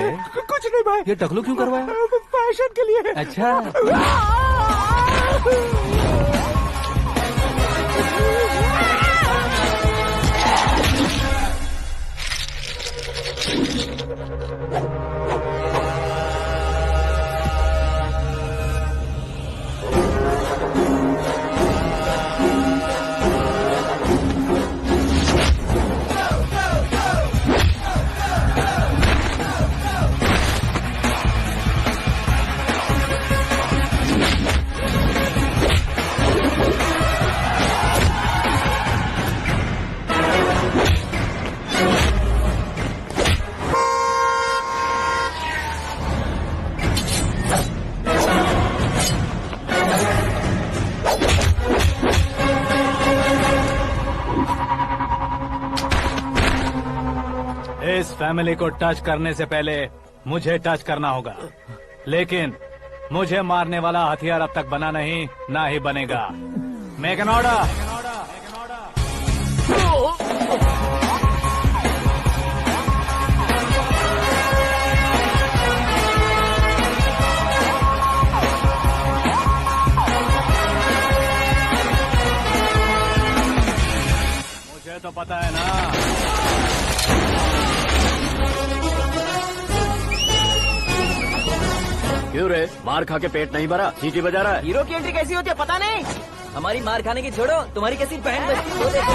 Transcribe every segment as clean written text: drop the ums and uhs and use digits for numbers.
है? कुछ नहीं भाई। ये टकलू क्यों करवाया? फैशन के लिए। अच्छा। इस फैमिली को टच करने से पहले मुझे टच करना होगा, लेकिन मुझे मारने वाला हथियार अब तक बना नहीं, ना ही बनेगा। Make an order. मुझे तो पता है ना। क्यों रे, मार खा के पेट नहीं भरा, सीटी बजा रहा है? हीरो की एंट्री कैसी होती है पता नहीं। हमारी मार खाने की छोड़ो, तुम्हारी कैसी बहन बचती है वो देखो।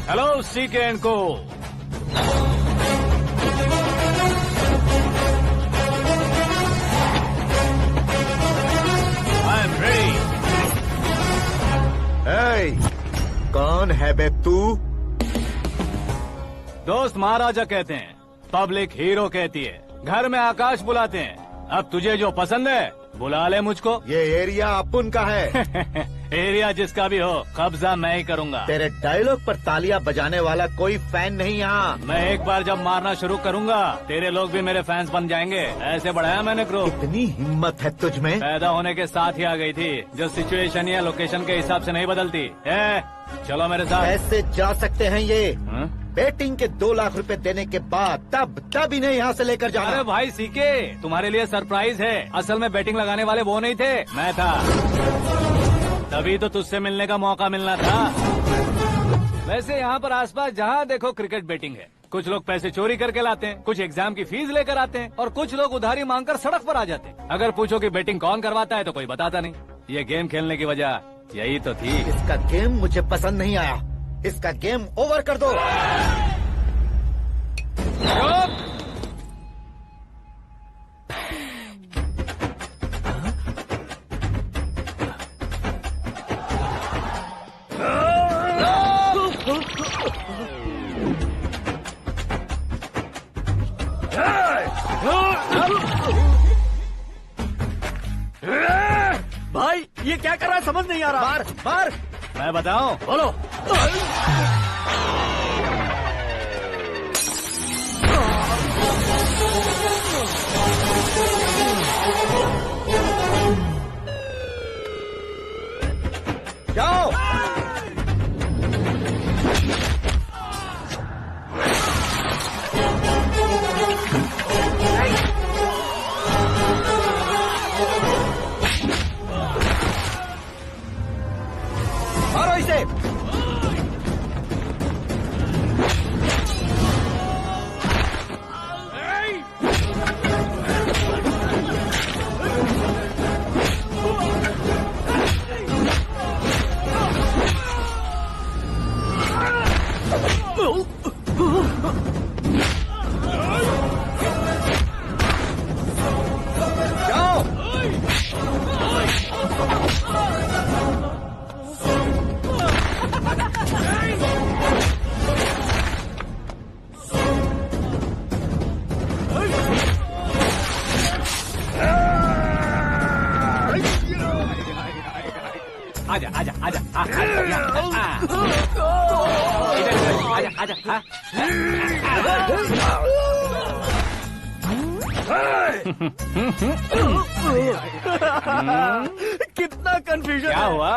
हेलो सीके एंड को। I am ready. कौन है बे तू? दोस्त महाराजा कहते हैं, पब्लिक हीरो कहती है, घर में आकाश बुलाते हैं। अब तुझे जो पसंद है बुला ले मुझको। ये एरिया अपुन का है। एरिया जिसका भी हो, कब्जा मैं ही करूंगा। तेरे डायलॉग पर तालियां बजाने वाला कोई फैन नहीं यहाँ। मैं एक बार जब मारना शुरू करूंगा, तेरे लोग भी मेरे फैंस बन जाएंगे। ऐसे बढ़ाया मैंने ग्रुप। इतनी हिम्मत है तुझ में? पैदा होने के साथ ही आ गई थी, जो सिचुएशन या लोकेशन के हिसाब से नहीं बदलती। चलो मेरे साथ। कैसे जा सकते हैं ये? हाँ? बेटिंग के 2 लाख रुपए देने के बाद तब इन्हें यहाँ से लेकर जाना। अरे भाई सीके, तुम्हारे लिए सरप्राइज है। असल में बैटिंग लगाने वाले वो नहीं थे, मैं था। तभी तो तुझसे मिलने का मौका मिलना था। वैसे यहाँ पर आसपास जहाँ देखो क्रिकेट बैटिंग है। कुछ लोग पैसे चोरी करके लाते हैं, कुछ एग्जाम की फीस लेकर आते हैं, और कुछ लोग उधारी मांगकर सड़क पर आ जाते हैं। अगर पूछो कि बैटिंग कौन करवाता है तो कोई बताता नहीं। ये गेम खेलने की वजह यही तो थी। इसका गेम मुझे पसंद नहीं आया। इसका गेम ओवर कर दो। भाई ये क्या कर रहा है, समझ नहीं आ रहा। मार मार। मैं बताऊं? बोलो। जाओ। मारो इसे। आजा आजा आजा आजा आजा। कितना कंफ्यूजन क्या हुआ?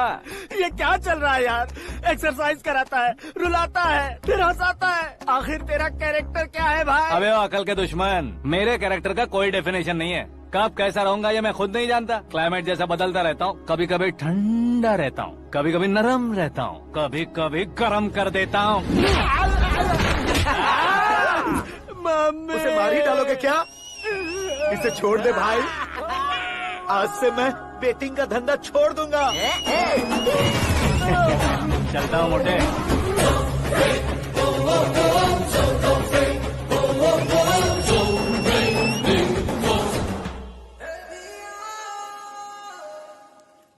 ये क्या चल रहा है यार? एक्सरसाइज कराता है, रुलाता है, फिर हंसाता है। आखिर तेरा कैरेक्टर क्या है भाई? अबे ओ अकल के दुश्मन, मेरे कैरेक्टर का कोई डेफिनेशन नहीं है। कब कैसा रहूंगा ये मैं खुद नहीं जानता। क्लाइमेट जैसा बदलता रहता हूँ, कभी कभी ठंडा रहता हूँ, कभी कभी नरम रहता हूँ, कभी कभी गर्म कर देता हूँ। उसे मार ही डालोगे क्या? इसे छोड़ दे भाई, आज से मैं बेटिंग का धंधा छोड़ दूंगा। चलता हूँ मोटे।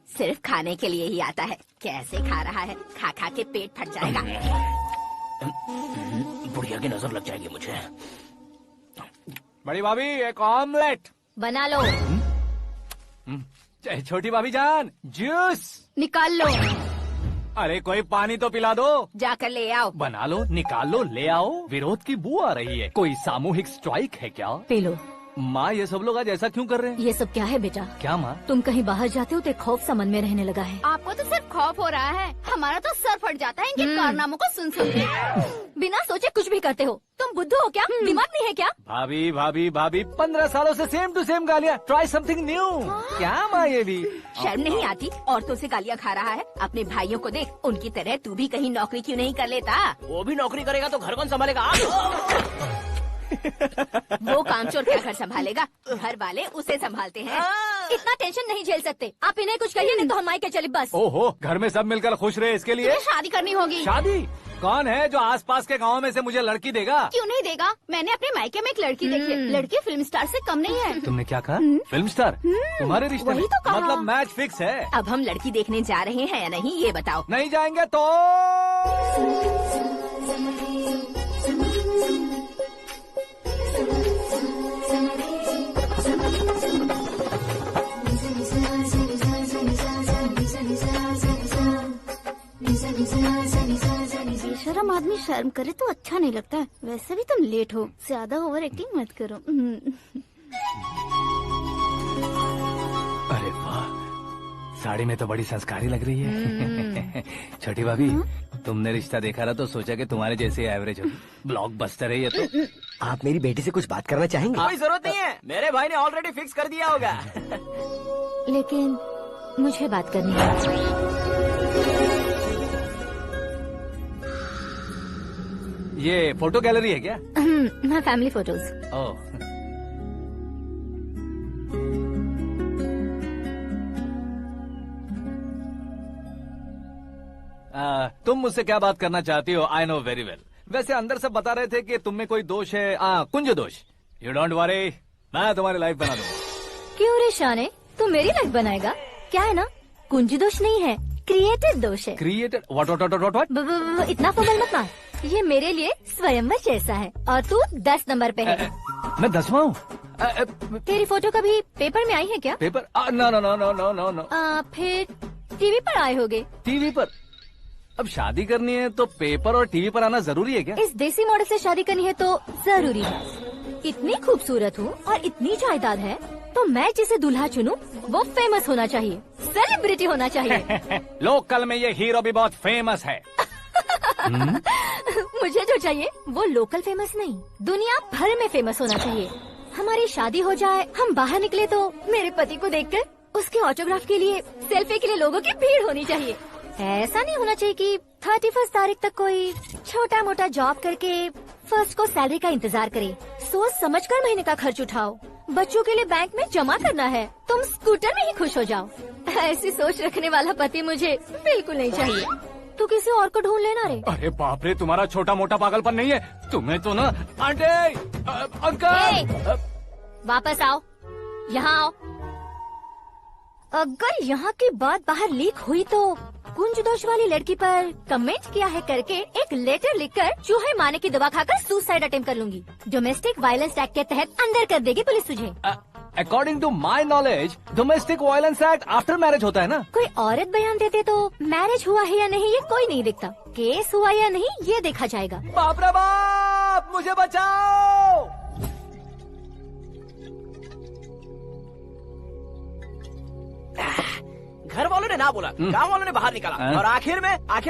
सिर्फ खाने के लिए ही आता है। कैसे खा रहा है, खा खा के पेट फट जाएगा। बुढ़िया की नजर लग जाएगी मुझे। बड़ी भाभी एक ऑमलेट। बना लो। छोटी भाभी जान जूस। निकाल लो। अरे कोई पानी तो पिला दो। जाकर ले आओ। बना लो, निकाल लो, ले आओ। विरोध की बू आ रही है। कोई सामूहिक स्ट्राइक है क्या? P low. माँ ये सब लोग आज ऐसा क्यों कर रहे हैं? ये सब क्या है बेटा? क्या माँ? तुम कहीं बाहर जाते हो तो एक खौफ सा मन में रहने लगा है। आपको तो सिर्फ खौफ हो रहा है, हमारा तो सर फट जाता है इनके कारनामों को सुन सुन के। बिना सोचे कुछ भी करते हो। तुम बुद्धू हो क्या? दिमाग नहीं है क्या? भाभी भाभी भाभी 15 सालों से सेम टू सेम गालियाँ। Try something new. क्या माँ ये भी? शर्म नहीं आती? औरतों से गालियाँ खा रहा है। अपने भाइयों को देख, उनकी तरह तू भी कहीं नौकरी क्यों नहीं कर लेता? वो भी नौकरी करेगा तो घर कौन संभालेगा? वो कामचोर क्या घर संभालेगा? घर वाले उसे संभालते हैं। इतना टेंशन नहीं झेल सकते। आप इन्हें कुछ कहिए नहीं तो हम मायके चले बस। ओहो, घर में सब मिलकर खुश रहे इसके लिए। तुम्हें शादी करनी होगी। शादी? कौन है जो आसपास के गांव में से मुझे लड़की देगा? क्यों नहीं देगा? मैंने अपने मायके में एक लड़की देखी है। लड़की फिल्म स्टार से कम नहीं है। तुमने क्या कहा? Film star? तुम्हारे रिश्ते वही में? तो कहा। मतलब मैच फिक्स है? अब हम लड़की देखने जा रहे हैं या नहीं ये बताओ। नहीं जाएंगे तो? बेशरम आदमी शर्म करे तो अच्छा नहीं लगता है। वैसे भी तुम लेट हो, ज्यादा ओवर एक्टिंग मत करो। अरे वाह, साड़ी में तो बड़ी संस्कारी लग रही है। छोटी भाभी, तुमने रिश्ता देखा ना तो सोचा कि तुम्हारे जैसे एवरेज हो। ब्लॉकबस्टर है ये तो। आप मेरी बेटी से कुछ बात करना चाहेंगे? कोई जरूरत नहीं है, मेरे भाई ने ऑलरेडी फिक्स कर दिया होगा। लेकिन मुझे बात करनी है। ये फोटो गैलरी है क्या? मैं फैमिली फोटोज। ओह, तुम मुझसे क्या बात करना चाहती हो? I know very well. वैसे अंदर से बता रहे थे कि तुम में कोई दोष है। कुंज दोष। यू डोंट वरी, मैं तुम्हारी लाइफ बना दूंगा। क्यों रे शाने, तू मेरी लाइफ बनाएगा? क्या है ना, कुंज दोष नहीं है, क्रिएटेड दोष है। क्रिएटेड? व्हाट? इतना फॉर्मल मत मार। ये मेरे लिए स्वयंवर जैसा है और तू 10 नंबर पे है। मैं 10वां हूँ? तेरी फोटो कभी पेपर में आई है क्या? Paper? No no no no no no no. फिर टीवी पर आए होगे। टीवी पर? अब शादी करनी है तो पेपर और टीवी पर आना जरूरी है क्या? इस देसी मॉडल से शादी करनी है तो जरूरी है। इतनी खूबसूरत हूँ और इतनी जायदाद है तो मैं जिसे दूल्हा चुनूं वो फेमस होना चाहिए, सेलिब्रिटी होना चाहिए। लोकल में ये हीरो भी बहुत फेमस है। मुझे जो चाहिए वो लोकल फेमस नहीं, दुनिया भर में फेमस होना चाहिए। हमारी शादी हो जाए, हम बाहर निकले तो मेरे पति को देखकर उसके ऑटोग्राफ के लिए, सेल्फी के लिए लोगों की भीड़ होनी चाहिए। ऐसा नहीं होना चाहिए कि 31 तारीख तक कोई छोटा मोटा जॉब करके फर्स्ट को सैलरी का इंतजार करे। सोच समझकर महीने का खर्च उठाओ। बच्चों के लिए बैंक में जमा करना है, तुम स्कूटर में ही खुश हो जाओ। ऐसी सोच रखने वाला पति मुझे बिल्कुल नहीं चाहिए। तू किसी और को ढूंढ लेना रे। अरे बाप रे, तुम्हारा छोटा मोटा पागलपन नहीं है। तुम्हें तो ना आंटी, अंकल। वापस आओ, यहाँ आओ। अगर यहाँ की बात बाहर लीक हुई तो कुंज दोष वाली लड़की पर कमेंट किया है करके एक लेटर लिखकर चूहे मारने की दवा खाकर सुसाइड अटेम्प्ट कर लूंगी। डोमेस्टिक वायलेंस एक्ट के तहत अंदर कर देगी पुलिस तुझे। According to my knowledge domestic violence act after marriage होता है ना? कोई औरत बयान देते तो मैरिज हुआ है या नहीं ये कोई नहीं दिखता, केस हुआ या नहीं ये देखा जाएगा। बाप रे बाप, मुझे बचाओ। घर वालों ने ना बोला, गाँव वालों ने बाहर निकाला, और आखिर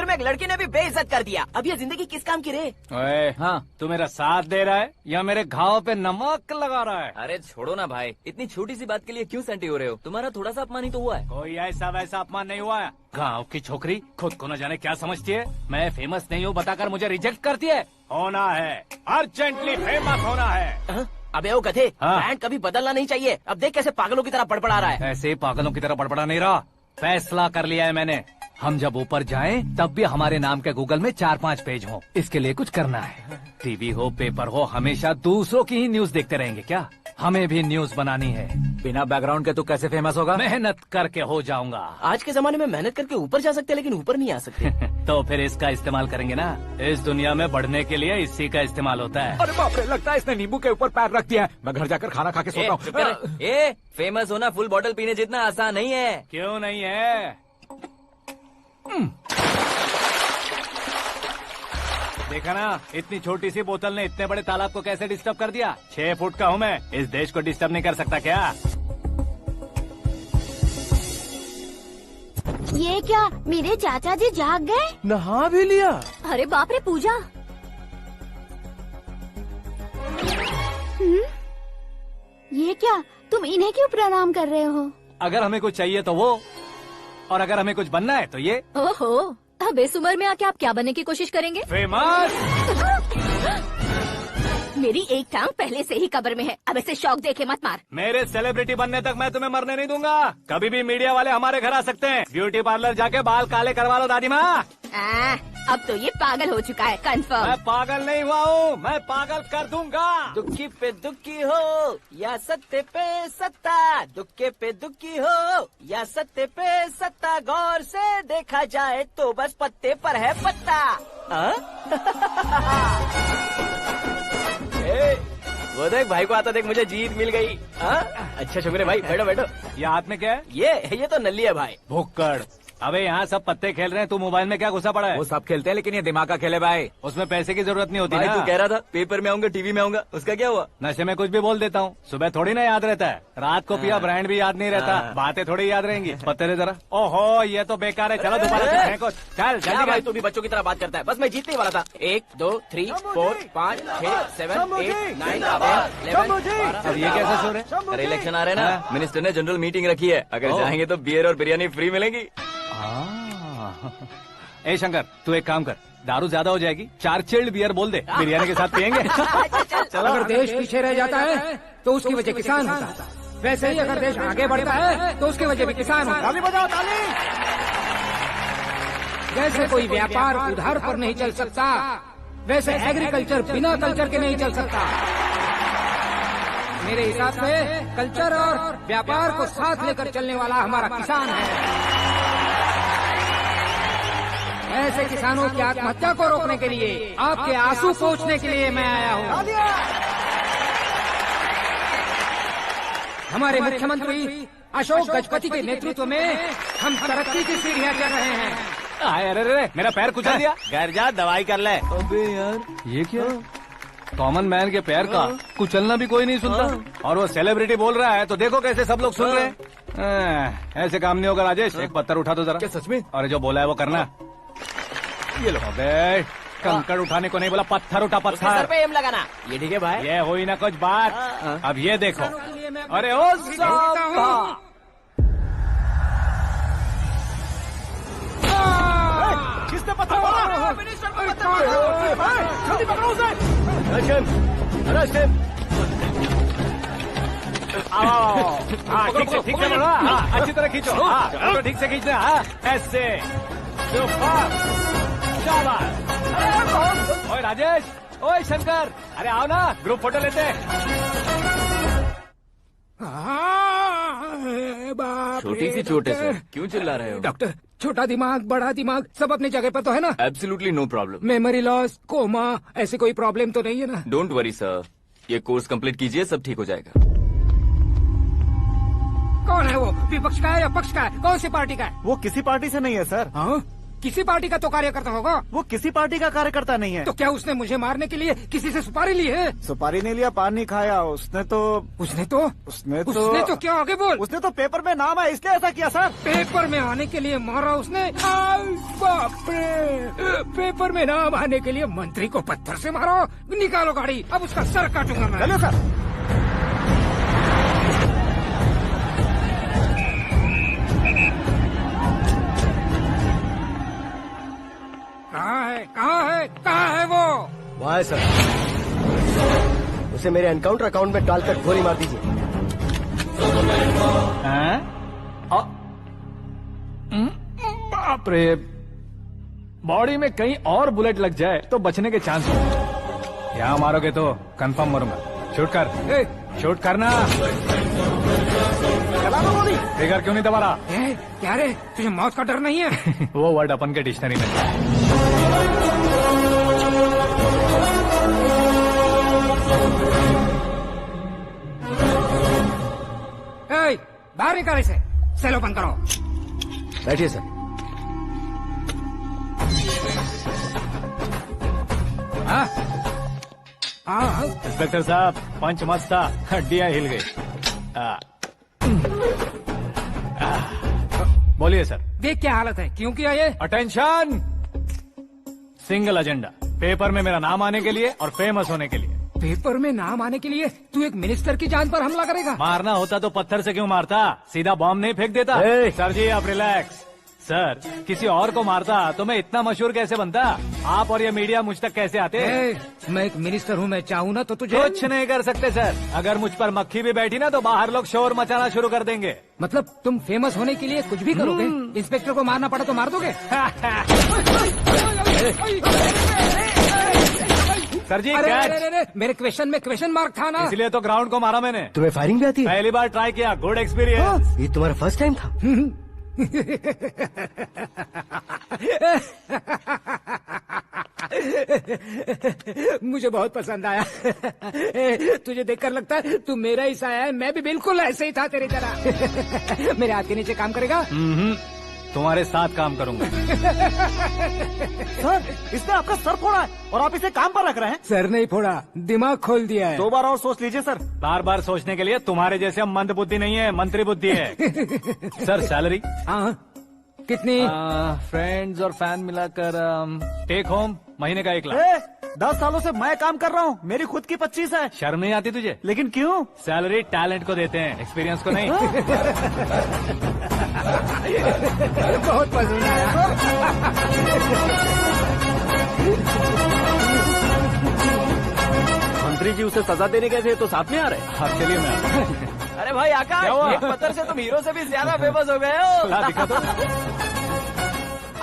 में एक लड़के ने भी बेइज्जत कर दिया। अब ये जिंदगी किस काम की रे? ओए, हाँ, तू मेरा साथ दे रहा है या मेरे घाव पे नमक लगा रहा है? अरे छोड़ो ना भाई, इतनी छोटी सी बात के लिए क्यों सेंटी हो रहे हो? तुम्हारा थोड़ा सा अपमान ही तो हुआ है। कोई ऐसा वैसा अपमान नहीं हुआ है। गाँव की छोकरी खुद को न जाने क्या समझती है। मैं फेमस नहीं हूँ बताकर मुझे रिजेक्ट करती है। होना है, अर्जेंटली फेमस होना है। अबे ओ गधे, हाँ। ब्रांड कभी बदलना नहीं चाहिए। अब देख कैसे पागलों की तरह बड़बड़ा रहा है। ऐसे पागलों की तरह बड़बड़ा नहीं रहा। फैसला कर लिया है मैंने। हम जब ऊपर जाएं तब भी हमारे नाम के गूगल में 4-5 पेज हो। इसके लिए कुछ करना है। टीवी हो, पेपर हो, हमेशा दूसरों की ही न्यूज देखते रहेंगे क्या? हमें भी न्यूज बनानी है। बिना बैकग्राउंड के तू कैसे फेमस होगा? मेहनत करके हो जाऊंगा। आज के जमाने में मेहनत करके ऊपर जा सकते हैं, लेकिन ऊपर नहीं आ सकते। तो फिर इसका इस्तेमाल करेंगे ना। इस दुनिया में बढ़ने के लिए इसी का इस्तेमाल होता है। अरे बाप रे, लगता है इसने नींबू के ऊपर पैर रख दिया है। मैं घर जाकर खाना खा के सोता चुप कर। हूँ। फेमस होना फुल बॉटल पीने जितना आसान नहीं है। क्यों नहीं है? देखा ना, इतनी छोटी सी बोतल ने इतने बड़े तालाब को कैसे डिस्टर्ब कर दिया। 6 फुट का हूँ मैं, इस देश को डिस्टर्ब नहीं कर सकता क्या? ये क्या, मेरे चाचा जी जाग गए? नहा भी लिया? अरे बाप रे पूजा, ये क्या, तुम इन्हें क्यों प्रणाम कर रहे हो? अगर हमें कुछ चाहिए तो वो, और अगर हमें कुछ बनना है तो ये। ओहो, अब इस उम्र में आके आप क्या बनने की कोशिश करेंगे? फेमस। मेरी एक टांग पहले से ही कब्र में है, अब इसे शौक देके मत मार। मेरे सेलिब्रिटी बनने तक मैं तुम्हें मरने नहीं दूंगा। कभी भी मीडिया वाले हमारे घर आ सकते हैं। ब्यूटी पार्लर जाके बाल काले करवा लो दादी माँ। अब तो ये पागल हो चुका है, कंफर्म। मैं पागल नहीं हुआ हूँ, मैं पागल कर दूंगा। दुखी पे दुखी हो या सत्य पे सत्ता, दुखे पे दुखी हो या सत्य पे सत्ता, गौर से देखा जाए तो बस पत्ते पर है पत्ता। वो देख भाई को आता देख, मुझे जीत मिल गई। अच्छा शुक्र है भाई, बैठो बैठो। ये हाथ में क्या है? ये तो नल्ली है भाई। भुक्कड़। अबे यहाँ सब पत्ते खेल रहे हैं, तू मोबाइल में क्या घुसा पड़ा है? वो सब खेलते हैं लेकिन ये दिमाग का खेल है भाई। उसमें पैसे की जरूरत नहीं होती भाई ना। तू कह रहा था पेपर में आऊंगा, टीवी में आऊंगा, उसका क्या हुआ? नशे में कुछ भी बोल देता हूँ, सुबह थोड़ी ना याद रहता है। रात को पिया ब्रांड भी याद नहीं रहता, बातें थोड़ी याद रहेंगी। पत्ते दे जरा। ओहो, ये तो बेकार है। चलो दोबारा से फेंको। चल क्या जल्दी भाई, कर। तू भी बच्चों की तरह बात करता है। बस मैं जीतने वाला था। 1 2 3 4 5 6 7 8 9 10 11 अब ये कैसे सो रहे? अरे इलेक्शन आ रहे हैं ना, मिनिस्टर ने जनरल मीटिंग रखी है। अगर जाएंगे तो बियर और बिरयानी फ्री मिलेगी। ए शंकर, तू एक काम कर, दारू ज्यादा हो जाएगी, 4 चिल्ड बियर बोल दे, बिरयानी के साथ पियेंगे। चलो। अगर देश पीछे रह जाता है तो उसकी वजह किसान होता है, वैसे ही अगर देश आगे बढ़ता है तो उसकी वजह भी किसान होता है। ताली बजाओ, ताली। जैसे कोई व्यापार उधार पर नहीं चल सकता, वैसे एग्रीकल्चर बिना कल्चर के नहीं चल सकता। मेरे हिसाब से कल्चर और व्यापार को साथ लेकर चलने वाला हमारा किसान है। ऐसे किसानों की आत्महत्या को रोकने के लिए, आपके आंसू पोंछने के लिए मैं आया हूँ। हमारे मुख्यमंत्री अशोक गजपति के नेतृत्व में हम तरक्की की सीढ़ियाँ चढ़ रहे हैं। अरे अरे, मेरा पैर कुचल दिया। घर जा दवाई कर ले। अबे यार, ये क्या? कॉमन मैन के पैर का कुचलना भी कोई नहीं सुनता, और वो सेलिब्रिटी बोल रहा है तो देखो कैसे सब लोग सुन रहे हैं। ऐसे काम नहीं होगा राजेश, एक पत्थर उठा दो जरा। क्या सच में? और जो बोला है वो करना। ये लो। अबे कंकड़ उठाने को नहीं बोला, पत्थर उठा, उसके सर पत्थर। पे एम लगाना। ये ठीक है भाई। ये हुई ना कुछ बात। अब ये देखो। अरे ओ साहब, किसने पत्थर मारा? जल्दी पकड़ो उसे। हाँ ठीक से बढ़ो। हाँ अच्छी तरह खींचो। हाँ तो ठीक से खींचना। हाँ ऐसे। ओए राजेश, ओए शंकर, अरे आओ ना, ग्रुप फोटो लेते हैं। छोटी सी चोट है सर, क्यों चिल्ला रहे हो? डॉक्टर, छोटा दिमाग बड़ा दिमाग सब अपनी जगह पर तो है ना? Absolutely no problem. Memory loss, coma, ऐसी कोई प्रॉब्लम तो नहीं है ना? डोंट वरी सर, ये कोर्स कंप्लीट कीजिए, सब ठीक हो जाएगा। कौन है वो? विपक्ष का है या पक्ष का है? कौन सी पार्टी का है? वो किसी पार्टी से नहीं है सर। हाँ? किसी पार्टी का तो कार्यकर्ता होगा। वो किसी पार्टी का कार्यकर्ता नहीं है। तो क्या उसने मुझे मारने के लिए किसी से सुपारी ली है? सुपारी नहीं लिया, पान नहीं खाया। उसने तो क्या आगे बोल। उसने तो पेपर में नाम है इसलिए ऐसा किया सर। पेपर में आने के लिए मारा उसने? बाप रे, पेपर में नाम आने के लिए मंत्री को पत्थर से मारो। निकालो गाड़ी, अब उसका सर काटूंगा मैं। चलो सर। कहाँ है वो? वहाँ है सर। उसे मेरे एनकाउंटर अकाउंट में डालकर गोली मार दीजिए। बाप रे, बॉडी में कहीं और बुलेट लग जाए तो बचने के चांस हो। यहाँ मारोगे तो कंफर्म मरूंगा। शूट कर, शूट करना। ट्रिगर क्यों नहीं दबा रहा? क्या रे, तुझे मौत का डर नहीं है? वो वर्ड अपन के डिक्शनरी में है। बाहर निकाल इसे। सेल ओपन करो। बैठिए सर। इंस्पेक्टर साहब, पंच मस्त था, हड्डियां हिल गई। बोलिए सर। देख क्या हालत है, क्यों किया ये? अटेंशन, सिंगल एजेंडा, पेपर में मेरा नाम आने के लिए और फेमस होने के लिए। पेपर में नाम आने के लिए तू एक मिनिस्टर की जान पर हमला करेगा? मारना होता तो पत्थर से क्यों मारता, सीधा बॉम्ब नहीं फेंक देता। सर जी आप रिलैक्स। सर, किसी और को मारता तो मैं इतना मशहूर कैसे बनता? आप और ये मीडिया मुझ तक कैसे आते? मैं एक मिनिस्टर हूँ, मैं चाहूँ ना तो तुझे कुछ नहीं कर सकते सर। अगर मुझ पर मक्खी भी बैठी ना तो बाहर लोग शोर मचाना शुरू कर देंगे। मतलब तुम फेमस होने के लिए कुछ भी करोगे? इंस्पेक्टर को मारना पड़ा तो मार दोगे? सर जी अरे, मेरे क्वेश्चन में क्वेश्चन मार्क था ना, इसलिए तो ग्राउंड को मारा मैंने। तुम्हें फायरिंग भी आती है? पहली बार ट्राई किया, गुड एक्सपीरियंस। ये तुम्हारा फर्स्ट टाइम था? मुझे बहुत पसंद आया। तुझे देखकर लगता है तू मेरा ही साया है। मैं भी बिल्कुल ऐसे ही था तेरी तरह। मेरे हाथ के नीचे काम करेगा? तुम्हारे साथ काम करूंगा। सर, इसने आपका सर फोड़ा है और आप इसे काम पर रख रहे हैं। सर नहीं फोड़ा, दिमाग खोल दिया है। 2 बार और सोच लीजिए सर। बार बार सोचने के लिए तुम्हारे जैसे मंद बुद्धि नहीं है, मंत्री बुद्धि है। Sir salary? हाँ, कितनी? फ्रेंड्स और फैन मिलाकर टेक होम महीने का 1 लाख। 10 सालों से मैं काम कर रहा हूँ, मेरी खुद की 25 है। शर्म नहीं आती तुझे? लेकिन क्यों? सैलरी टैलेंट को देते हैं, एक्सपीरियंस को नहीं। बहुत पसंद आया। मंत्री जी उसे सजा देने गए थे तो साथ में आ रहे। हाँ चलिए मैं। अरे भाई आकाश, एक पत्थर से तुम हीरो से भी ज्यादा फेमस हो गए हो। दिखा दो।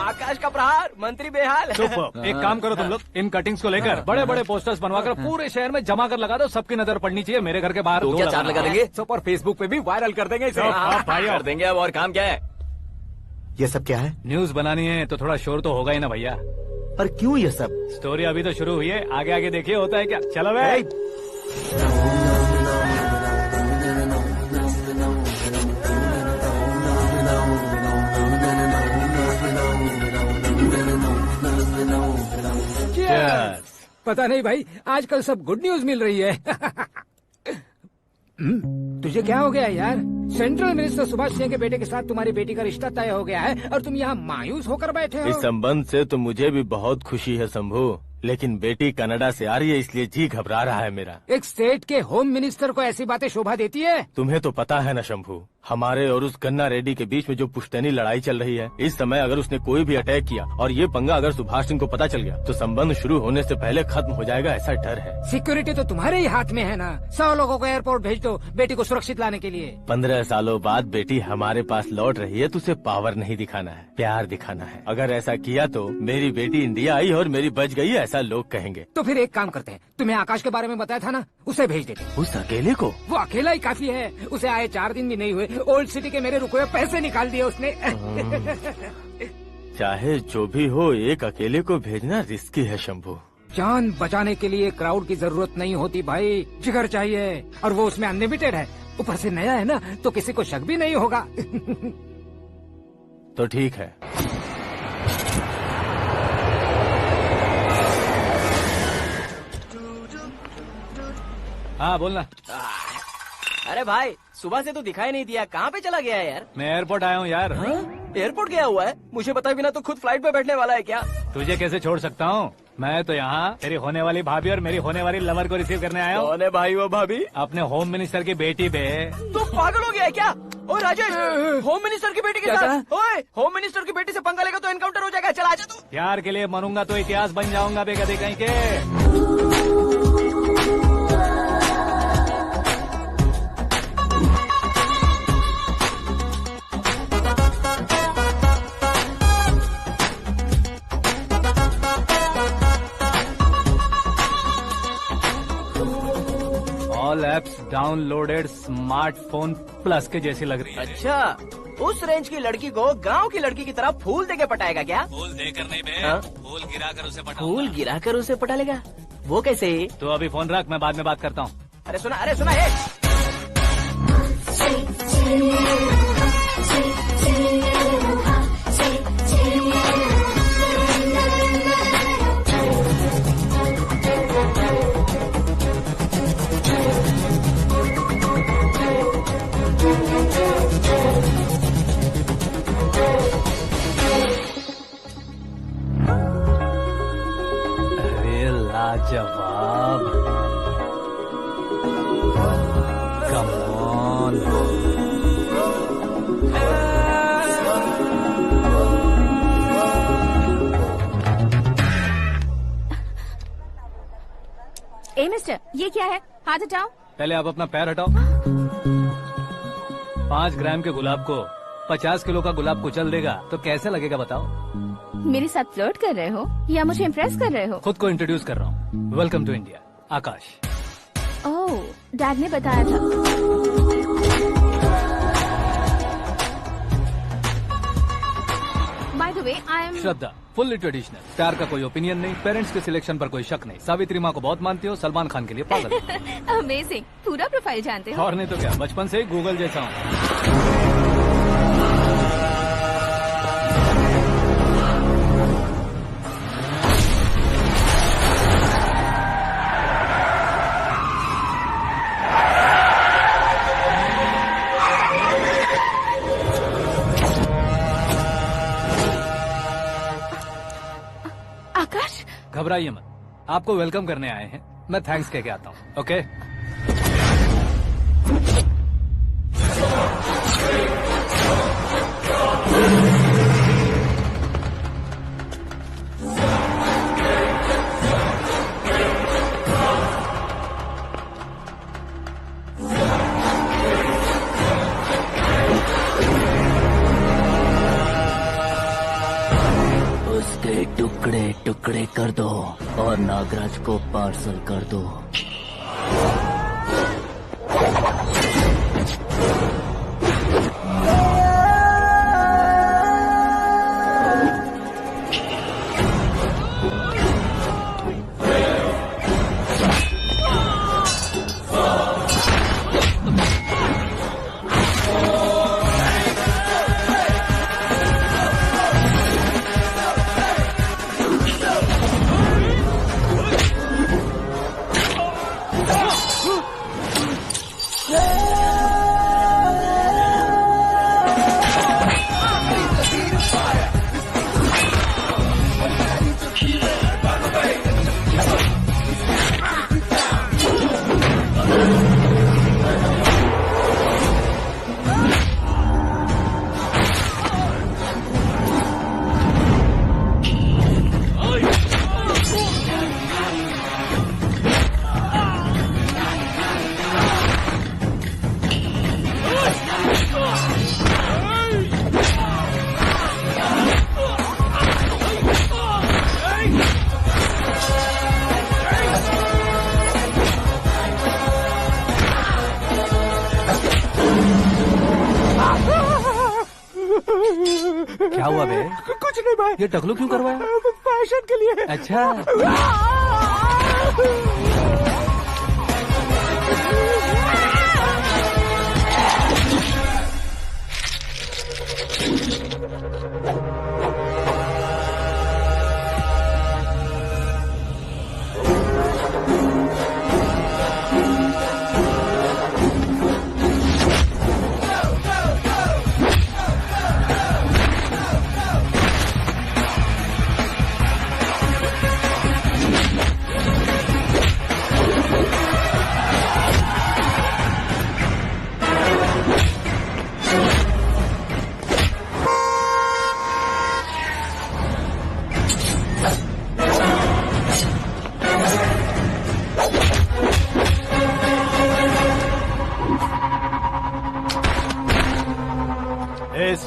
आकाश का प्रहार, मंत्री बेहाल। सुपर। एक काम करो तुम लोग, इन कटिंग्स को लेकर बड़े बड़े पोस्टर्स बनवाकर पूरे शहर में जमा कर लगा दो। सबकी नजर पड़नी चाहिए। मेरे घर के बाहर तो क्या 4 लगा देंगे? और फेसबुक पे भी वायरल कर देंगे इसे। भाई कर देंगे। अब और काम क्या है? ये सब क्या है? न्यूज बनानी है तो थोड़ा शोर तो होगा ही ना भैया। पर क्यों ये सब? स्टोरी अभी तो शुरू हुई है, आगे आगे देखिए होता है क्या। चलो भाई। पता नहीं भाई, आजकल सब गुड न्यूज मिल रही है। तुझे क्या हो गया यार? सेंट्रल मिनिस्टर सुभाष सिंह के बेटे के साथ तुम्हारी बेटी का रिश्ता तय हो गया है और तुम यहाँ मायूस होकर बैठे हो। इस संबंध से तो मुझे भी बहुत खुशी है शंभू, लेकिन बेटी कनाडा से आ रही है इसलिए जी घबरा रहा है मेरा। एक स्टेट के होम मिनिस्टर को ऐसी बातें शोभा देती है? तुम्हें तो पता है ना शंभू, हमारे और उस गन्ना रेड्डी के बीच में जो पुश्तैनी लड़ाई चल रही है, इस समय अगर उसने कोई भी अटैक किया और ये पंगा अगर सुभाष सिंह को पता चल गया तो संबंध शुरू होने से पहले खत्म हो जाएगा, ऐसा डर है। सिक्योरिटी तो तुम्हारे ही हाथ में है ना। 100 लोगों को एयरपोर्ट भेज दो बेटी को सुरक्षित लाने के लिए। 15 सालों बाद बेटी हमारे पास लौट रही है तो उसे पावर नहीं दिखाना है, प्यार दिखाना है। अगर ऐसा किया तो मेरी बेटी इंडिया आई और मेरी बच गई, ऐसा लोग कहेंगे। तो फिर एक काम करते हैं, तुम्हें आकाश के बारे में बताया था ना, उसे भेज देते। उस अकेले को? वो अकेला ही काफी है। उसे आए 4 दिन भी नहीं हुए, ओल्ड सिटी के मेरे रुके हुए पैसे निकाल दिए उसने। चाहे जो भी हो, एक अकेले को भेजना रिस्की है शंभू। जान बचाने के लिए क्राउड की जरूरत नहीं होती भाई, जिगर चाहिए, और वो उसमें अनलिमिटेड है। ऊपर से नया है ना तो किसी को शक भी नहीं होगा। तो ठीक है। हाँ बोलना। अरे भाई सुबह से तो दिखाई नहीं दिया, कहाँ पे चला गया है यार? मैं एयरपोर्ट आया हूँ यार। एयरपोर्ट गया हुआ है? मुझे बताए बिना तो खुद फ्लाइट पे बैठने वाला है क्या? तुझे कैसे छोड़ सकता हूँ? मैं तो यहाँ तेरी होने वाली भाभी और मेरी होने वाली लवर को रिसीव करने आया हूँ। कौन है भाई वो भाभी? अपने होम मिनिस्टर की बेटी पे। तो पागल हो गया है क्या? ओ राजेश, होम मिनिस्टर की बेटी के साथ? ओए, होम मिनिस्टर की बेटी से पंगा लेगा तो एनकाउंटर हो जाएगा। चल आजा तू। प्यार के लिए मरूंगा तो इतिहास बन जाऊंगा बेगदी कहीं के। All apps downloaded smartphone plus के जैसी लग रही है। अच्छा, उस रेंज की लड़की को गांव की लड़की की तरह फूल देके पटाएगा क्या? फूल देकर नहीं बे, हाँ? फूल गिराकर उसे पटा। फूल गिराकर उसे पटा लेगा? वो कैसे? तो अभी फोन रख, मैं बाद में बात करता हूँ। अरे सुना है। अरे लाजवाब, कम ऑन। ए मिस्टर, ये क्या है? हाथ हटाओ। पहले आप अपना पैर हटाओ। 5 ग्राम के गुलाब को 50 किलो का गुलाब कुचल देगा तो कैसे लगेगा बताओ? मेरे साथ फ्लर्ट कर रहे हो या मुझे इम्प्रेस कर रहे हो? खुद को इंट्रोड्यूस कर रहा हूँ। Welcome to India, Akash. Oh, dad ने बताया था। By the way, I am Shraddha, fully traditional. प्यार का कोई ओपिनियन नहीं, पेरेंट्स के सिलेक्शन पर कोई शक नहीं। सावित्री माँ को बहुत मानती हो, सलमान खान के लिए पागल। अमेजिंग, पूरा प्रोफाइल जानते हो। और नहीं तो क्या, बचपन से ही गूगल जैसा हूँ। आकाश, घबराइए मत, आपको वेलकम करने आए हैं। मैं थैंक्स कह के आता हूँ। ओके? उसके टुकड़े टुकड़े कर दो और नागराज को पार्सल कर दो। क्या हुआ बे? कुछ नहीं भाई। ये टकलू क्यों करवाया? फैशन के लिए। अच्छा,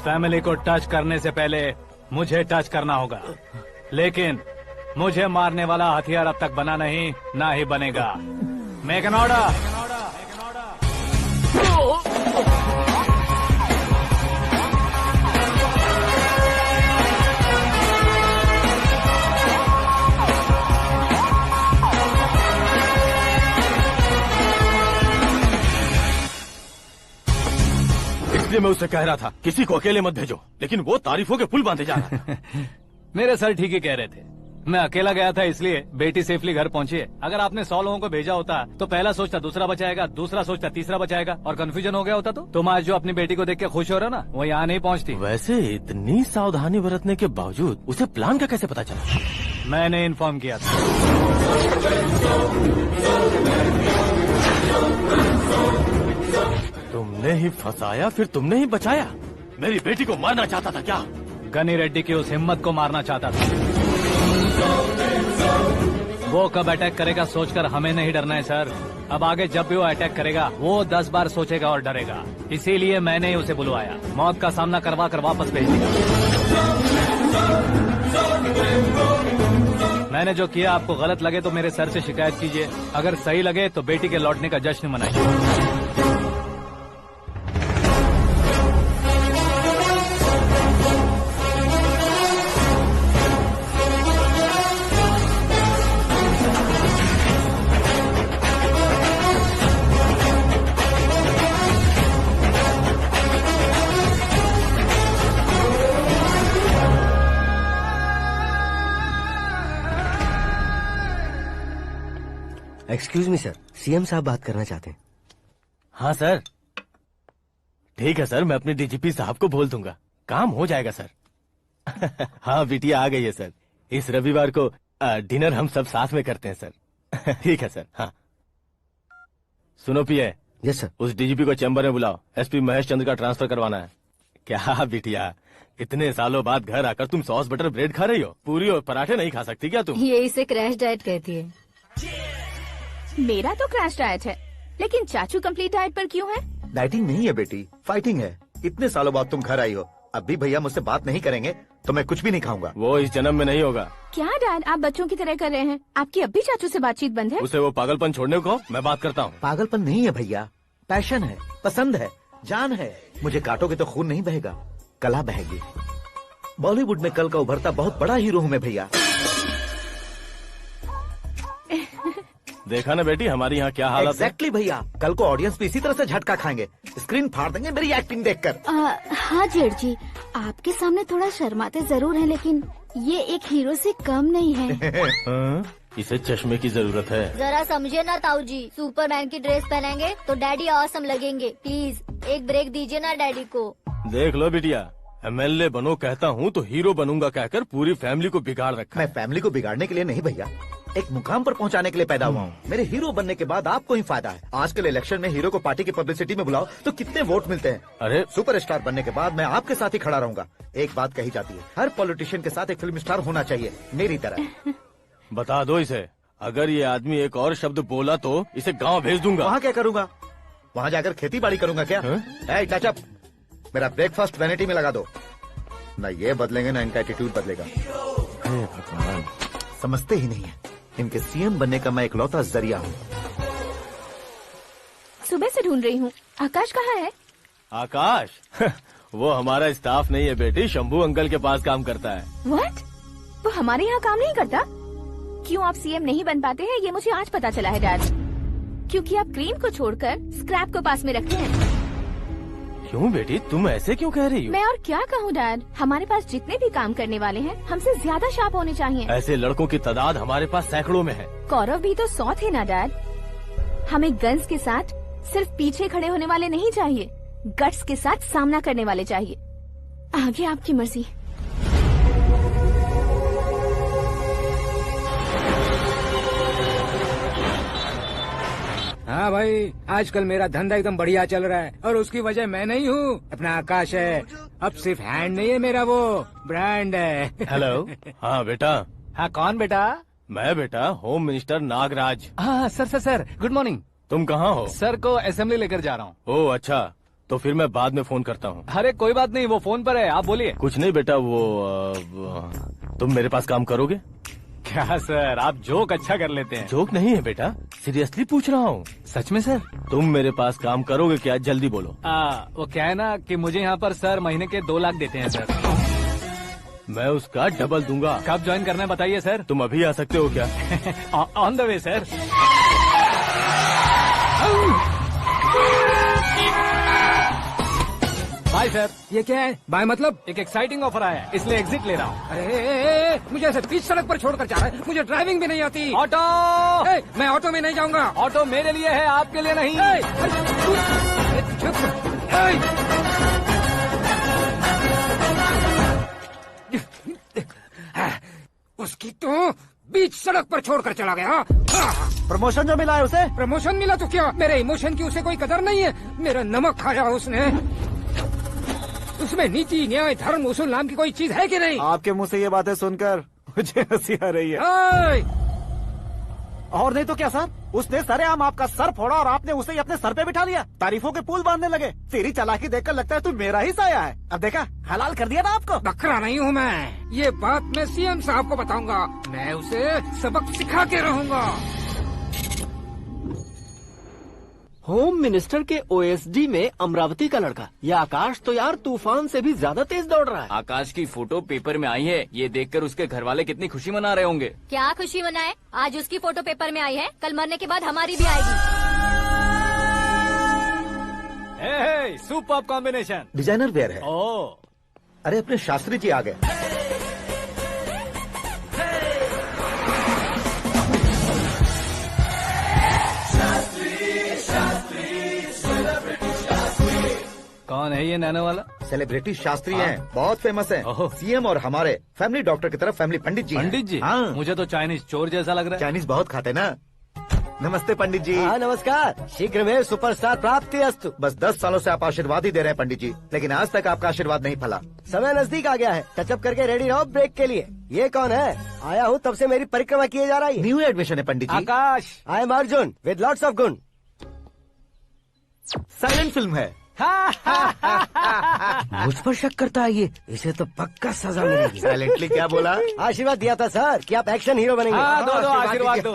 फैमिली को टच करने से पहले मुझे टच करना होगा, लेकिन मुझे मारने वाला हथियार अब तक बना नहीं, ना ही बनेगा। Make an order. इसलिए मैं उससे कह रहा था किसी को अकेले मत भेजो, लेकिन वो तारीफों के पुल बांधे जा रहा था। मेरे सर ठीक ही कह रहे थे। मैं अकेला गया था इसलिए बेटी सेफली घर पहुंची है। अगर आपने 100 लोगों को भेजा होता तो पहला सोचता दूसरा बचाएगा, दूसरा सोचता तीसरा बचाएगा, और कंफ्यूजन हो गया होता तो तुम आज जो अपनी बेटी को देख के खुश हो रहे हो ना, वो यहाँ नहीं पहुँचती। वैसे इतनी सावधानी बरतने के बावजूद उसे प्लान का कैसे पता चला? मैंने इन्फॉर्म किया था। तुमने ही फंसाया, फिर तुमने ही बचाया। मेरी बेटी को मारना चाहता था क्या? गनी रेड्डी की उस हिम्मत को मारना चाहता था। वो कब अटैक करेगा सोचकर हमें नहीं डरना है सर। अब आगे जब भी वो अटैक करेगा वो 10 बार सोचेगा और डरेगा। इसीलिए मैंने ही उसे बुलवाया। मौत का सामना करवा कर वापस भेज दिया। मैंने जो किया आपको गलत लगे तो मेरे सर से शिकायत कीजिए, अगर सही लगे तो बेटी के लौटने का जश्न मनाइए। एक्सक्यूज मी सर, सीएम साहब बात करना चाहते हैं। हाँ सर। ठीक है सर, मैं अपने डीजीपी साहब को बोल दूंगा, काम हो जाएगा सर। हाँ बिटिया आ गई है सर। इस रविवार को डिनर हम सब साथ में करते हैं सर। ठीक है सर। हाँ सुनो पिए। Yes sir. उस डीजीपी को चैम्बर में बुलाओ, एसपी महेश चंद्र का ट्रांसफर करवाना है। क्या बिटिया, इतने सालों बाद घर आकर तुम सॉस बटर ब्रेड खा रही हो? पूरी और पराठे नहीं खा सकती क्या तुम? ये इसे क्रैश डाइट कहती है। मेरा तो क्रैश डाइट है, लेकिन चाचू कंप्लीट डाइट पर क्यों है? डाइटिंग नहीं है बेटी, फाइटिंग है। इतने सालों बाद तुम घर आई हो, अब भी भैया मुझसे बात नहीं करेंगे तो मैं कुछ भी नहीं खाऊंगा। वो इस जन्म में नहीं होगा। क्या डैड, आप बच्चों की तरह कर रहे हैं? आपकी अब भी चाचू से बातचीत बंद है? उसे वो पागलपन छोड़ने को मैं बात करता हूँ। पागलपन नहीं है भैया, पैशन है, पसंद है, जान है। मुझे काटोगे तो खून नहीं बहेगा, कला बहेगी। बॉलीवुड में कल का उभरता बहुत बड़ा हीरो हूँ मैं भैया। देखा ना बेटी हमारी यहाँ क्या हालत है। एग्जैक्टली भैया, कल को ऑडियंस भी इसी तरह से झटका खाएंगे, स्क्रीन फाड़ देंगे मेरी एक्टिंग देखकर। हाँ जेठ जी, आपके सामने थोड़ा शर्माते जरूर हैं, लेकिन ये एक हीरो से कम नहीं है। इसे चश्मे की जरूरत है। जरा समझे ना ताऊ जी, सुपरमैन की ड्रेस पहनेंगे तो डैडी ऑसम लगेंगे। प्लीज एक ब्रेक दीजिए ना डैडी को। देख लो बिटिया, एमएलए बनो कहता हूँ तो हीरो बनूंगा कहकर पूरी फैमिली को बिगाड़ रखा। मैं फैमिली को बिगाड़ने के लिए नहीं भैया, एक मुकाम पर पहुंचाने के लिए पैदा हुआ हूँ। मेरे हीरो बनने के बाद आपको ही फायदा है। आजकल इलेक्शन में हीरो को पार्टी की पब्लिसिटी में बुलाओ तो कितने वोट मिलते हैं। अरे सुपरस्टार बनने के बाद मैं आपके साथ ही खड़ा रहूंगा। एक बात कही जाती है, हर पॉलिटिशियन के साथ एक फिल्म स्टार होना चाहिए, मेरी तरह। बता दो इसे, अगर ये आदमी एक और शब्द बोला तो इसे गाँव भेज दूंगा। वहाँ क्या करूँगा? वहाँ जाकर खेती बाड़ी करूँगा क्या? टचअप, मेरा ब्रेकफास्ट वैनिटी में लगा दो। न ये बदलेंगे न इनका एटीट्यूड बदलेगा। भगवान, समझते ही नहीं है, इनके सीएम बनने का मैं इकलौता जरिया हूँ। सुबह से ढूंढ रही हूँ, आकाश कहाँ है? आकाश? वो हमारा स्टाफ नहीं है बेटी, शंभू अंकल के पास काम करता है। व्हाट? वो हमारे यहाँ काम नहीं करता? क्यों आप सीएम नहीं बन पाते हैं ये मुझे आज पता चला है डैड। क्योंकि आप क्रीम को छोड़कर स्क्रैप को पास में रखते हैं। क्यों बेटी, तुम ऐसे क्यों कह रही हो? मैं और क्या कहूँ डैड, हमारे पास जितने भी काम करने वाले हैं हमसे ज्यादा शार्प होने चाहिए। ऐसे लड़कों की तादाद हमारे पास सैकड़ों में है। कौरव भी तो 100 थे ना डैड। हमें गन्स के साथ सिर्फ पीछे खड़े होने वाले नहीं चाहिए, गट्स के साथ सामना करने वाले चाहिए। आगे आपकी मर्जी। हाँ भाई, आजकल मेरा धंधा एकदम बढ़िया चल रहा है और उसकी वजह मैं नहीं हूँ, अपना आकाश है। अब सिर्फ हैंड नहीं है मेरा, वो ब्रांड है। हेलो। हाँ बेटा। हाँ कौन बेटा? मैं बेटा होम मिनिस्टर नागराज। हाँ sir sir sir, good morning. तुम कहाँ हो? सर को असेंबली लेकर जा रहा हूँ। ओह अच्छा, तो फिर मैं बाद में फोन करता हूँ। अरे कोई बात नहीं, वो फोन पर है, आप बोलिए। कुछ नहीं बेटा, तुम मेरे पास काम करोगे? क्या सर, आप जोक अच्छा कर लेते हैं। जोक नहीं है बेटा, सीरियसली पूछ रहा हूँ। सच में सर? तुम मेरे पास काम करोगे क्या? जल्दी बोलो। वो क्या है ना कि मुझे यहाँ पर सर महीने के 2 लाख देते हैं सर। मैं उसका डबल दूंगा। कब ज्वाइन करना है बताइए सर। तुम अभी आ सकते हो क्या? On the way sir. Bye sir. ये क्या है? बाय मतलब? एक एक्साइटिंग ऑफर आया है, इसलिए एग्जिट ले रहा हूँ। अरे मुझे ऐसे बीच सड़क पर छोड़कर जा रहा है, मुझे ड्राइविंग भी नहीं आती। ऑटो! मैं ऑटो में नहीं जाऊंगा। ऑटो मेरे लिए है, आपके लिए नहीं। उसकी तो बीच सड़क पर छोड़कर चला गया। प्रमोशन जो मिला है उसे? प्रमोशन मिला तो क्या, मेरे इमोशन की उसे कोई कदर नहीं है। मेरा नमक खाया उसने। उसमें नीति, न्याय, धर्म, उसूल नाम की कोई चीज है कि नहीं? आपके मुंह से ये बातें सुनकर मुझे हंसी आ रही है। और नहीं तो क्या सर, उसने सरेआम आपका सर फोड़ा और आपने उसे ही अपने सर पे बिठा लिया। तारीफों के पुल बांधने लगे। तेरी चालाकी देखकर लगता है तू मेरा ही साया है। अब देखा, हलाल कर दिया ना आपको। बकरा नहीं हूँ मैं। ये बात मैं सीएम साहब को बताऊंगा। मैं उसे सबक सिखा के रहूंगा। होम मिनिस्टर के ओएसडी में अमरावती का लड़का, ये आकाश तो यार तूफान से भी ज्यादा तेज दौड़ रहा है। आकाश की फोटो पेपर में आई है, ये देखकर उसके घर वाले कितनी खुशी मना रहे होंगे। क्या खुशी मनाए? आज उसकी फोटो पेपर में आई है, कल मरने के बाद हमारी भी आएगी। Superb combination. डिजाइनर वेयर है। ओह, अरे अपने शास्त्री जी आ गए। कौन है ये नैनो वाला? सेलिब्रिटी शास्त्री हैं, बहुत फेमस हैं। सीएम और हमारे फैमिली डॉक्टर की तरफ फैमिली पंडित जी हैं। पंडित जी? हाँ। मुझे तो चाइनीज चोर जैसा लग रहा है। चाइनीज बहुत खाते ना। नमस्ते पंडित जी। हाँ नमस्कार, शीघ्र में सुपरस्टार प्राप्ति अस्तु। बस 10 सालों से आप आशीर्वाद ही दे रहे हैं पंडित जी, लेकिन आज तक आपका आशीर्वाद नहीं फला। समय नजदीक आ गया है, टचअप करके रेडी रहो ब्रेक के लिए। ये कौन है? आया हूँ तब से मेरी परिक्रमा किए जा रही है। न्यू एडमिशन है Pandit ji. Akash. I am Arjun with lots of गुण। साइलेंट फिल्म है। मुझ पर शक करता है ये, इसे तो पक्का सजा मिलेगी। साइलेंटली क्या बोला? आशीर्वाद दिया था सर कि आप एक्शन हीरो बनेंगे। हाँ, दो आशीर्वाद दो।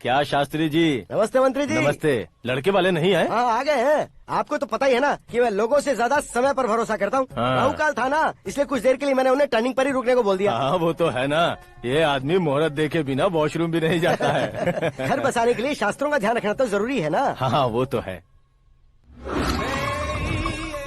क्या शास्त्री जी? नमस्ते मंत्री जी। नमस्ते। लड़के वाले नहीं आए? हाँ आ गए हैं। आपको तो पता ही है ना कि मैं लोगों से ज्यादा समय पर भरोसा करता हूँ। हाँ। राहु काल था ना, इसलिए कुछ देर के लिए मैंने उन्हें टर्निंग पर ही रुकने को बोल दिया। हाँ वो तो है ना, ये आदमी मुहूर्त देखे बिना वॉशरूम भी नहीं जाता है। घर बसाने के लिए शास्त्रों का ध्यान रखना तो जरूरी है ना। हाँ वो तो है।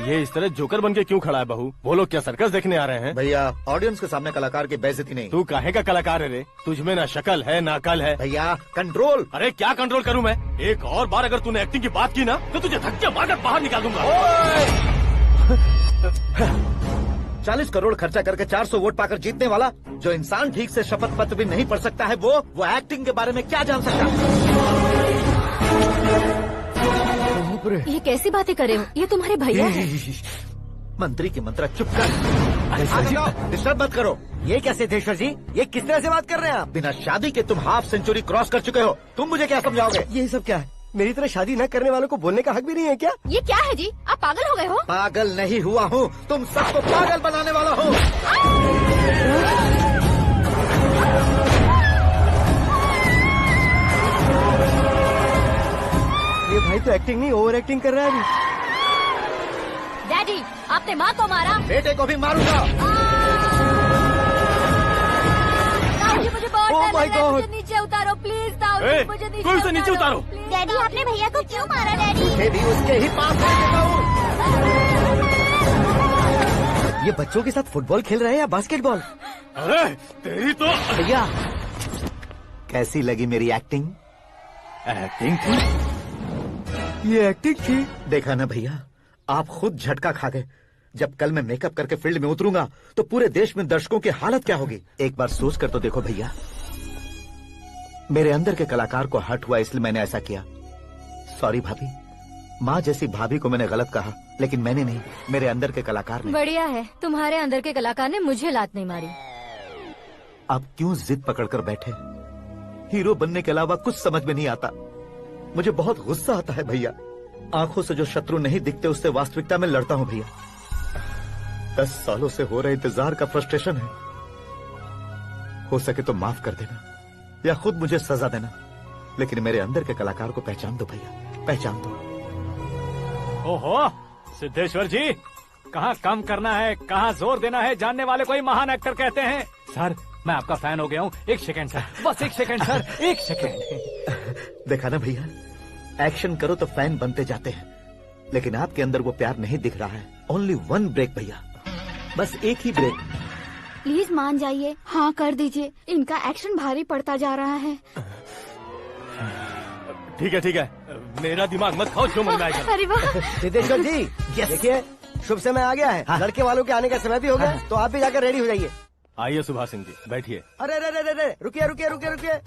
ये इस तरह जोकर बन के क्यों खड़ा है बहू? वो लोग क्या सर्कस देखने आ रहे हैं? भैया ऑडियंस के सामने कलाकार की बेइज्जती नहीं। तू काहे का कलाकार है रे? तुझमें ना शक्ल है ना अकल है। भैया कंट्रोल। अरे क्या कंट्रोल करूं मैं? एक और बार अगर तूने एक्टिंग की बात की ना तो तुझे धक्के मारकर बाहर निकाल दूंगा। 40 करोड़ खर्चा करके 400 वोट पाकर जीतने वाला, जो इंसान ठीक से शपथ पत्र भी नहीं पढ़ सकता है, वो एक्टिंग के बारे में क्या जान सकता है? ये कैसी बातें कर रहे हो? ये तुम्हारे भैया हैं। मंत्री की मंत्रा चुप कर। डिस्टर्ब मत करो। ये क्या सिद्धेश्वर जी, ये किस तरह से बात कर रहे हैं आप? बिना शादी के तुम हाफ सेंचुरी क्रॉस कर चुके हो, तुम मुझे क्या समझाओगे? ये सब क्या है? मेरी तरह शादी न करने वालों को बोलने का हक भी नहीं है क्या? ये क्या है जी? आप पागल हो गए हो? पागल नहीं हुआ हूँ, तुम सबको पागल बनाने वाला हूँ। ये भाई तो एक्टिंग नहीं ओवर एक्टिंग कर रहा है अभी। डैडी, आपने माँ को मारा। बेटे को भी मारूंगा। ताऊजी, मुझे बहुत Oh डर my लग रहा है, God! मुझे नीचे उतारो प्लीज। ताऊजी, ए, मुझे नीचे कोई उसे नीचे उतारो। डैडी, आपने भैया को क्यों मारा? डैडी, मैं भी उसके ही पास रहता हूँ। ये बच्चों के साथ फुटबॉल खेल रहे हैं या बास्केटबॉल? अरे तेरी तो भैया कैसी लगी मेरी एक्टिंग? एक्टिंग थी। ये एक्टिंग थी। देखा ना भैया, आप खुद झटका खा गए। जब कल मैं मेकअप करके फील्ड में उतरूंगा तो पूरे देश में दर्शकों की हालत क्या होगी? एक बार सोच कर तो देखो भैया। मेरे अंदर के कलाकार को हर्ट हुआ इसलिए मैंने ऐसा किया। सॉरी भाभी। माँ जैसी भाभी को मैंने गलत कहा, लेकिन मैंने नहीं, मेरे अंदर के कलाकार ने। बढ़िया है, तुम्हारे अंदर के कलाकार ने मुझे लात नहीं मारी। आप क्यों जिद पकड़कर बैठे? हीरो बनने के अलावा कुछ समझ में नहीं आता। मुझे बहुत गुस्सा आता है भैया। आंखों से जो शत्रु नहीं दिखते उससे वास्तविकता में लड़ता हूं भैया। 10 सालों से हो रहे इंतजार का फ्रस्ट्रेशन है। हो सके तो माफ कर देना या खुद मुझे सजा देना, लेकिन मेरे अंदर के कलाकार को पहचान दो भैया, पहचान दो। ओहो सिद्धेश्वर जी, कहाँ कम करना है कहाँ जोर देना है, जानने वाले को ही महान एक्टर कहते हैं। सर मैं आपका फैन हो गया हूँ। 1 सेकंड सर, बस 1 सेकंड सर, 1 सेकंड। देखा ना भैया, एक्शन करो तो फैन बनते जाते हैं, लेकिन आपके अंदर वो प्यार नहीं दिख रहा है। ओनली 1 ब्रेक भैया, बस एक ही ब्रेक। प्लीज मान जाइए, हाँ कर दीजिए। इनका एक्शन भारी पड़ता जा रहा है। ठीक है, मेरा दिमाग मत खाओ, जो मन में आएगा। अरे वाह सिद्धेश्वर जी, देखिए शुभ समय आ गया है। लड़के वालों के आने का समय भी हो गया, तो आप भी जाकर रेडी हो जाइए। आइए सुभाष सिंह जी, बैठिए। अरे रुकिए।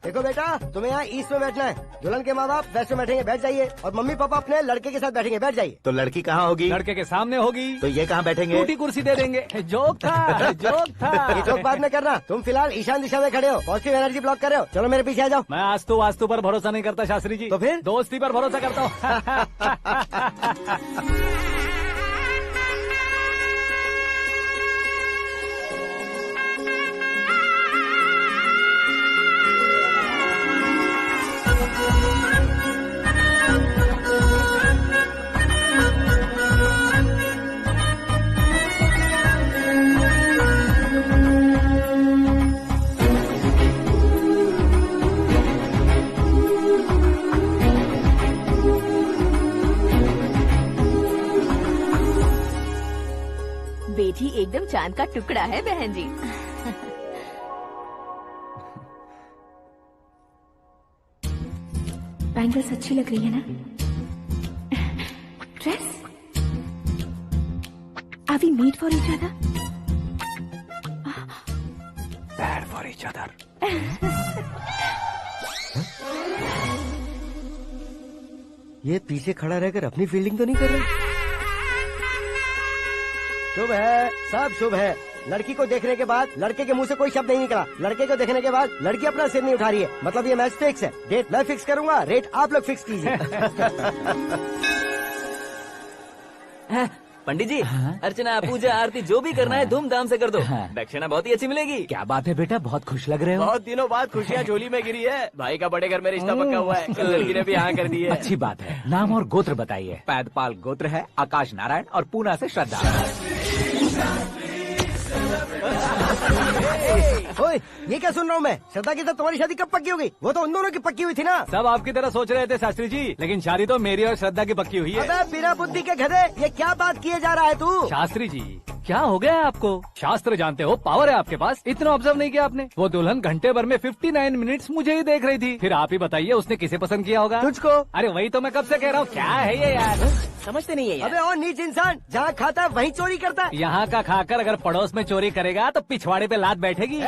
देखो बेटा, तुम्हें यहाँ ईस्ट में बैठना है, दुल्हन के माँ बाप वेस्ट में बैठेंगे, बैठ जाइए। और मम्मी पापा अपने लड़के के साथ बैठेंगे, बैठ जाइए। तो लड़की कहाँ होगी? लड़के के सामने होगी। तो ये कहाँ बैठेंगे? टूटी कुर्सी दे देंगे। जोक था, जोक था। ये जोक बाद में करना, तुम फिलहाल ईशान दिशा में खड़े हो, पॉजिटिव एनर्जी ब्लॉक कर रहे हो। चलो मेरे पीछे आ जाओ। मैं वास्तु पर भरोसा नहीं करता शास्त्री जी। तो फिर? दोस्ती पर भरोसा करता हूँ। बेटी एकदम चांद का टुकड़ा है बहन जी। बैंगल्स अच्छी लग रही है ना? Dress? Are we made for each other? Bad for each other. ये पीछे खड़ा रहकर अपनी फील्डिंग तो नहीं कर रहा? शुभ है, सब शुभ है। लड़की को देखने के बाद लड़के के मुंह से कोई शब्द नहीं निकला। लड़के को देखने के बाद लड़की अपना सिर नहीं उठा रही है, मतलब ये मैच फिक्स है। डेट मैं फिक्स करूंगा, रेट आप लोग फिक्स कीजिए। पंडित जी, अर्चना पूजा आरती जो भी करना है धूमधाम से कर दो। दक्षिणा बहुत ही अच्छी मिलेगी। क्या बात है बेटा, बहुत खुश लग रहे हो। बहुत दिनों बाद खुशियाँ झोली में गिरी है। भाई का बड़े घर में रिश्ता पक्का हुआ है, कल लड़की ने भी हाँ कर दी है। अच्छी बात है। नाम और गोत्र बताइए। पैदपाल गोत्र है, आकाश नारायण, और पूना से श्रद्धा। ओए, ये क्या सुन रहा हूँ मैं? श्रद्धा की तो तुम्हारी शादी कब पक्की हो गई? वो तो उन दोनों की पक्की हुई थी ना। सब आपकी तरह सोच रहे थे शास्त्री जी, लेकिन शादी तो मेरी और श्रद्धा की पक्की हुई है। अबे बिना बुद्धि के गधे, ये क्या बात किए जा रहा है तू? शास्त्री जी क्या हो गया है आपको? शास्त्र जानते हो, पावर है आपके पास। इतना ऑब्जर्व नहीं किया आपने? वो दुल्हन घंटे भर में 59 मिनट्स मुझे ही देख रही थी। फिर आप ही बताइए उसने किसे पसंद किया होगा? तुझको। अरे वही तो मैं कब से कह रहा हूँ, क्या है ये यार? समझते नहीं है यार। अबे और नीच इंसान, जहाँ खाता है वहीं चोरी करता है। यहाँ का खाकर अगर पड़ोस में चोरी करेगा तो पिछवाड़े पे लात बैठेगी।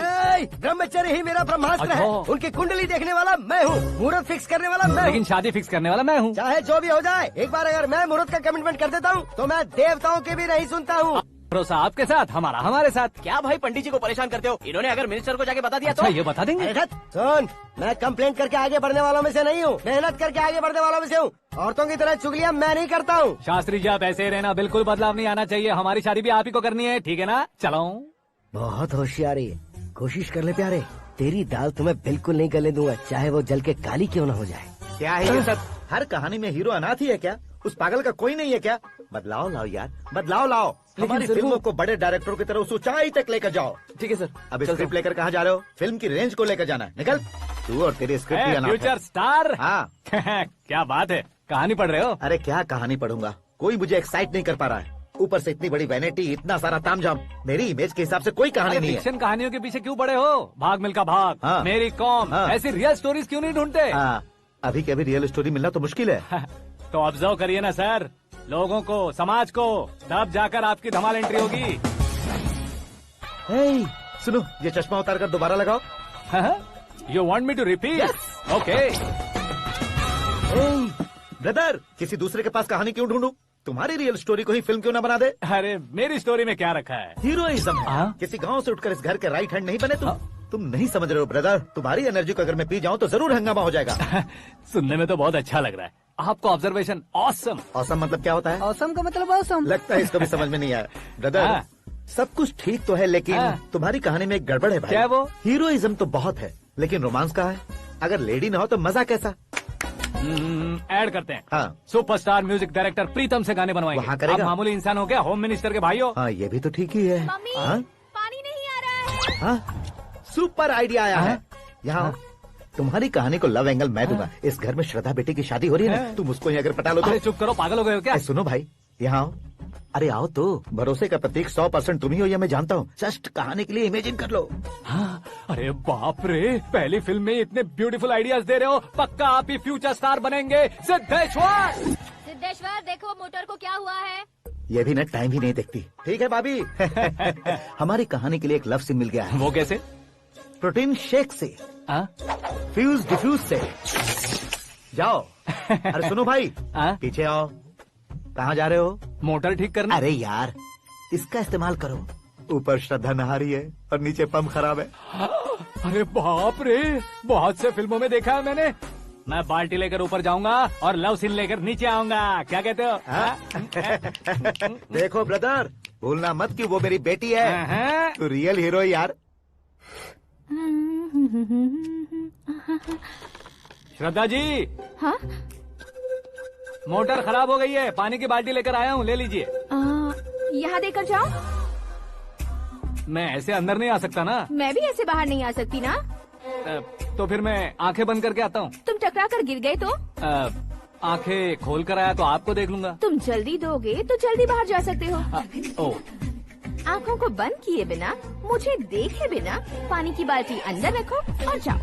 ब्रह्मचर्य ही मेरा ब्रह्मास्त्र है। अच्छा। उनकी कुंडली देखने वाला मैं हूँ, मुहूर्त फिक्स करने वाला मैं लेकिन हूँ। शादी फिक्स करने वाला मैं हूँ। चाहे जो भी हो जाए, एक बार अगर मैं मुहूर्त का कमिटमेंट कर देता हूँ तो मैं देवताओं के भी नहीं सुनता हूँ। भरोसा आपके साथ, हमारा हमारे साथ। क्या भाई पंडित जी को परेशान करते हो? इन्होंने अगर मिनिस्टर को जाके बता दिया अच्छा तो ये बता देंगे? अरे सुन, मैं कंप्लेंट करके आगे बढ़ने वालों में से नहीं हूँ, मेहनत करके आगे बढ़ने वालों में से हूँ। औरतों की तरह चुगलियाँ मैं नहीं करता हूँ। शास्त्री जी आप ऐसे ही रहना, बिल्कुल बदलाव नहीं आना चाहिए। हमारी शादी भी आप ही को करनी है, ठीक है ना? चलो। बहुत होशियारी है, कोशिश कर ले प्यारे। तेरी दाल तुम्हें बिल्कुल नहीं गलने दूंगा, चाहे वो जल के काली क्यों न हो जाए। क्या है ये सब? हर कहानी में हीरो अनाथ ही है क्या? उस पागल का कोई नहीं है क्या? बदलाव लाओ यार, बदलाव लाओ। हमारी फिल्मों को बड़े डायरेक्टरों की तरह उस ऊंचाई तक लेकर जाओ। ठीक है सर। अब स्क्रिप्ट लेकर कहाँ जा रहे हो? फिल्म की रेंज को लेकर जाना है। निकल तू और तेरी स्क्रिप्ट भी अनाथ है। Future star. हाँ क्या बात है, कहानी पढ़ रहे हो? अरे क्या कहानी पढ़ूंगा, कोई मुझे एक्साइट नहीं कर पा रहा है। ऊपर से इतनी बड़ी वैनिटी, इतना सारा तामझाम, मेरी इमेज के हिसाब से कोई कहानी नहीं है। फिक्शन कहानियों के पीछे क्यों पड़े हो? भाग मिल्खा भाग, हाँ। मेरी कॉम, हाँ। ऐसी रियल स्टोरीज क्यों नहीं ढूंढते? हाँ, अभी के अभी रियल स्टोरी मिलना तो मुश्किल है। तो ऑब्जर्व करिए ना सर, लोगों को, समाज को, तब जाकर आपकी धमाल एंट्री होगी। सुनो, ये चश्मा उतार कर दोबारा लगाओ। You want me to repeat? Okay. Brother, किसी दूसरे के पास कहानी क्यों ढूंढूं? तुम्हारी रियल स्टोरी को ही फिल्म क्यों ना बना दे? अरे मेरी स्टोरी में क्या रखा है? हीरोइज्म है। हाँ? किसी गांव से उठकर इस घर के राइट हैंड नहीं बने तुम नहीं समझ रहे हो ब्रदर। तुम्हारी एनर्जी को अगर मैं पी जाऊं तो जरूर हंगामा हो जाएगा। सुनने में तो बहुत अच्छा लग रहा है, आपका ऑब्जर्वेशन ऑसम। औसम मतलब क्या होता है? औसम का मतलब औसम। लगता है इसको भी समझ में नहीं आया। ब्रदर, हाँ। सब कुछ ठीक तो है, लेकिन हाँ। तुम्हारी कहानी में एक गड़बड़ है भाई। क्या है वो? हीरोइज्म तो बहुत है, लेकिन रोमांस कहाँ है? अगर लेडी ना हो तो मजा कैसा? ऐड करते हैं। हाँ। सुपरस्टार म्यूजिक डायरेक्टर प्रीतम से गाने बनवाएंगे। वहाँ करेगा? आप मामूली इंसान हो क्या? होम मिनिस्टर के भाई हो। हाँ, ये भी तो ठीक ही है। मम्मी हाँ? पानी नहीं आ रहा है। हाँ? सुपर आइडिया आया है। यहाँ आओ। तुम्हारी कहानी को लव एंगल मैं दूंगा। इस घर में श्रद्धा बेटी की शादी हो रही है ना, तुम उसको ही अगर पटा लो अरे तो। चुप करो, पागल हो गए हो क्या? सुनो भाई, यहाँ आओ। अरे आओ तो, भरोसे का प्रतीक 100% तुम ही हो, ये मैं जानता हूँ। जस्ट कहानी के लिए इमेजिन कर लो। हाँ, अरे बाप रे, पहली फिल्म में इतने ब्यूटीफुल आइडियाज दे रहे हो, पक्का आप ही फ्यूचर स्टार बनेंगे। सिद्धेश्वर, सिद्धेश्वर देखो मोटर को क्या हुआ है। ये भी ना टाइम ही नहीं देखती। ठीक है भाभी। हमारी कहानी के लिए एक लव सीन मिल गया है। वो कैसे? प्रोटीन शेक से, हाँ? फ्यूज डिफ्यूज से। जाओ। अरे सुनो भाई, हाँ? पीछे आओ। कहाँ जा रहे हो? मोटर ठीक करना। अरे यार, इसका इस्तेमाल करो। ऊपर श्रद्धा नहा रही है और नीचे पंप खराब है। अरे बाप रे, बहुत से फिल्मों में देखा है मैंने। मैं बाल्टी लेकर ऊपर जाऊंगा और लव सीन लेकर नीचे आऊंगा। क्या कहते हो? देखो ब्रदर, भूलना मत कि वो मेरी बेटी है। तू रियल हीरो यार। श्रद्धा जी, हाँ? मोटर खराब हो गई है, पानी की बाल्टी लेकर आया हूँ, ले लीजिए। यहाँ देकर जाओ। मैं ऐसे अंदर नहीं आ सकता ना। मैं भी ऐसे बाहर नहीं आ सकती ना। तो फिर मैं आंखें बंद करके आता हूँ। तुम टकरा कर गिर गए तो? आंखें खोल कर आया तो आपको देख लूंगा। तुम जल्दी दोगे तो जल्दी बाहर जा सकते हो। ओ, आँखों को बंद किए बिना, मुझे देखे बिना पानी की बाल्टी अंदर रखो और जाओ।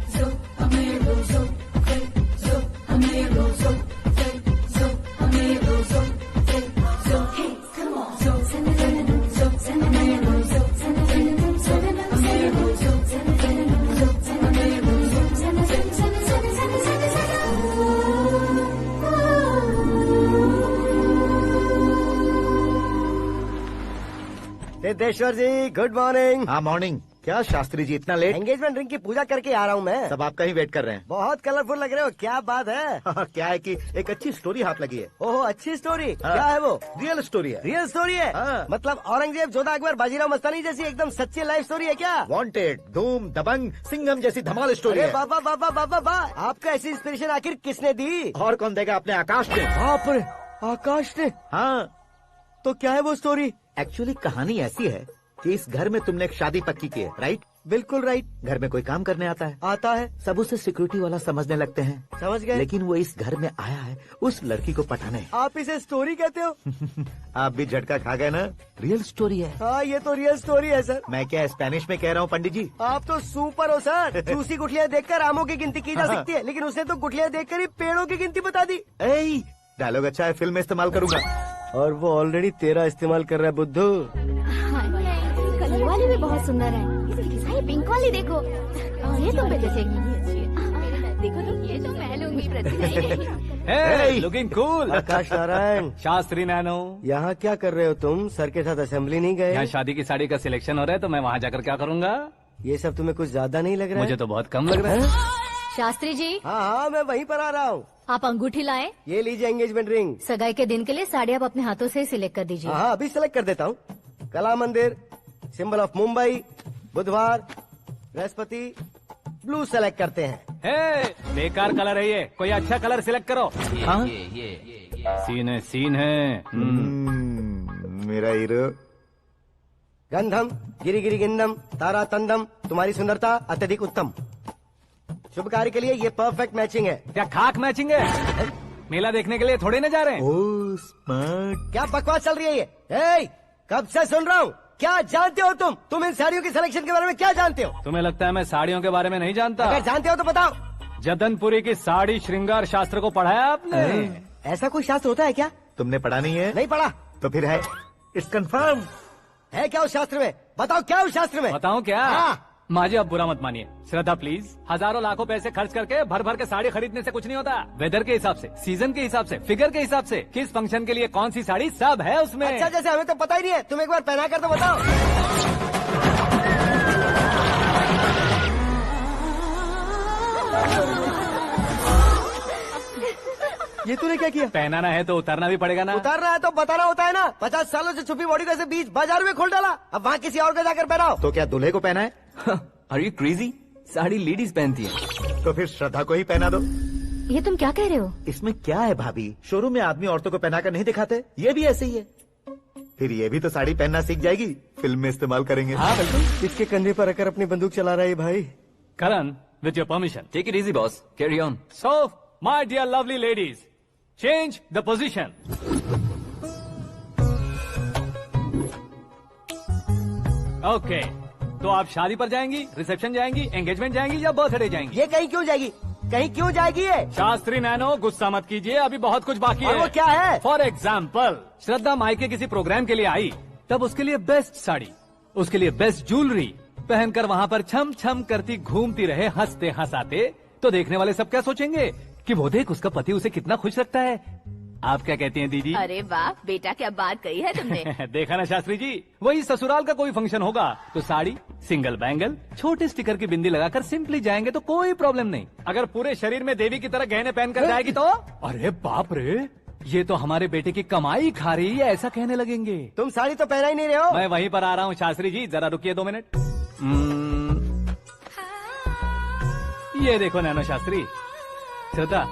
सिद्धेश्वर जी, गुड मॉर्निंग। हाँ मॉर्निंग। क्या शास्त्री जी इतना लेट? एंगेजमेंट रिंग की पूजा करके आ रहा हूँ मैं। सब आपका ही वेट कर रहे हैं। बहुत कलरफुल लग रहे हो, क्या बात है? क्या है कि एक अच्छी स्टोरी हाथ लगी है। ओहो, अच्छी स्टोरी। हाँ। क्या है वो? रियल स्टोरी है। रियल स्टोरी है? हाँ। मतलब औरंगजेब, जोधा अकबर, बाजीराव मस्तानी जैसी एकदम सच्ची लाइफ स्टोरी है क्या? वांटेड, धूम, दबंग, सिंघम जैसी धमाल स्टोरी अरे है। बाबा बाबा बाबा बा, आपको ऐसी इंस्पिरेशन आखिर किसने दी? और कौन देगा? अपने आकाश ने। बाप रे, आकाश ने? हाँ, तो क्या है वो स्टोरी? एक्चुअली कहानी ऐसी है कि इस घर में तुमने एक शादी पक्की की है, राइट? बिल्कुल राइट। घर में कोई काम करने आता है। आता है। सब उसे सिक्योरिटी वाला समझने लगते हैं। समझ गए। लेकिन वो इस घर में आया है उस लड़की को पटाने। आप इसे स्टोरी कहते हो? आप भी झटका खा गए ना? रियल स्टोरी है। हाँ, ये तो रियल स्टोरी है सर। मैं क्या स्पेनिश में कह रहा हूँ पंडित जी? आप तो सुपर हो सर। चूसी गुठलियाँ देखकर आमों की गिनती की जा सकती है, लेकिन उसने तो गुठलियाँ देखकर ही पेड़ों की गिनती बता दी। डायलॉग अच्छा है, फिल्म में इस्तेमाल करूंगा। और वो ऑलरेडी तेरा इस्तेमाल कर रहा है बुद्धू। कलर वाली भी बहुत सुंदर है। ये पिंक वाली देखो, ये तुम पे जचेगी। देखो तो ये तो मैं लूंगी। Looking cool. Akash Narayan, Shastri nano, यहाँ क्या कर रहे हो तुम? सर के साथ असेंबली नहीं गए? यहाँ शादी की साड़ी का सिलेक्शन हो रहा है, तो मैं वहाँ जाकर क्या करूँगा? ये सब तुम्हें कुछ ज्यादा नहीं लग रहा है? मुझे तो बहुत कम लग रहा है। शास्त्री जी, हाँ हाँ, मैं वहीं पर आ रहा हूँ। आप अंगूठी लाएं। ये लीजिए एंगेजमेंट रिंग। सगाई के दिन के लिए साड़ी आप अपने हाथों से सिलेक्ट कर दीजिए। हाँ, अभी सेलेक्ट कर देता हूँ। कला मंदिर, सिंबल ऑफ मुंबई, बुधवार, बृहस्पति, ब्लू सेलेक्ट करते हैं। बेकार कलर है ये, कोई अच्छा कलर सिलेक्ट करो। हाँ? सीन है। मेरा हीरो। गंधम गिरी गिरी गिंदम तारा तंदम, तुम्हारी सुंदरता अत्यधिक उत्तम। शुभ कार्य के लिए ये परफेक्ट मैचिंग है। क्या खाक मैचिंग है? मेला देखने के लिए थोड़े न जा रहे हैं। Oh smart. क्या बकवास चल रही है ये? ए, कब से सुन रहा हूँ। क्या जानते हो तुम इन साड़ियों की सिलेक्शन के बारे में क्या जानते हो? तुम्हें लगता है मैं साड़ियों के बारे में नहीं जानता? अगर जानते हो तो बताओ। जतनपुरी की साड़ी श्रृंगार शास्त्र को पढ़ा है आपने? ऐसा कोई शास्त्र होता है क्या? तुमने पढ़ा नहीं है? नहीं पढ़ा। तो फिर है, इट्स कंफर्म। है क्या उस शास्त्र में? बताओ क्या उस शास्त्र में? बताऊं क्या? हाँ। माजी, अब बुरा मत मानिए। श्रद्धा प्लीज, हजारों लाखों पैसे खर्च करके भर भर के साड़ी खरीदने से कुछ नहीं होता। वेदर के हिसाब से, सीजन के हिसाब से, फिगर के हिसाब से, किस फंक्शन के लिए कौन सी साड़ी, सब है उसमें। अच्छा, जैसे हमें तो पता ही नहीं है, तुम एक बार पहना कर तो बताओ। ये तूने क्या किया? पहनाना है तो उतारना भी पड़ेगा ना। उतारना है तो बताना होता है ना। 50 सालों से छुपी बॉडी को ऐसे बीच बाजार में खोल डाला, अब वहाँ किसी और को जाकर पहनाओ। तो क्या दूल्हे को पहना है? Are you crazy? Sari ladies पहनती है। तो फिर श्रद्धा को ही पहना दो। ये तुम क्या कह रहे हो? इसमें क्या है भाभी, शोरूम में आदमी औरतों को पहनाकर नहीं दिखाते, ये भी ऐसे ही है। फिर ये भी तो साड़ी पहनना सीख जाएगी, फिल्म में इस्तेमाल करेंगे। हाँ बिल्कुल। इसके कंधे पर रखकर अपनी बंदूक चला रहा है भाई। Karan, with your permission. Take it easy boss, carry on. So, my dear lovely ladies, change the position. Okay. तो आप शादी पर जाएंगी, रिसेप्शन जाएंगी, एंगेजमेंट जाएंगी या बर्थडे जाएंगी? ये कहीं क्यों जाएगी? कहीं क्यों जाएगी ये? शास्त्री नैनो, गुस्सा मत कीजिए, अभी बहुत कुछ बाकी और है। वो क्या है? फॉर एग्जाम्पल, श्रद्धा मायके किसी प्रोग्राम के लिए आई, तब उसके लिए बेस्ट साड़ी, उसके लिए बेस्ट ज्वेलरी पहनकर वहाँ पर छम छम करती घूमती रहे हंसते हंसाते, तो देखने वाले सब क्या सोचेंगे कि वो देख उसका पति उसे कितना खुश रखता है। आप क्या कहती हैं दीदी? अरे वाह बेटा, क्या बात कही है तुमने। देखा ना शास्त्री जी, वही ससुराल का कोई फंक्शन होगा तो साड़ी, सिंगल बैंगल, छोटे स्टिकर की बिंदी लगाकर सिंपली जाएंगे तो कोई प्रॉब्लम नहीं। अगर पूरे शरीर में देवी की तरह गहने पहनकर जाएगी तो अरे बाप रे, ये तो हमारे बेटे की कमाई खा रही है, ऐसा कहने लगेंगे। तुम साड़ी तो पहना ही नहीं रहे हो। मैं वहीं पर आ रहा हूँ शास्त्री जी, जरा रुकिए 2 मिनट। ये देखो नैनो शास्त्री, श्रद्धा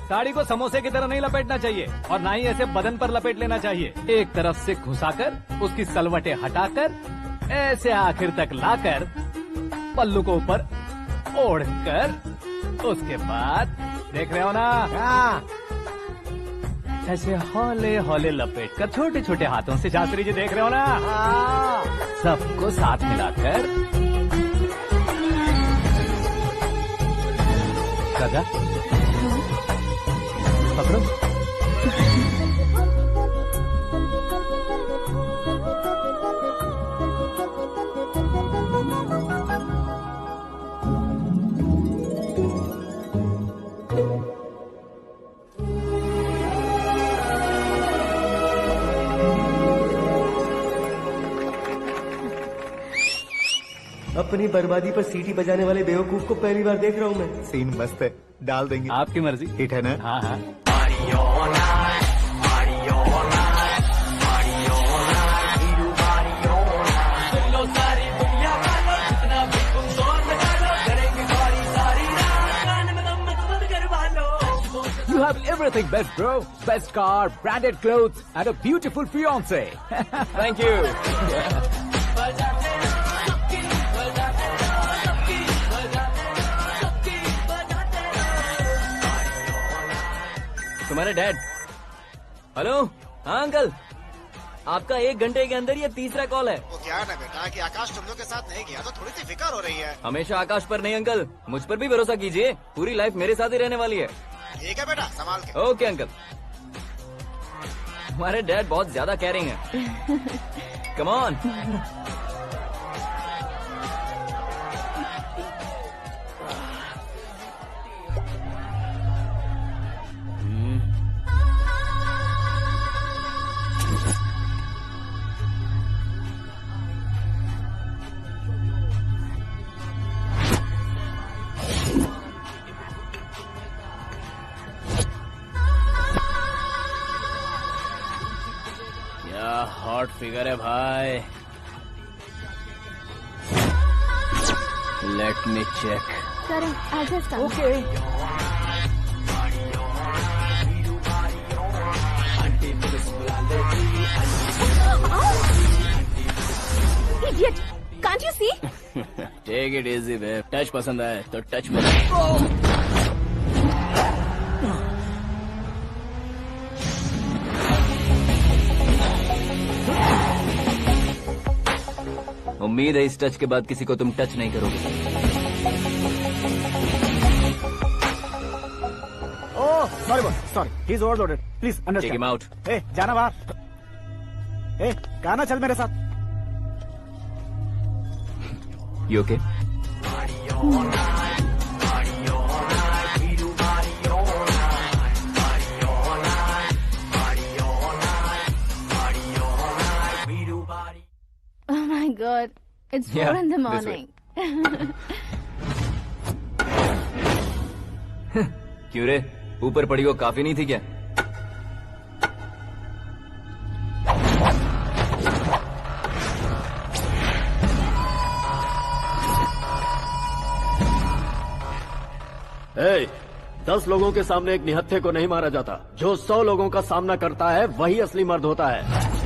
साड़ी को समोसे की तरह नहीं लपेटना चाहिए और ना ही ऐसे बदन पर लपेट लेना चाहिए। एक तरफ से घुसाकर उसकी सलवटें हटाकर ऐसे आखिर तक लाकर पल्लू को ऊपर ओढ़कर उसके बाद देख रहे हो ना, ऐसे हौले हौले लपेट कर छोटे छोटे हाथों से, शास्त्री जी देख रहे हो ना, सबको साथ मिलाकर राजा पकड़ो। अपनी बर्बादी पर सीटी बजाने वाले बेवकूफ को पहली बार देख रहा हूँ मैं। सीन मस्त है, डाल देंगे। आपकी मर्जी। हिट है ना? हाँ हाँ। You have everything best, bro. Best car, branded clothes, and a beautiful fiance. Thank you. तुम्हारे डैड। हेलो, हाँ अंकल, आपका 1 घंटे के अंदर ये तीसरा कॉल है। वो क्या है ना बेटा कि आकाश तुम लोग के साथ नहीं गया तो थोड़ी सी फिक्र हो रही है। हमेशा आकाश पर नहीं अंकल, मुझ पर भी भरोसा कीजिए, पूरी लाइफ मेरे साथ ही रहने वाली है। ठीक है बेटा, संभाल के। Okay uncle. हमारे डैड बहुत ज्यादा केयरिंग है। Come on. हॉट फिगर है भाई। Let me check. Karan, I'll just come. Okay. Idiot! Can't you see? Take it easy babe. Touch पसंद आए तो टच में। उम्मीद है इस टच के बाद किसी को तुम टच नहीं करोगे। Oh sorry boss, sorry, he is overloaded, please take understand. Him out. ए जाना बाहर। ए गाना चल मेरे साथ। You okay? Oh my God, it's 4 Yeah, in the this way. morning. क्यों रे, ऊपर पड़ी वो काफी नहीं थी क्या? ए, 10 लोगों के सामने एक निहत्थे को नहीं मारा जाता। जो 100 लोगों का सामना करता है वही असली मर्द होता है।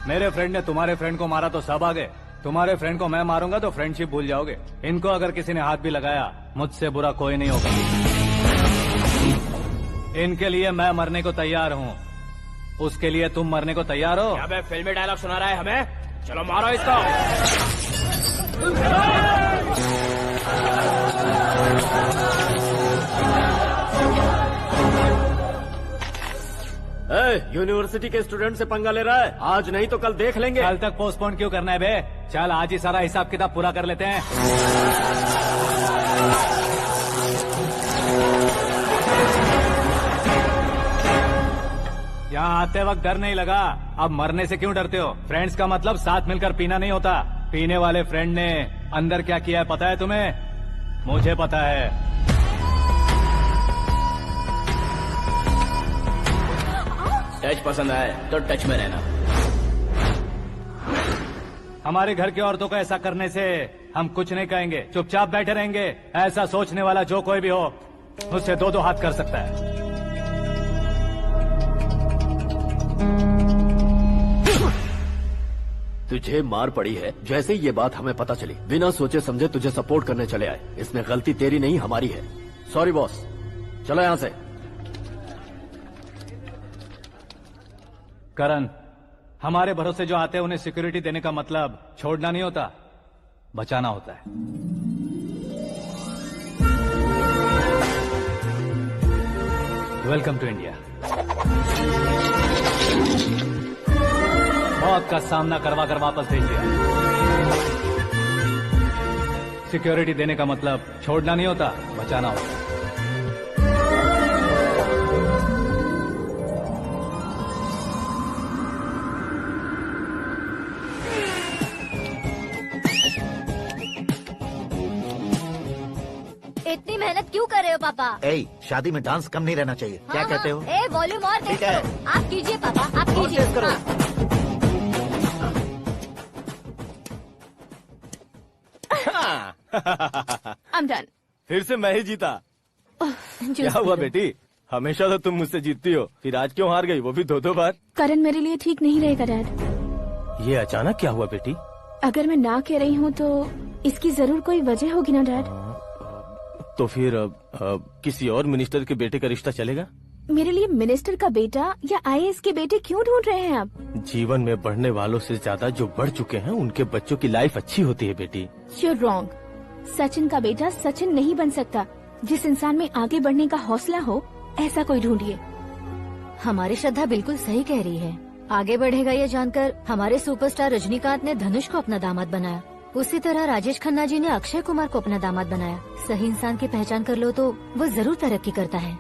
मेरे फ्रेंड ने तुम्हारे फ्रेंड को मारा तो सब आ गए, तुम्हारे फ्रेंड को मैं मारूंगा तो फ्रेंडशिप भूल जाओगे। इनको अगर किसी ने हाथ भी लगाया, मुझसे बुरा कोई नहीं होगा। इनके लिए मैं मरने को तैयार हूँ, उसके लिए तुम मरने को तैयार हो? अबे फिल्मी डायलॉग सुना रहा है हमें? चलो मारो इसको। यूनिवर्सिटी के स्टूडेंट से पंगा ले रहा है? आज नहीं तो कल देख लेंगे। कल तक पोस्टपोन क्यों करना है बे? चल आज ही सारा हिसाब किताब पूरा कर लेते हैं। यहाँ आते वक्त डर नहीं लगा, अब मरने से क्यों डरते हो? फ्रेंड्स का मतलब साथ मिलकर पीना नहीं होता। पीने वाले फ्रेंड ने अंदर क्या किया है पता है तुम्हें? मुझे पता है। टच पसंद आए तो टच में रहना। हमारे घर की औरतों को ऐसा करने से हम कुछ नहीं कहेंगे, चुपचाप बैठे रहेंगे। ऐसा सोचने वाला जो कोई भी हो, उससे 2-2 हाथ कर सकता है। तुझे मार पड़ी है। जैसे ही ये बात हमें पता चली, बिना सोचे समझे तुझे सपोर्ट करने चले आए। इसमें गलती तेरी नहीं हमारी है। सॉरी बॉस, चलो यहाँ से। करण, हमारे भरोसे जो आते हैं उन्हें सिक्योरिटी देने का मतलब छोड़ना नहीं होता, बचाना होता है। Welcome to India. मौत का सामना करवा कर वापस भेज दिया। सिक्योरिटी देने का मतलब छोड़ना नहीं होता, बचाना होता है। इतनी मेहनत क्यों कर रहे हो पापा? ए, शादी में डांस कम नहीं रहना चाहिए। क्या कहते हो? ए, वॉल्यूम और ठीक तेज है। करो। आप कीजिए पापा, आप और कीजिए। तेज करो। हाँ। I'm done. फिर से मैं ही जीता। क्या हुआ बेटी? हमेशा तो तुम मुझसे जीतती हो, फिर आज क्यों हार गई, वो भी 2-2 बार? करण मेरे लिए ठीक नहीं रहेगा डैड। ये अचानक क्या हुआ बेटी? अगर मैं ना कह रही हूँ तो इसकी जरूर कोई वजह होगी ना डैड। तो फिर किसी और मिनिस्टर के बेटे का रिश्ता चलेगा? मेरे लिए मिनिस्टर का बेटा या IAS के बेटे क्यों ढूंढ रहे हैं आप? जीवन में बढ़ने वालों से ज्यादा जो बढ़ चुके हैं उनके बच्चों की लाइफ अच्छी होती है बेटी। You're wrong. सचिन का बेटा सचिन नहीं बन सकता। जिस इंसान में आगे बढ़ने का हौसला हो, ऐसा कोई ढूंढिए। हमारी श्रद्धा बिल्कुल सही कह रही है। आगे बढ़ेगा ये जानकर हमारे सुपरस्टार रजनीकांत ने धनुष को अपना दामाद बनाया। उसी तरह राजेश खन्ना जी ने अक्षय कुमार को अपना दामाद बनाया। सही इंसान की पहचान कर लो तो वो जरूर तरक्की करता है।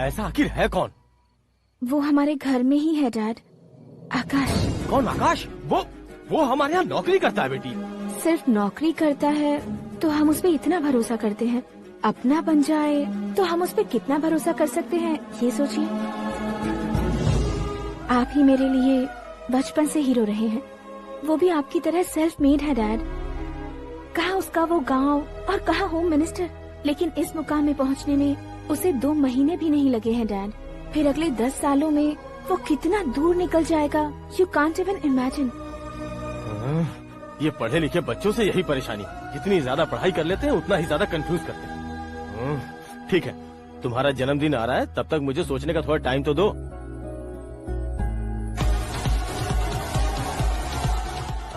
ऐसा आखिर है कौन? वो हमारे घर में ही है डैड। आकाश। कौन आकाश? वो हमारे यहाँ नौकरी करता है बेटी। सिर्फ नौकरी करता है तो हम उस पर इतना भरोसा करते हैं। अपना बन जाए तो हम उस पर कितना भरोसा कर सकते हैं, ये सोचिए। आप ही मेरे लिए बचपन से हीरो रहे हैं। वो भी आपकी तरह सेल्फ मेड है डैड। कहाँ उसका वो गांव और कहाँ होम मिनिस्टर, लेकिन इस मुकाम में पहुँचने में उसे 2 महीने भी नहीं लगे हैं डैड। फिर अगले 10 सालों में वो कितना दूर निकल जाएगा, यू कांट इवन इमेजिन। ये पढ़े लिखे बच्चों से यही परेशानी, जितनी ज्यादा पढ़ाई कर लेते हैं उतना ही ज्यादा कंफ्यूज करते हैं। ठीक है, तुम्हारा जन्मदिन आ रहा है, तब तक मुझे सोचने का थोड़ा टाइम तो दो।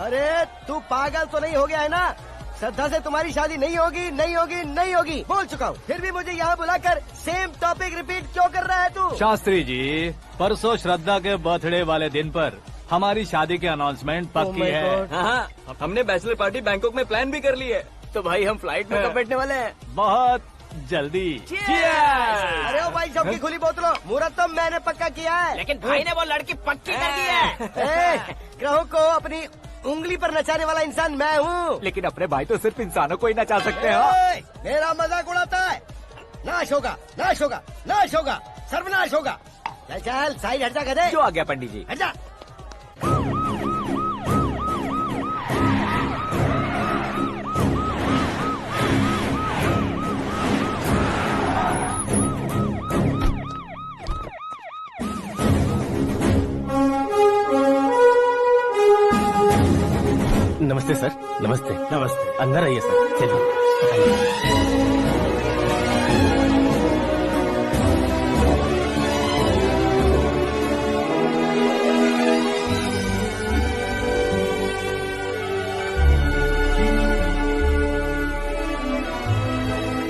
अरे तू पागल तो नहीं हो गया है ना? श्रद्धा से तुम्हारी शादी नहीं होगी, नहीं होगी, नहीं होगी, बोल चुका हूँ। फिर भी मुझे यहाँ बुलाकर सेम टॉपिक रिपीट क्यों कर रहा है तू? शास्त्री जी, परसों श्रद्धा के बर्थडे वाले दिन पर हमारी शादी की अनाउंसमेट पक्की है। हाँ, हमने बैचलर पार्टी बैंकॉक में प्लान भी कर ली है। तो भाई हम फ्लाइट में कब बैठने वाले हैं? बहुत जल्दी। अरे ओ भाई साहब की खुली बोतलों, मुहूर्त तो मैंने पक्का किया है। लेकिन भाई ने वो लड़की पक्की कर दी है। ग्रहों को अपनी उंगली पर नचाने वाला इंसान मैं हूँ। लेकिन अपने भाई तो सिर्फ इंसानों को ही नचा सकते हैं। मेरा मजाक उड़ाता है। नाश होगा, नाश होगा, नाश होगा, सर्वनाश होगा। चल चल साइड हट जा गधे। जो आ गया पंडित जी। हट जा। नमस्ते सर। नमस्ते। नमस्ते। अंदर आइए सर। चलिए।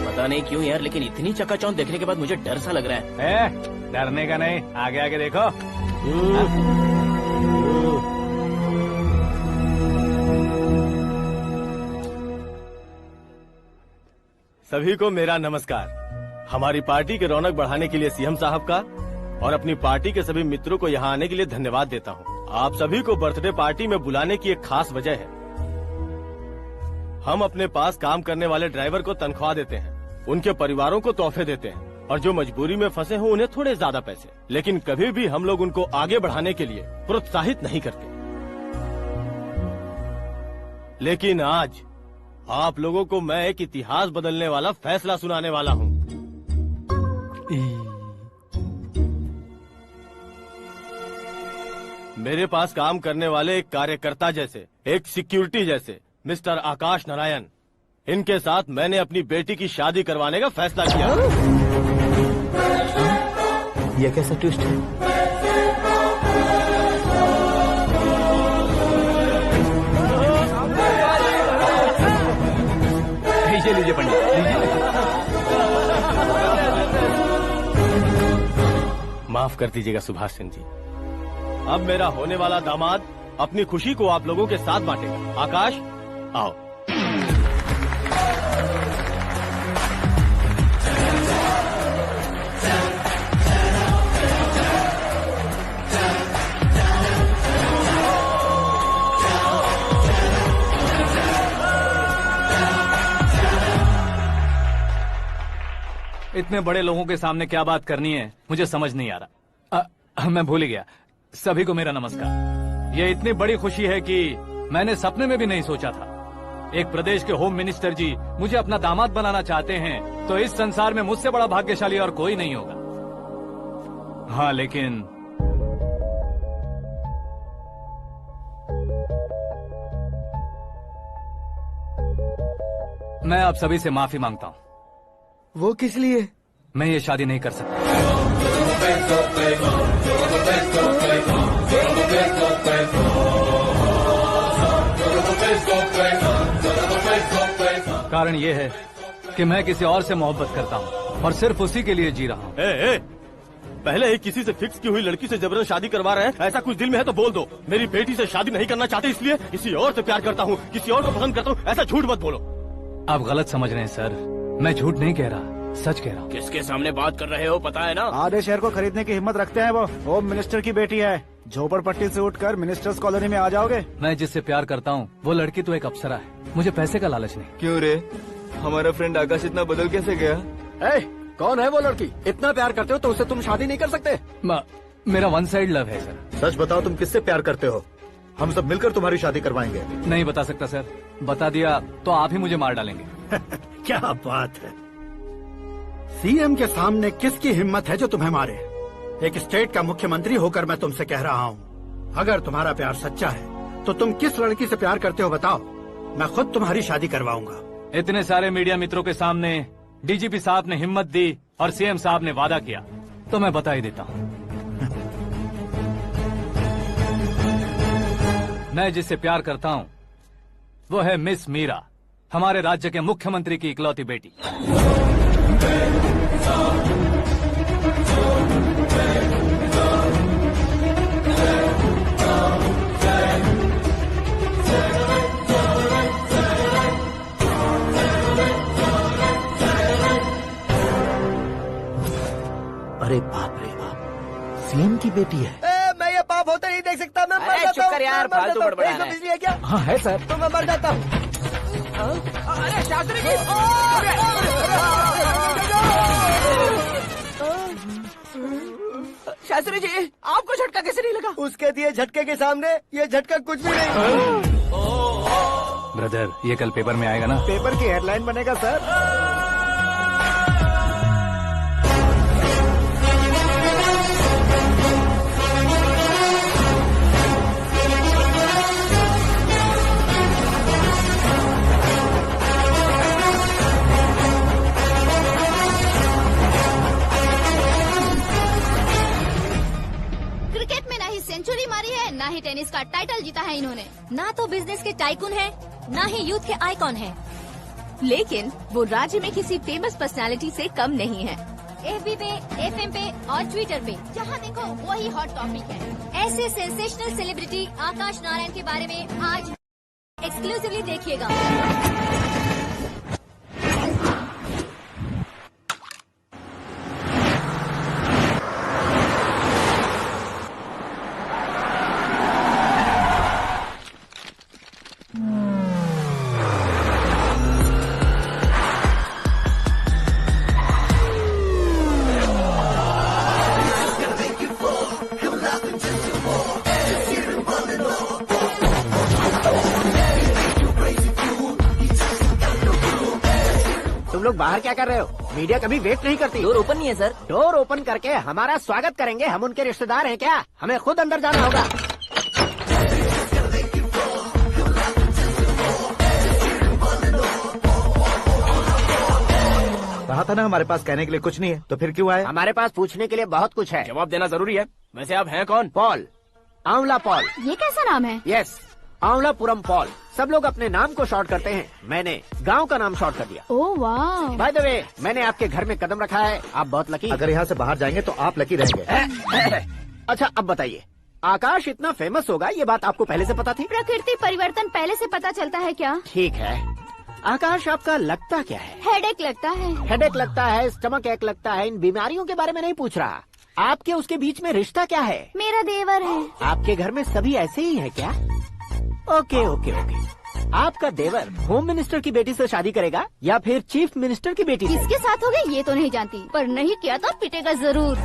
पता नहीं क्यों यार, लेकिन इतनी चकाचौंध देखने के बाद मुझे डर सा लग रहा है। डरने का नहीं, आगे आगे देखो। सभी को मेरा नमस्कार। हमारी पार्टी के रौनक बढ़ाने के लिए सीएम साहब का और अपनी पार्टी के सभी मित्रों को यहाँ आने के लिए धन्यवाद देता हूँ। आप सभी को बर्थडे पार्टी में बुलाने की एक खास वजह है। हम अपने पास काम करने वाले ड्राइवर को तनख्वाह देते हैं, उनके परिवारों को तोहफे देते हैं और जो मजबूरी में फंसे हो उन्हें थोड़े ज्यादा पैसे। लेकिन कभी भी हम लोग उनको आगे बढ़ाने के लिए प्रोत्साहित नहीं करते। लेकिन आज आप लोगों को मैं एक इतिहास बदलने वाला फैसला सुनाने वाला हूँ। मेरे पास काम करने वाले एक कार्यकर्ता जैसे, एक सिक्योरिटी जैसे मिस्टर आकाश नारायण, इनके साथ मैंने अपनी बेटी की शादी करवाने का फैसला किया। यह कैसा ट्विस्ट है? लीजिए पंडित, लीजिए। माफ कर दीजिएगा सुभाष सिंह जी। अब मेरा होने वाला दामाद अपनी खुशी को आप लोगों के साथ बांटेगा। आकाश, आओ। इतने बड़े लोगों के सामने क्या बात करनी है मुझे समझ नहीं आ रहा। मैं भूल ही गया। सभी को मेरा नमस्कार। ये इतनी बड़ी खुशी है कि मैंने सपने में भी नहीं सोचा था। एक प्रदेश के होम मिनिस्टर जी मुझे अपना दामाद बनाना चाहते हैं, तो इस संसार में मुझसे बड़ा भाग्यशाली और कोई नहीं होगा। हाँ, लेकिन मैं आप सभी से माफी मांगता हूँ। वो किस लिए? मैं ये शादी नहीं कर सकता। कारण ये है कि मैं किसी और से मोहब्बत करता हूँ और सिर्फ उसी के लिए जी रहा हूँ। पहले ही किसी से फिक्स की हुई लड़की से जबरदस्त शादी करवा रहे हैं। ऐसा कुछ दिल में है तो बोल दो। मेरी बेटी से शादी नहीं करना चाहते इसलिए किसी और से प्यार करता हूँ, किसी और को पसंद करता हूँ, ऐसा झूठ मत बोलो। आप गलत समझ रहे हैं सर। मैं झूठ नहीं कह रहा, सच कह रहा हूँ। किसके सामने बात कर रहे हो पता है ना? आधे शहर को खरीदने की हिम्मत रखते हैं वो। होम मिनिस्टर की बेटी है। झोपड़पट्टी से उठकर मिनिस्टर्स कॉलोनी में आ जाओगे। मैं जिससे प्यार करता हूँ वो लड़की तो एक अप्सरा है। मुझे पैसे का लालच नहीं। क्यों रे, हमारा फ्रेंड आकाश इतना बदल कैसे गया? कौन है वो लड़की? इतना प्यार करते हो तो उससे तुम शादी नहीं कर सकते? मेरा वन साइड लव है सर। सच बताओ, तुम किससे प्यार करते हो? हम सब मिलकर तुम्हारी शादी करवाएंगे। नहीं बता सकता सर। बता दिया तो आप ही मुझे मार डालेंगे। क्या बात है, सीएम के सामने किसकी हिम्मत है जो तुम्हें मारे? एक स्टेट का मुख्यमंत्री होकर मैं तुमसे कह रहा हूँ, अगर तुम्हारा प्यार सच्चा है तो तुम किस लड़की से प्यार करते हो बताओ, मैं खुद तुम्हारी शादी करवाऊंगा। इतने सारे मीडिया मित्रों के सामने डीजीपी साहब ने हिम्मत दी और सीएम साहब ने वादा किया, तो मैं बता ही देता हूँ। मैं जिससे प्यार करता हूँ वो है मिस मीरा, हमारे राज्य के मुख्यमंत्री की इकलौती बेटी। अरे बाप रे बाप, सीएम की बेटी है। मैं ये पाप होते नहीं देख सकता। मैं मर जाता चुप कर यार, फालतू बड़बड़ा रहा है। बिजली है क्या? हाँ है सर। तो मैं मर जाता हूँ। अरे शास्त्री जी, शास्त्री जी, आपको झटका कैसे नहीं लगा? उसके दिए झटके के सामने ये झटका कुछ भी नहीं। ब्रदर, ये कल पेपर में आएगा ना? पेपर की हेडलाइन बनेगा सर। क्रिकेट में ना ही सेंचुरी मारी है, ना ही टेनिस का टाइटल जीता है इन्होंने। ना तो बिजनेस के टाइकून है, ना ही यूथ के आइकॉन है। लेकिन वो राज्य में किसी फेमस पर्सनालिटी से कम नहीं है। FB पे, FM पे और ट्विटर पे जहाँ देखो वही हॉट टॉपिक है। ऐसे सेंसेशनल सेलिब्रिटी आकाश नारायण के बारे में आज एक्सक्लूसिवली देखिएगा। तुम लोग बाहर क्या कर रहे हो? मीडिया कभी वेट नहीं करती। डोर ओपन नहीं है सर। डोर ओपन करके हमारा स्वागत करेंगे। हम उनके रिश्तेदार हैं क्या? हमें खुद अंदर जाना होगा। कहा था ना हमारे पास कहने के लिए कुछ नहीं है, तो फिर क्यों आए? हमारे पास पूछने के लिए बहुत कुछ है। जवाब देना जरूरी है। वैसे आप हैं कौन? पॉल, आंवला पॉल। ये कैसा नाम है? Yes, Anvalapuram Paul. सब लोग अपने नाम को शॉर्ट करते हैं, मैंने गांव का नाम शॉर्ट कर दिया। ओह वाह। बाय द वे, मैंने आपके घर में कदम रखा है। आप बहुत लकी। अगर यहाँ से बाहर जाएंगे तो आप लकी रहेंगे। अच्छा अब बताइए, आकाश इतना फेमस होगा ये बात आपको पहले से पता थी? प्रकृति परिवर्तन पहले से पता चलता है क्या? ठीक है, आकाश आपका लगता क्या है? हेडेक लगता है। हेडेक लगता है, स्टमक एक लगता है। इन बीमारियों के बारे में नहीं पूछ रहा। आपके उसके बीच में रिश्ता क्या है? मेरा देवर है। आपके घर में सभी ऐसे ही है क्या? Okay okay okay. आपका देवर होम मिनिस्टर की बेटी से शादी करेगा या फिर चीफ मिनिस्टर की बेटी से? किसके साथ होगा ये तो नहीं जानती, पर नहीं किया तो पिटेगा जरूर।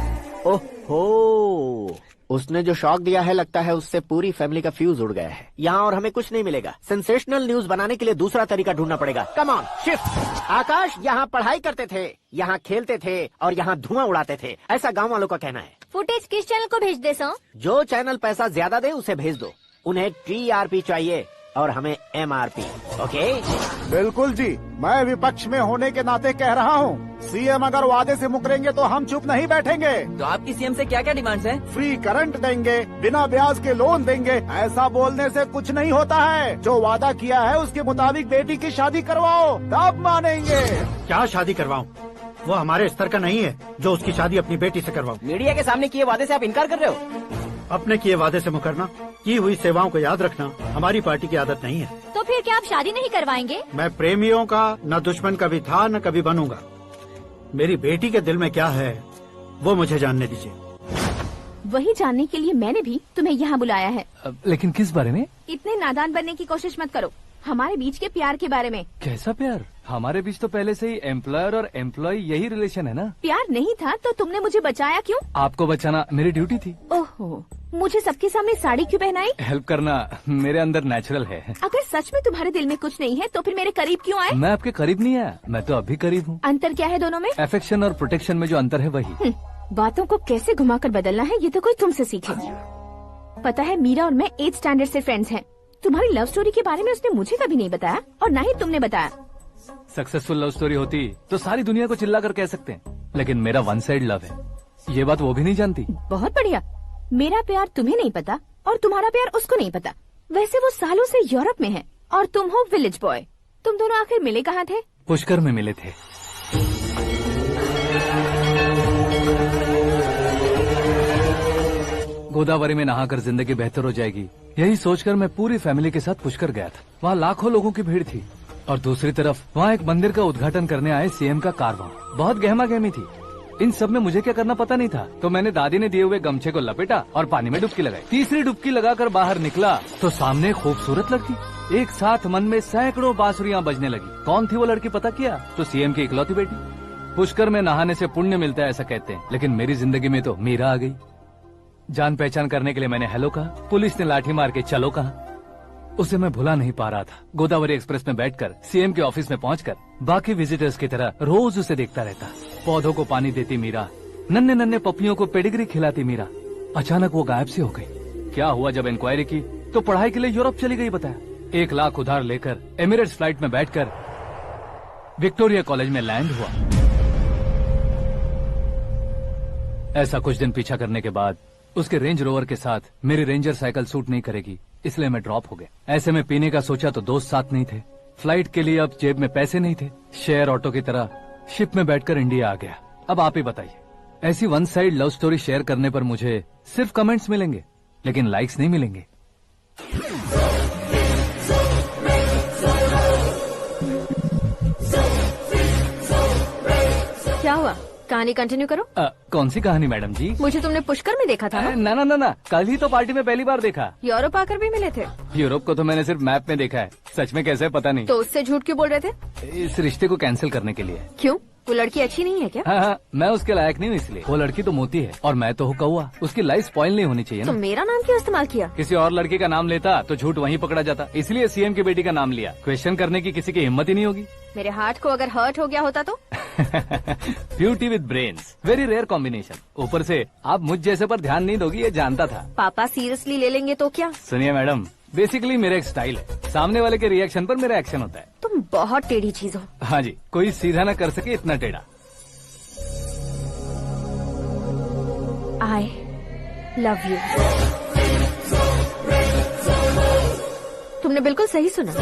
ओहो, उसने जो शॉक दिया है लगता है उससे पूरी फैमिली का फ्यूज उड़ गया है। यहाँ और हमें कुछ नहीं मिलेगा। सेंसेशनल न्यूज बनाने के लिए दूसरा तरीका ढूंढना पड़ेगा। Come on shift. आकाश यहाँ पढ़ाई करते थे, यहाँ खेलते थे और यहाँ धुआं उड़ाते थे, ऐसा गाँव वालों का कहना है। फुटेज किस चैनल को भेज दे सो? जो चैनल पैसा ज्यादा दे उसे भेज दो। उन्हें TRP चाहिए और हमें MRP। ओके? बिल्कुल जी, मैं विपक्ष में होने के नाते कह रहा हूँ, सीएम अगर वादे से मुकरेंगे तो हम चुप नहीं बैठेंगे। तो आपकी सीएम से क्या क्या डिमांड्स हैं? फ्री करंट देंगे, बिना ब्याज के लोन देंगे। ऐसा बोलने से कुछ नहीं होता है। जो वादा किया है उसके मुताबिक बेटी की शादी करवाओ, तब मानेंगे। क्या शादी करवाऊं? वो हमारे स्तर का नहीं है जो उसकी शादी अपनी बेटी से करवाऊं। मीडिया के सामने किए वादे से आप इनकार कर रहे हो? अपने किए वादे से मुकरना, की हुई सेवाओं को याद रखना हमारी पार्टी की आदत नहीं है। तो फिर क्या आप शादी नहीं करवाएंगे? मैं प्रेमियों का न दुश्मन कभी था न कभी बनूंगा। मेरी बेटी के दिल में क्या है वो मुझे जानने दीजिए। वही जानने के लिए मैंने भी तुम्हें यहाँ बुलाया है। लेकिन किस बारे में? इतने नादान बनने की कोशिश मत करो। हमारे बीच के प्यार के बारे में। कैसा प्यार? हमारे बीच तो पहले से ही एम्प्लॉयर और एम्प्लॉय यही रिलेशन है ना। प्यार नहीं था तो तुमने मुझे बचाया क्यों? आपको बचाना मेरी ड्यूटी थी। ओहो, मुझे सबके सामने साड़ी क्यों पहनाई? हेल्प करना मेरे अंदर नेचुरल है। अगर सच में तुम्हारे दिल में कुछ नहीं है तो फिर मेरे करीब क्यों आए? मैं आपके करीब नहीं आया, मैं तो अभी करीब हूँ। अंतर क्या है दोनों में? अफेक्शन और प्रोटेक्शन में जो अंतर है वही। बातों को कैसे घुमाकर बदलना है ये तो कोई तुमसे सीखे। पता है, मीरा और मैं 8th स्टैंडर्ड से फ्रेंड्स हैं। तुम्हारी लव स्टोरी के बारे में उसने मुझे कभी नहीं बताया और ना ही तुमने बताया। सक्सेसफुल लव स्टोरी होती तो सारी दुनिया को चिल्ला कर कह सकते हैं, लेकिन मेरा वन साइड लव है, ये बात वो भी नहीं जानती। बहुत बढ़िया। मेरा प्यार तुम्हें नहीं पता और तुम्हारा प्यार उसको नहीं पता। वैसे वो सालों से यूरोप में है और तुम हो विलेज बॉय। तुम दोनों आखिर मिले कहाँ थे? पुष्कर में मिले थे। गोदावरी में नहाकर जिंदगी बेहतर हो जाएगी, यही सोचकर मैं पूरी फैमिली के साथ पुष्कर गया था। वहाँ लाखों लोगों की भीड़ थी और दूसरी तरफ वहाँ एक मंदिर का उद्घाटन करने आए सीएम का कारवां। बहुत गहमा गहमी थी। इन सब में मुझे क्या करना पता नहीं था, तो मैंने दादी ने दिए हुए गमछे को लपेटा और पानी में डुबकी लगाई। तीसरी डुबकी लगाकर बाहर निकला तो सामने खूबसूरत लड़की। एक साथ मन में सैकड़ों बांसुरियां बजने लगी। कौन थी वो लड़की पता किया? तो सीएम की इकलौती बेटी। पुष्कर में नहाने से पुण्य मिलता है ऐसा कहते हैं, लेकिन मेरी जिंदगी में तो मीरा आ गई। जान पहचान करने के लिए मैंने हेलो कहा, पुलिस ने लाठी मार के चलो कहा। उसे मैं भुला नहीं पा रहा था। गोदावरी एक्सप्रेस में बैठकर सीएम के ऑफिस में पहुंचकर बाकी विजिटर्स की तरह रोज उसे देखता रहता। पौधों को पानी देती मीरा, नन्हे नन्हे पपियों को पेडिग्री खिलाती मीरा। अचानक वो गायब सी हो गई। क्या हुआ? जब इंक्वायरी की तो पढ़ाई के लिए यूरोप चली गई बताया। 1 लाख उधार लेकर एमिरेट्स फ्लाइट में बैठकर विक्टोरिया कॉलेज में लैंड हुआ। ऐसा कुछ दिन पीछा करने के बाद उसके रेंज रोवर के साथ मेरी रेंजर साइकिल सूट नहीं करेगी, इसलिए मैं ड्रॉप हो गया। ऐसे में पीने का सोचा तो दोस्त साथ नहीं थे। फ्लाइट के लिए अब जेब में पैसे नहीं थे। शेयर ऑटो की तरह शिप में बैठकर इंडिया आ गया। अब आप ही बताइए, ऐसी one side love story share करने पर मुझे सिर्फ कमेंट्स मिलेंगे, लेकिन लाइक्स नहीं मिलेंगे। क्या हुआ? कहानी कंटिन्यू करो। कौन सी कहानी मैडम जी? मुझे तुमने पुष्कर में देखा था ना? ना ना ना, कल ही तो पार्टी में पहली बार देखा। यूरोप आकर भी मिले थे? यूरोप को तो मैंने सिर्फ मैप में देखा है, सच में कैसे पता नहीं। तो उससे झूठ क्यों बोल रहे थे? इस रिश्ते को कैंसिल करने के लिए। क्यों? वो लड़की अच्छी नहीं है क्या? हाँ, मैं उसके लायक नहीं हूँ इसलिए। वो लड़की तो मोती है और मैं तो हूँ कौवा। उसकी लाइफ स्पॉइल नहीं होनी चाहिए तो ना। मेरा नाम क्यों इस्तेमाल किया? किसी और लड़की का नाम लेता तो झूठ वहीं पकड़ा जाता, इसलिए सीएम की बेटी का नाम लिया। क्वेश्चन करने की किसी की हिम्मत ही नहीं होगी। मेरे हार्ट को अगर हर्ट हो गया होता तो? Beauty with brains, very rare combination. ऊपर से आप मुझ जैसे पर ध्यान नहीं दोगी ये जानता था। पापा सीरियसली ले लेंगे तो क्या? सुनिए मैडम, बेसिकली मेरा एक स्टाइल है, सामने वाले के रिएक्शन पर मेरा एक्शन होता है। तुम बहुत टेढ़ी चीज हो। हाँ जी, कोई सीधा न कर सके इतना टेढ़ा। I love you। तुमने बिल्कुल सही सुना।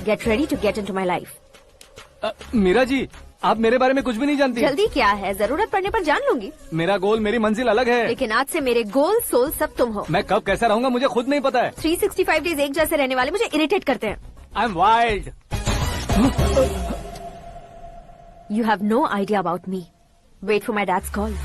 Get ready to get into my life। Meera ji, आप मेरे बारे में कुछ भी नहीं जानती। जल्दी क्या है, जरूरत पड़ने पर जान लूंगी। मेरा गोल, मेरी मंजिल अलग है। लेकिन आज से मेरे गोल सोल सब तुम हो। मैं कब कैसा रहूंगा मुझे खुद नहीं पता है। 365 डेज एक जैसे रहने वाले मुझे इरिटेट करते हैं। I am wild. You have no idea about me। Wait for my dad's call।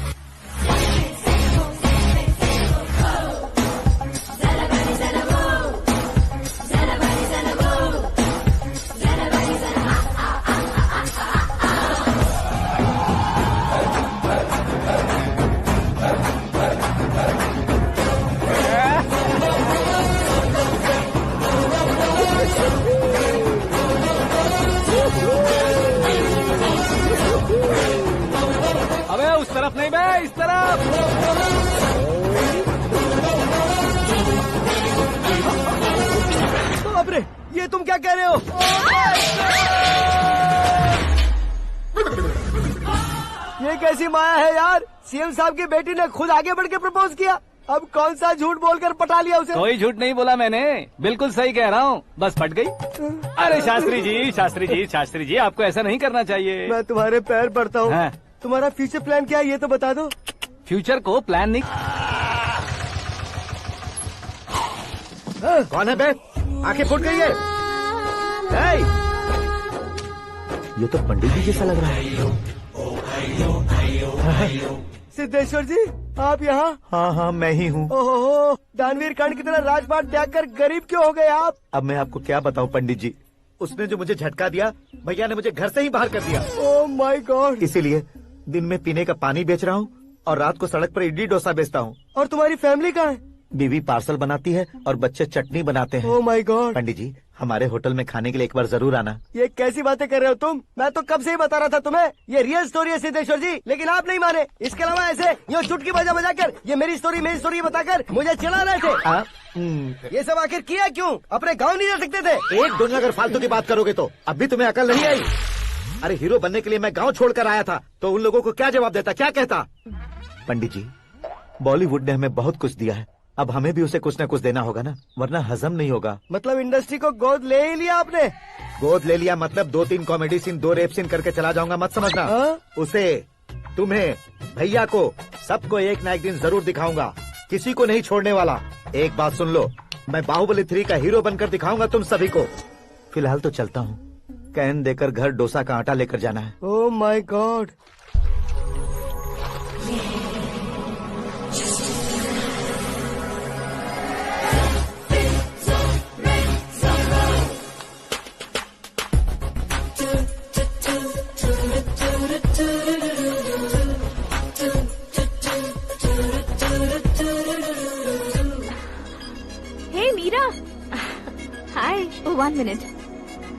अबे उस तरफ नहीं बे, इस तरफ। बाप रे, ये तुम क्या कह रहे हो? ये कैसी माया है यार? सीएम साहब की बेटी ने खुद आगे बढ़ के प्रपोज किया। अब कौन सा झूठ बोलकर पटा लिया उसे? कोई झूठ नहीं बोला मैंने, बिल्कुल सही कह रहा हूँ, बस पट गई। अरे शास्त्री जी, शास्त्री जी, शास्त्री जी, आपको ऐसा नहीं करना चाहिए। मैं तुम्हारे पैर पड़ता हूँ। हाँ। तुम्हारा फ्यूचर प्लान क्या है ये तो बता दो। फ्यूचर को प्लान नहीं। कौन है बे? आंखें फूट गई है। हे! ये तो पंडित जी जैसा लग रहा है। सिद्धेश्वर जी, आप यहाँ? हाँ हाँ, मैं ही हूँ। ओहो, दानवीर कांड की तरह राजपाट त्याग कर गरीब क्यों हो गए आप? अब मैं आपको क्या बताऊँ पंडित जी, उसने जो मुझे झटका दिया, भैया ने मुझे घर से ही बाहर कर दिया। ओह माय गॉड। इसीलिए दिन में पीने का पानी बेच रहा हूँ और रात को सड़क पर इडली डोसा बेचता हूँ। और तुम्हारी फैमिली कहाँ है? बीवी पार्सल बनाती है और बच्चे चटनी बनाते हैं। ओह माय गॉड। पंडित जी, हमारे होटल में खाने के लिए एक बार जरूर आना। ये कैसी बातें कर रहे हो तुम? मैं तो कब से ही बता रहा था तुम्हें, ये रियल स्टोरी है सिद्धेश्वर जी, लेकिन आप नहीं माने। इसके अलावा ऐसे यूँ चुटकी बजा बजा कर ये मेरी स्टोरी बताकर मुझे चिढ़ा रहे थे। ये सब आखिर किया क्यों? अपने गाँव नहीं जा सकते थे? एक दुनिया अगर फालतू की बात करोगे तो अब भी तुम्हें अकल नहीं आई। अरे हीरो बनने के लिए मैं गाँव छोड़कर आया था, तो उन लोगों को क्या जवाब देता, क्या कहता? पंडित जी, बॉलीवुड ने हमें बहुत कुछ दिया है, अब हमें भी उसे कुछ न कुछ देना होगा ना, वरना हजम नहीं होगा। मतलब इंडस्ट्री को गोद ले ही लिया आपने? गोद ले लिया मतलब 2-3 कॉमेडी सीन 2 रेप सीन करके चला जाऊंगा मत समझना। उसे, तुम्हें, भैया को, सबको एक ना एक दिन जरूर दिखाऊंगा, किसी को नहीं छोड़ने वाला। एक बात सुन लो, मैं बाहुबली 3 का हीरो बनकर दिखाऊंगा तुम सभी को। फिलहाल तो चलता हूँ, कैन देकर घर डोसा का आटा लेकर जाना है। Oh my god. Hey Meera, hi. 1 minute.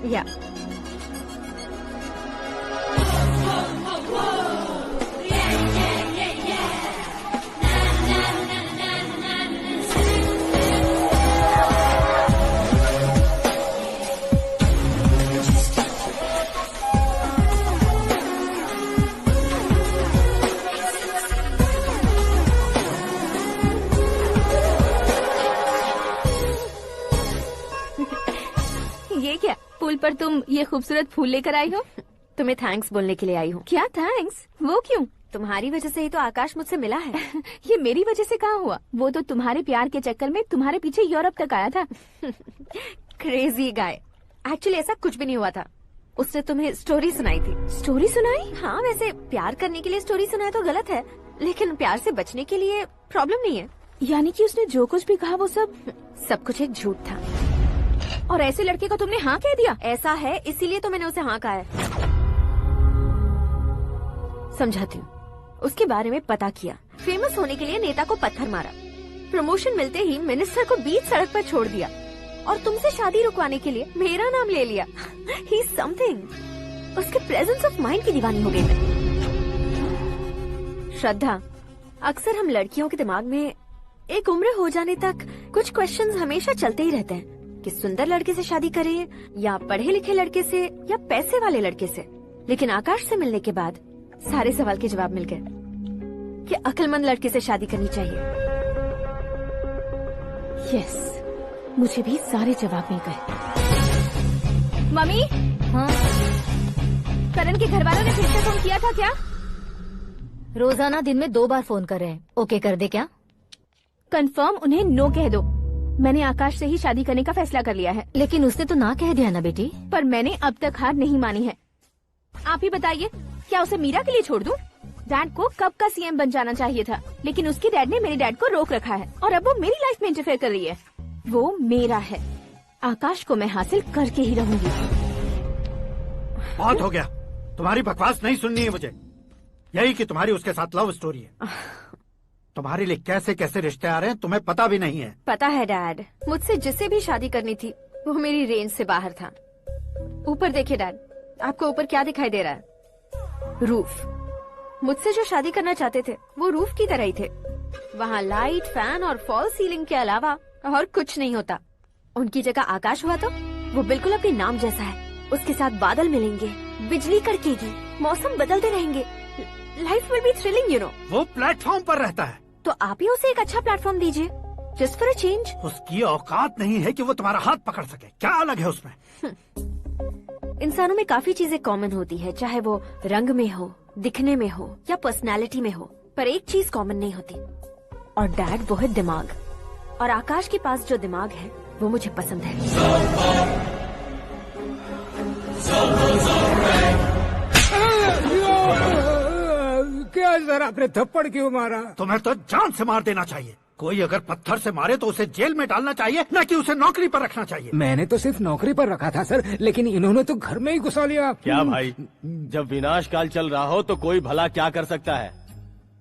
या ये क्या, पुल पर तुम ये खूबसूरत फूल लेकर आई हो? तुम्हें थैंक्स बोलने के लिए आई हूँ। क्या थैंक्स? वो क्यों? तुम्हारी वजह से ही तो आकाश मुझसे मिला है। ये मेरी वजह से कहाँ हुआ? वो तो तुम्हारे प्यार के चक्कर में तुम्हारे पीछे यूरोप तक आया था। Crazy guy. एक्चुअली ऐसा कुछ भी नहीं हुआ था। उसने तुम्हें स्टोरी सुनाई थी। स्टोरी सुनाई? हाँ, वैसे प्यार करने के लिए स्टोरी सुनाए तो गलत है, लेकिन प्यार से बचने के लिए प्रॉब्लम नहीं है। यानी कि उसने जो कुछ भी कहा वो सब कुछ एक झूठ था। और ऐसे लड़के को तुमने हाँ कह दिया? ऐसा है, इसीलिए तो मैंने उसे हाँ कहा है। समझाती हूँ। उसके बारे में पता किया, फेमस होने के लिए नेता को पत्थर मारा, प्रमोशन मिलते ही मिनिस्टर को बीच सड़क पर छोड़ दिया, और तुमसे शादी रुकवाने के लिए मेरा नाम ले लिया। ही समथिंग। उसके प्रेजेंस ऑफ माइंड की दीवानी हो गई मैं। श्रद्धा, अक्सर हम लड़कियों के दिमाग में एक उम्र हो जाने तक कुछ क्वेश्चंस हमेशा चलते ही रहते हैं कि सुंदर लड़के से शादी करें या पढ़े लिखे लड़के से या पैसे वाले लड़के से। लेकिन आकाश से मिलने के बाद सारे सवाल के जवाब मिल गए कि अक्लमंद लड़के से शादी करनी चाहिए। यस, मुझे भी सारे जवाब मिल गए। मम्मी, हाँ? करण के घर वालों ने फिर से फोन किया था क्या? रोजाना दिन में 2 बार फोन कर रहे हैं। ओके कर दे क्या? कंफर्म उन्हें नो कह दो। मैंने आकाश से ही शादी करने का फैसला कर लिया है। लेकिन उसने तो ना कह दिया ना बेटी। पर मैंने अब तक हार नहीं मानी है। आप ही बताइए, क्या उसे मीरा के लिए छोड़ दूं? डैड को कब का सीएम बन जाना चाहिए था, लेकिन उसके डैड ने मेरे डैड को रोक रखा है और अब वो मेरी लाइफ में इंटरफेयर कर रही है। वो मेरा है, आकाश को मैं हासिल करके ही रहूंगी। बहुत हो गया, तुम्हारी बकवास नहीं सुननी है मुझे। यही कि तुम्हारी उसके साथ लव स्टोरी है। तुम्हारे लिए कैसे कैसे रिश्ते आ रहे हैं तुम्हें पता भी नहीं है। पता है डैड, मुझसे जिससे भी शादी करनी थी वो मेरी रेंज से बाहर था। ऊपर देखिए डैड, आपको ऊपर क्या दिखाई दे रहा है? रूफ। मुझसे जो शादी करना चाहते थे वो रूफ की तरह ही थे। वहाँ लाइट, फैन और फॉल सीलिंग के अलावा और कुछ नहीं होता। उनकी जगह आकाश हुआ तो वो बिल्कुल अपने नाम जैसा है। उसके साथ बादल मिलेंगे, बिजली कड़केगी, मौसम बदलते रहेंगे, life will be thrilling you know. वो प्लेटफॉर्म पर रहता है तो आप ही उसे एक अच्छा प्लेटफॉर्म दीजिए, जस्ट फॉर अ चेंज। उसकी औकात नहीं है कि वो तुम्हारा हाथ पकड़ सके। क्या अलग है उसमें? इंसानों में काफी चीजें कॉमन होती है, चाहे वो रंग में हो, दिखने में हो या पर्सनालिटी में हो, पर एक चीज कॉमन नहीं होती, और डैड वो है दिमाग। और आकाश के पास जो दिमाग है वो मुझे पसंद है। क्या सर, आपने थप्पड़ क्यों मारा? तुम्हें तो जान से मार देना चाहिए। कोई अगर पत्थर से मारे तो उसे जेल में डालना चाहिए, न कि उसे नौकरी पर रखना चाहिए। मैंने तो सिर्फ नौकरी पर रखा था सर, लेकिन इन्होंने तो घर में ही घुसा लिया। क्या भाई, जब विनाश काल चल रहा हो तो कोई भला क्या कर सकता है?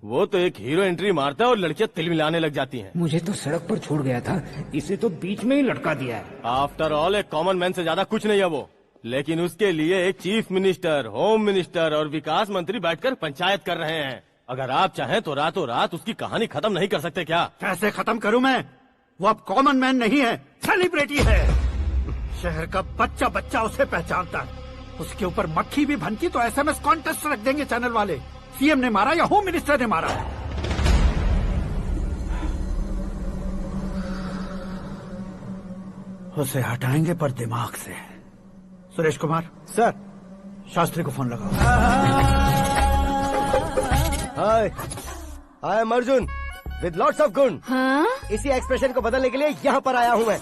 वो तो एक हीरो एंट्री मारता है और लड़कियां तिलमिलाने लग जाती हैं। मुझे तो सड़क पर छोड़ गया था, इसे तो बीच में ही लटका दिया है। आफ्टर ऑल एक कॉमन मैन से ज्यादा कुछ नहीं है वो, लेकिन उसके लिए एक चीफ मिनिस्टर, होम मिनिस्टर और विकास मंत्री बैठकर पंचायत कर रहे हैं। अगर आप चाहें तो रातों रात उसकी कहानी खत्म नहीं कर सकते क्या? कैसे खत्म करूं मैं? वो अब कॉमन मैन नहीं है, सेलिब्रिटी है। शहर का बच्चा बच्चा उसे पहचानता है। उसके ऊपर मक्खी भी भनकी तो SMS कॉन्टेस्ट रख देंगे चैनल वाले। सीएम ने मारा या होम मिनिस्टर ने मारा? उसे हटाएंगे पर दिमाग से। सुरेश कुमार सर, शास्त्री को फोन लगाओ। Hi, I am Arjun with lots of गुण। हाँ? इसी एक्सप्रेशन को बदलने के लिए यहाँ पर आया हूँ मैं।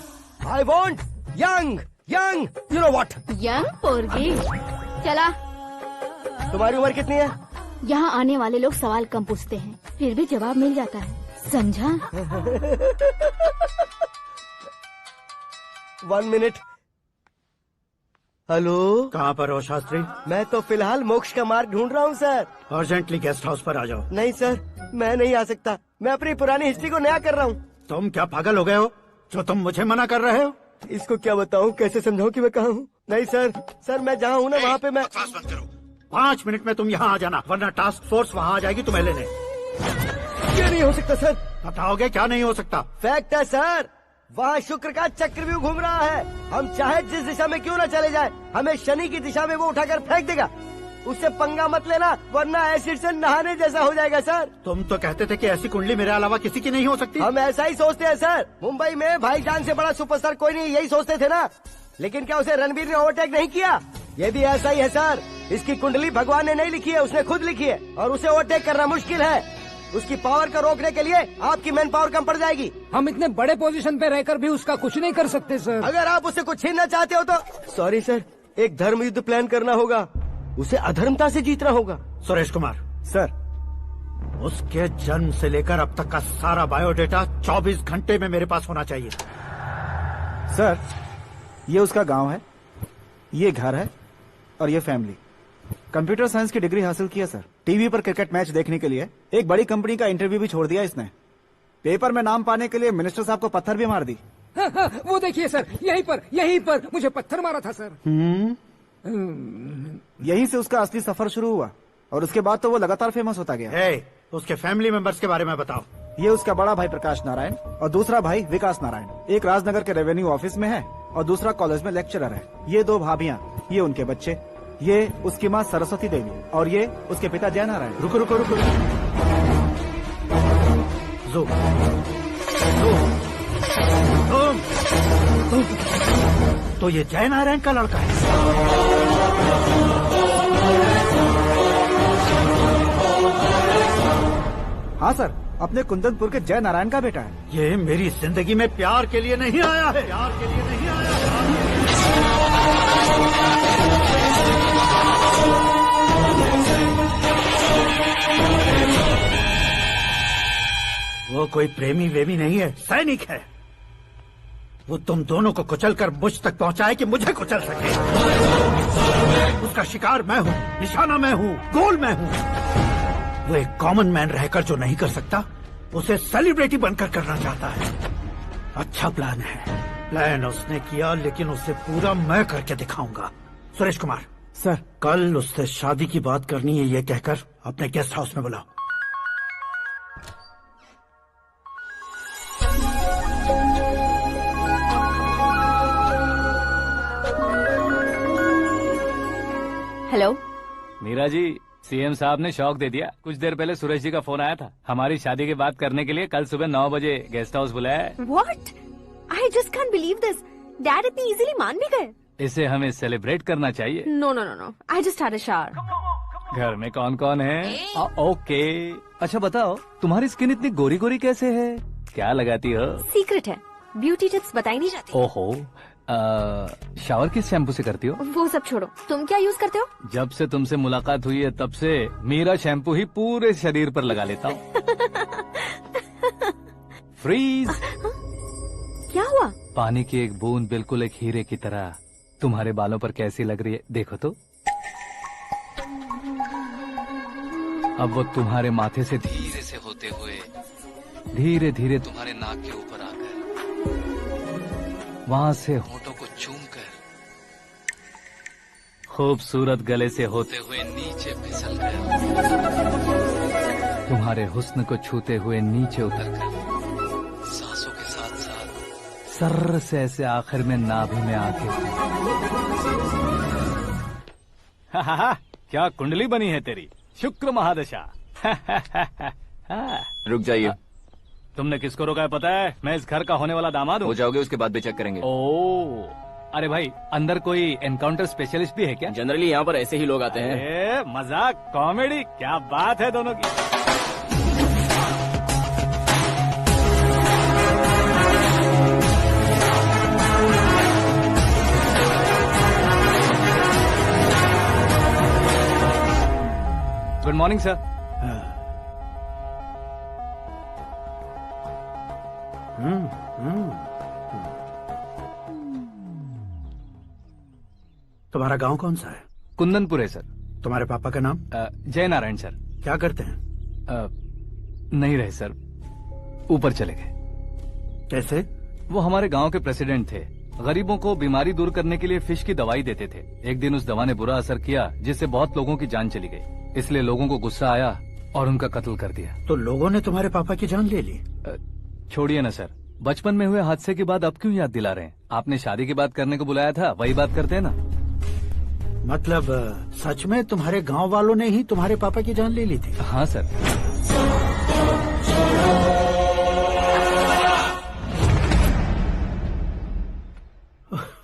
I want young young, you know what? Young पोरगी। चला। तुम्हारी उम्र कितनी है? यहाँ आने वाले लोग सवाल कम पूछते हैं, फिर भी जवाब मिल जाता है, समझा? 1 मिनट। हेलो, कहाँ पर हो शास्त्री? मैं तो फिलहाल मोक्ष का मार्ग ढूंढ रहा हूँ सर। अर्जेंटली गेस्ट हाउस पर आ जाओ। नहीं सर, मैं नहीं आ सकता। मैं अपनी पुरानी हिस्ट्री को नया कर रहा हूँ। तुम क्या पागल हो गए हो जो तुम मुझे मना कर रहे हो? इसको क्या बताऊँ, कैसे समझाऊँ कि मैं कहाँ हूँ? नहीं सर मैं जहाँ हूँ ना वहाँ पे मैं। 5 मिनट में तुम यहाँ आ जाना, वरना टास्क फोर्स वहाँ आ जाएगी तुम्हें लेने। क्यों नहीं हो सकता सर? बताओगे क्या नहीं हो सकता? फैक्ट है सर, वहाँ शुक्र का चक्रव्यूह घूम रहा है। हम चाहे जिस दिशा में क्यों न चले जाए, हमें शनि की दिशा में वो उठाकर फेंक देगा। उससे पंगा मत लेना, वरना एसिड से नहाने जैसा हो जाएगा सर। तुम तो कहते थे कि ऐसी कुंडली मेरे अलावा किसी की नहीं हो सकती। हम ऐसा ही सोचते हैं सर। मुंबई में भाईजान से बड़ा सुपरस्टार कोई नहीं, यही सोचते थे ना। लेकिन क्या उसे रणबीर ने ओवरटेक नहीं किया? ये भी ऐसा ही है सर। इसकी कुंडली भगवान ने नहीं लिखी है, उसने खुद लिखी है, और उसे ओवरटेक करना मुश्किल है। उसकी पावर को रोकने के लिए आपकी मैन पावर कम पड़ जाएगी। हम इतने बड़े पोजीशन पे रहकर भी उसका कुछ नहीं कर सकते सर। अगर आप उससे कुछ छीनना चाहते हो तो सॉरी सर, एक धर्म युद्ध प्लान करना होगा। उसे अधर्मता से जीतना होगा। सुरेश कुमार सर, उसके जन्म से लेकर अब तक का सारा बायोडेटा 24 घंटे में मेरे पास होना चाहिए। सर, ये उसका गांव है, ये घर है और ये फैमिली। कंप्यूटर साइंस की डिग्री हासिल किया सर। टीवी पर क्रिकेट मैच देखने के लिए एक बड़ी कंपनी का इंटरव्यू भी छोड़ दिया इसने। पेपर में नाम पाने के लिए मिनिस्टर साहब को पत्थर भी मार दी। हाँ, वो देखिए सर, यहीं पर मुझे पत्थर मारा था सर। यहीं से उसका असली सफर शुरू हुआ और उसके बाद तो वो लगातार फेमस होता गया। उसके फैमिली मेंबर्स के बारे में बताओ। ये उसका बड़ा भाई प्रकाश नारायण और दूसरा भाई विकास नारायण। एक राजनगर के रेवेन्यू ऑफिस में है और दूसरा कॉलेज में लेक्चरर है। ये 2 भाभियां, ये उनके बच्चे, ये उसकी माँ सरस्वती देवी और ये उसके पिता जय नारायण। रुको रुको रुको, तो ये जय नारायण का लड़का है। हाँ सर, अपने कुंदनपुर के जय नारायण का बेटा है। ये मेरी जिंदगी में प्यार के लिए नहीं आया है, प्यार के लिए नहीं आया है। वो कोई प्रेमी वेमी नहीं है, सैनिक है। वो तुम दोनों को कुचलकर मुझ तक पहुंचाए कि मुझे कुचल सके। उसका शिकार मैं हूँ, निशाना मैं हूँ, गोल मैं हूँ। वो एक कॉमन मैन रहकर जो नहीं कर सकता, उसे सेलिब्रिटी बनकर करना चाहता है। अच्छा प्लान है। प्लान उसने किया, लेकिन उसे पूरा मैं करके दिखाऊंगा। सुरेश कुमार सर, कल उससे शादी की बात करनी है, ये कहकर अपने गेस्ट हाउस में बुलाओ। हेलो मीरा जी, सीएम साहब ने शौक दे दिया। कुछ देर पहले सुरेश जी का फोन आया था, हमारी शादी की बात करने के लिए कल सुबह 9 बजे गेस्ट हाउस बुलाया है। What? I just can't believe this. Dad इतनी इजीली मान भी गए। इसे हमें सेलिब्रेट करना चाहिए। No no no no, I just had a shower. घर में कौन कौन है? ओके, अच्छा बताओ, तुम्हारी स्किन इतनी गोरी गोरी कैसे है? क्या लगाती हो? सीक्रेट है, ब्यूटी टिप्स बताई नहीं जाती। ओहो, शावर किस शैम्पू से करती हो? वो सब छोड़ो, तुम क्या यूज करते हो? जब से तुमसे मुलाकात हुई है तब से मेरा शैम्पू ही पूरे शरीर पर लगा लेता हूँ। फ्रीज। क्या हुआ? पानी की एक बूंद बिल्कुल एक हीरे की तरह तुम्हारे बालों पर कैसी लग रही है, देखो तो। अब वो तुम्हारे माथे से धीरे से होते हुए धीरे धीरे तुम्हारे नाक के ऊपर आकर वहां से होठों को चूमकर खूबसूरत गले से होते हुए नीचे फिसल गया, तुम्हारे हुस्न को छूते हुए नीचे उतरकर सांसों के साथ साथ सर्र से ऐसे आखिर में नाभि में आके। क्या कुंडली बनी है तेरी, शुक्र महादशा। रुक जाइए। तुमने किसको रोका है पता है? मैं इस घर का होने वाला दामाद हूँ। हो जाओगे उसके बाद भी चेक करेंगे। ओ, अरे भाई, अंदर कोई एनकाउंटर स्पेशलिस्ट भी है क्या? जनरली यहाँ पर ऐसे ही लोग आते हैं। मजाक, कॉमेडी, क्या बात है दोनों की। Good morning sir. तुम्हारा गांव कौन सा है? कुंदनपुर है सर। तुम्हारे पापा का नाम? जय नारायण सर। क्या करते हैं? नहीं रहे सर, ऊपर चले गए। कैसे? वो हमारे गांव के प्रेसिडेंट थे। गरीबों को बीमारी दूर करने के लिए फिश की दवाई देते थे। एक दिन उस दवा ने बुरा असर किया, जिससे बहुत लोगों की जान चली गई। इसलिए लोगों को गुस्सा आया और उनका कत्ल कर दिया। तो लोगों ने तुम्हारे पापा की जान ले ली? छोड़िए ना सर, बचपन में हुए हादसे के बाद अब क्यों याद दिला रहे हैं? आपने शादी की बात करने को बुलाया था, वही बात करते हैं ना। मतलब सच में तुम्हारे गांव वालों ने ही तुम्हारे पापा की जान ले ली थी? हाँ सर।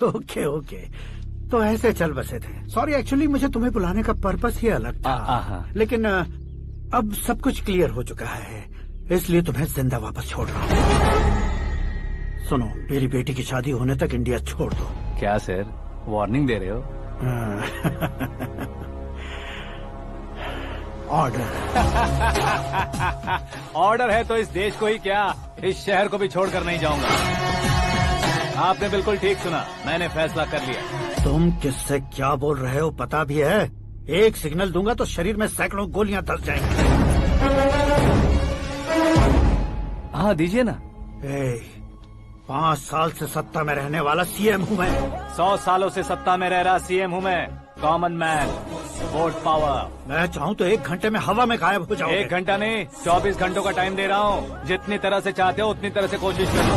ओके ओके, तो ऐसे चल बसे थे। सॉरी, एक्चुअली मुझे तुम्हें बुलाने का पर्पस ही अलग था। लेकिन अब सब कुछ क्लियर हो चुका है, इसलिए तुम्हें जिंदा वापस छोड़ रहा हूँ। सुनो, मेरी बेटी की शादी होने तक इंडिया छोड़ दो। क्या सर, वार्निंग दे रहे हो? ऑर्डर। ऑर्डर है तो इस देश को ही क्या, इस शहर को भी छोड़कर नहीं जाऊंगा। आपने बिल्कुल ठीक सुना, मैंने फैसला कर लिया। तुम किससे क्या बोल रहे हो पता भी है? एक सिग्नल दूंगा तो शरीर में सैकड़ों गोलियां धस जाएंगी। हाँ दीजिए ना। 5 साल से सत्ता में रहने वाला सीएम हूँ मैं। 100 सालों से सत्ता में रह रहा सीएम हूँ मैं। Common man, vote power. मैं चाहूँ तो 1 घंटे में हवा में गायब हो जाऊँ। 1 घंटा नहीं, 24 घंटों का टाइम दे रहा हूँ। जितनी तरह से चाहते हो उतनी तरह से कोशिश कर लो।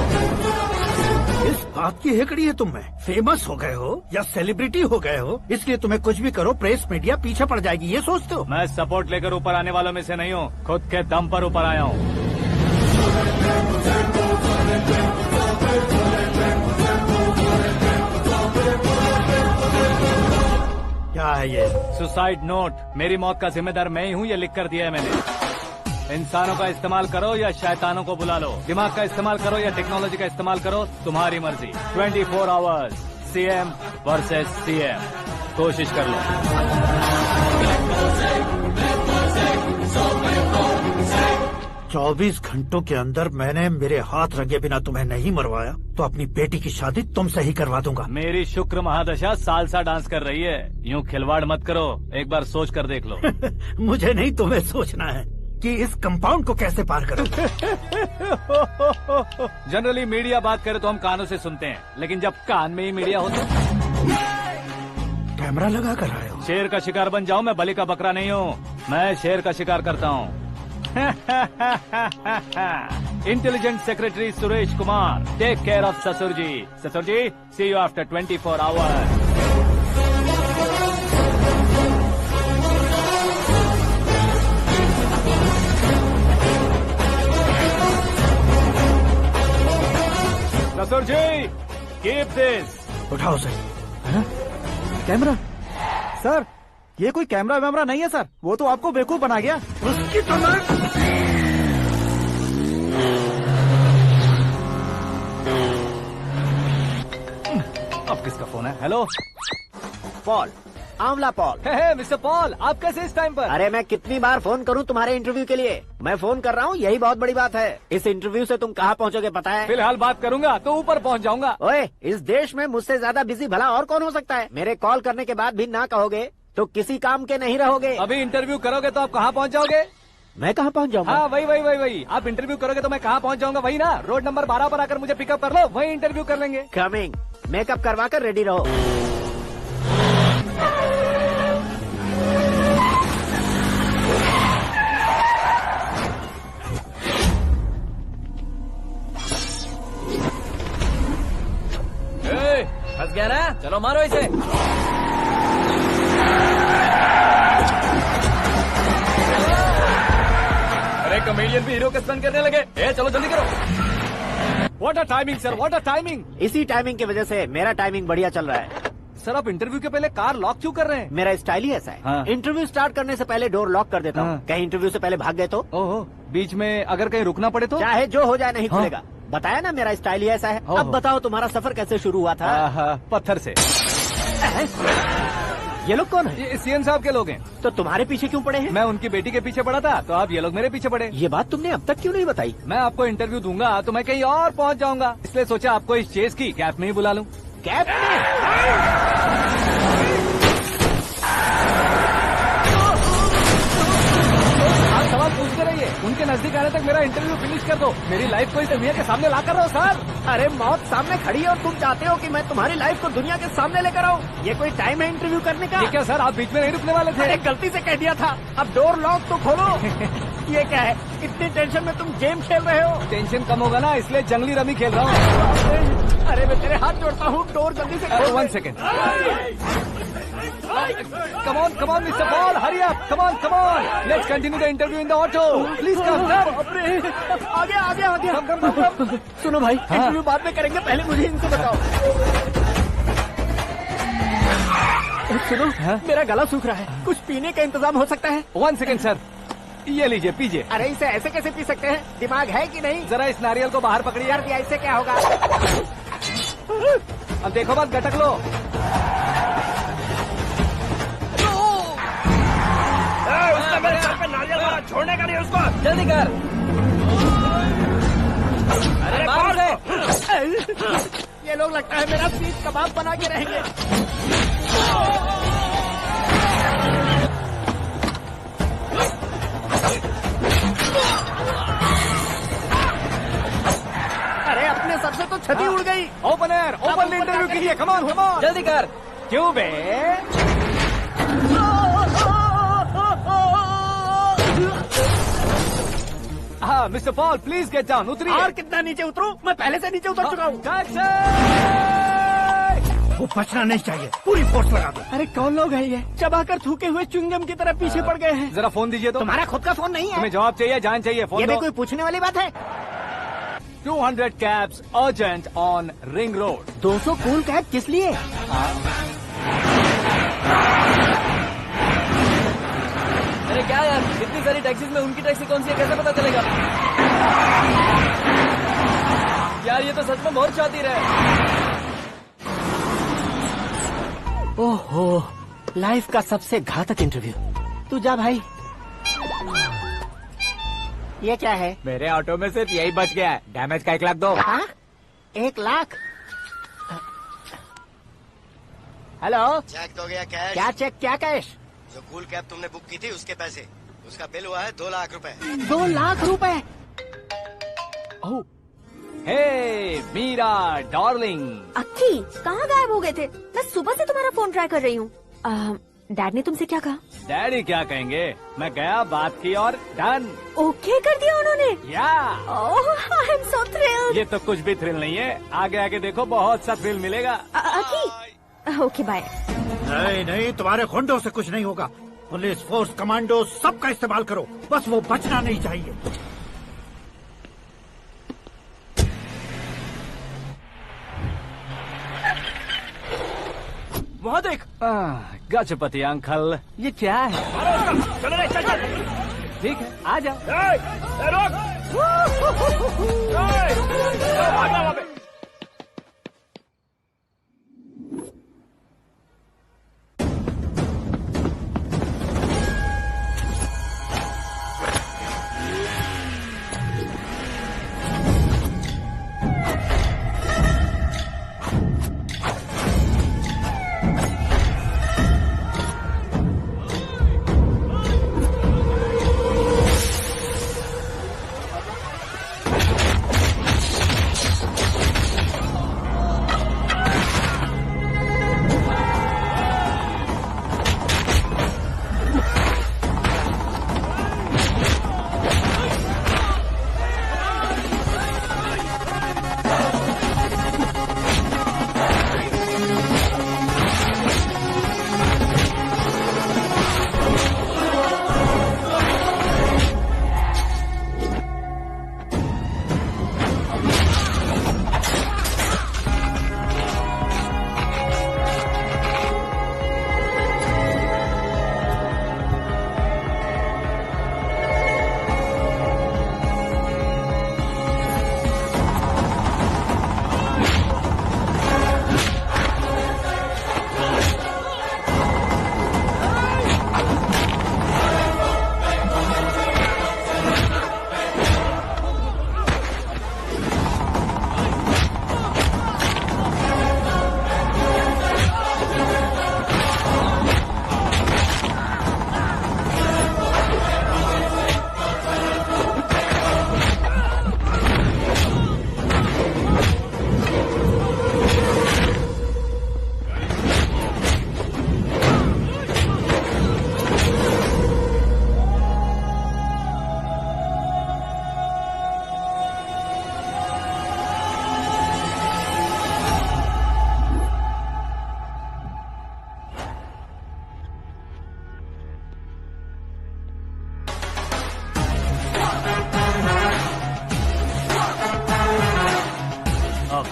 इस बात की हेकड़ी है तुम में। फेमस हो गए हो या सेलिब्रिटी हो गए हो, इसलिए तुम्हें कुछ भी करो प्रेस मीडिया पीछे पड़ जाएगी, ये सोचते हो? मैं सपोर्ट लेकर ऊपर आने वालों में से नहीं हूँ, खुद के दम पर ऊपर आया हूँ। क्या है ये? Suicide note. मेरी मौत का जिम्मेदार मैं ही हूँ, ये लिख कर दिया है मैंने। इंसानों का इस्तेमाल करो या शैतानों को बुला लो, दिमाग का इस्तेमाल करो या टेक्नोलॉजी का इस्तेमाल करो, तुम्हारी मर्जी। 24 आवर्स, सीएम वर्सेस सीएम। कोशिश कर लो। 24 घंटों के अंदर मैंने मेरे हाथ रंगे बिना तुम्हें नहीं मरवाया तो अपनी बेटी की शादी तुमसे ही करवा दूंगा। मेरी शुक्र महादशा सालसा डांस कर रही है, यूं खिलवाड़ मत करो, एक बार सोच कर देख लो। मुझे नहीं, तुम्हें सोचना है कि इस कंपाउंड को कैसे पार करूं। जनरली मीडिया बात करे तो हम कानों से सुनते हैं, लेकिन जब कान में ही मीडिया हो तो कैमरा लगा कर आए हो। शेर का शिकार बन जाऊं, मैं बलि का बकरा नहीं हूँ, मैं शेर का शिकार करता हूँ। Intelligent secretary Suresh Kumar, take care of ससुर जी। ससुर जी, सी यू आफ्टर 24 आवर्स। ससुर जी, कीप दिस। उठाओ सर। कैमरा? सर, ये कोई कैमरा वैमरा नहीं है सर, वो तो आपको बेवकूफ बना गया। उसकी तो अब किसका फोन है? हेलो पॉल, आंवला पॉल। मिस्टर पॉल, आप कैसे इस टाइम पर? अरे मैं कितनी बार फोन करूं तुम्हारे इंटरव्यू के लिए? मैं फोन कर रहा हूं, यही बहुत बड़ी बात है। इस इंटरव्यू से तुम कहां पहुंचोगे पता है? फिलहाल बात करूंगा तो ऊपर पहुंच जाऊंगा। ओए, इस देश में मुझसे ज्यादा बिजी भला और कौन हो सकता है? मेरे कॉल करने के बाद भी ना कहोगे तो किसी काम के नहीं रहोगे। अभी इंटरव्यू करोगे तो आप कहाँ पहुँच जाओगे? मैं कहाँ पहुँच जाऊंगा? हाँ वही। आप इंटरव्यू करोगे तो मैं कहाँ पहुँच जाऊंगा? वही ना, रोड नंबर 12 पर आकर मुझे पिकअप कर लो, वही इंटरव्यू कर लेंगे। कमिंग। मेकअप करवा कर रेडी रहो। फंस गया ना, चलो मारो इसे। अरे कॉमेडियन भी हीरो के स्टंट करने लगे। चलो जल्दी करो। What a timing sir, what a timing. इसी टाइमिंग की वजह से मेरा टाइमिंग बढ़िया चल रहा है। सर आप इंटरव्यू के पहले कार लॉक क्यों कर रहे हैं? मेरा स्टाइल ही ऐसा है। हाँ। इंटरव्यू स्टार्ट करने से पहले डोर लॉक कर देता हूँ। हाँ। कहीं इंटरव्यू से पहले भाग गए तो? ओहो, बीच में अगर कहीं रुकना पड़े तो? चाहे जो हो जाए नहीं हाँ। खुलेगा। बताया ना मेरा स्टाइल ही ऐसा है। ओहो। अब बताओ तुम्हारा सफर कैसे शुरू हुआ था? पत्थर से। ये लोग कौन है? ये सीएम साहब के लोग हैं। तो तुम्हारे पीछे क्यों पड़े हैं? मैं उनकी बेटी के पीछे पड़ा था, तो आप ये लोग मेरे पीछे पड़े। ये बात तुमने अब तक क्यों नहीं बताई? मैं आपको इंटरव्यू दूंगा तो मैं कहीं और पहुंच जाऊंगा, इसलिए सोचा आपको इस चेस की कैब में ही बुला लूं। कैब में? आप सवाल पूछते रहिए, उनके नजदीक आने तक मेरा इंटरव्यू फिनिश कर दो। मेरी लाइफ को इस दुनिया के सामने ला कर रहो सर। अरे मौत सामने खड़ी है और तुम चाहते हो कि मैं तुम्हारी लाइफ को दुनिया के सामने लेकर आऊं? ये कोई टाइम है इंटरव्यू करने का? ये क्या सर, आप बीच में नहीं रुकने वाले थे? अरे गलती से कह दिया था। अब डोर लॉक तो खोलो। ये क्या है? इतनी टेंशन में तुम गेम खेल रहे हो? टेंशन कम होगा ना, इसलिए जंगली रमी खेल रहा हूँ। अरे मैं तेरे हाथ जोड़ता हूँ, डोर जल्दी से खोलो। 1 second. Come on, Mr. Paul, hurry up. Come on. Let's continue the interview in the auto. Please come, sir. आगे। Come. सुनो भाई, इंटरव्यू बाद में करेंगे, पहले मुझे इनसे बताओ। सुनो, मेरा गला सूख रहा है, कुछ पीने का इंतजाम हो सकता है? 1 सेकेंड सर, ये लीजिए पीजिए। अरे इसे ऐसे कैसे पी सकते हैं? दिमाग है कि नहीं? जरा इस नारियल को बाहर पकड़िए। कर दिया, इससे क्या होगा? अब देखो बात, गटक लो। उसका मेरे सर पे नारियल मारा, छोड़ने का नहीं उसको। जल्दी कर। अरे मार दे। ये लोग लगता है मेरा सीख कबाब बना के रहेंगे। अरे अपने सर से तो छती उड़ गई। ओपन इंटरव्यू के लिए। कम ऑन जल्दी कर। क्यों बे? हाँ mister Paul, please get down. उतरिए। और कितना नीचे उतरूं? मैं पहले से नीचे उतर चुका हूँ। वो बचना नहीं चाहिए, पूरी फोर्स लगा दो। अरे कौन लोग हैं ये? चबाकर थूके हुए च्युइंगम की तरह पीछे पड़ गए हैं। जरा फोन दीजिए तो। तुम्हारा खुद का फोन नहीं है? तुम्हें जवाब चाहिए, जान चाहिए, फोन ये दो। भी कोई पूछने वाली बात है? 200 cabs urgent on Ring Road. 200 cool cab किस लिए? अरे क्या यार, इतनी सारी टैक्सीज में उनकी टैक्सी कौन सी है, कैसे पता चलेगा? यार ये तो सच में बहुत शातिर है। ओहो, लाइफ का सबसे घातक इंटरव्यू। तू जा भाई। ये क्या है? मेरे ऑटो में सिर्फ यही बच गया है। डैमेज का 1 लाख दो। हाँ? 1 लाख? हेलो, चेक तो गया कैश। क्या चेक, क्या कैश? जो कूल कैब तुमने बुक की थी उसके पैसे, उसका बिल हुआ है 2 लाख रुपए। 2 लाख रुपए? हे मीरा डार्लिंग। अक्की, कहाँ गायब हो गए थे? मैं सुबह से तुम्हारा फोन ट्राई कर रही हूँ। डैड ने तुमसे क्या कहा? डैडी क्या कहेंगे, मैं गया, बात की और डन। ओके कर दिया उन्होंने? या आई एम सो थ्रिल्ड। ये तो कुछ भी थ्रिल नहीं है, आगे आगे देखो बहुत सा थ्रिल मिलेगा। अक्की, ओके बाय। नहीं, तुम्हारे गुंडों से कुछ नहीं होगा। पुलिस फोर्स, कमांडो, सबका इस्तेमाल करो, बस वो बचना नहीं चाहिए। वहाँ देख। गजपति अंकल, ये क्या है? चलो रे, चल। ठीक है, आ जा। रोक।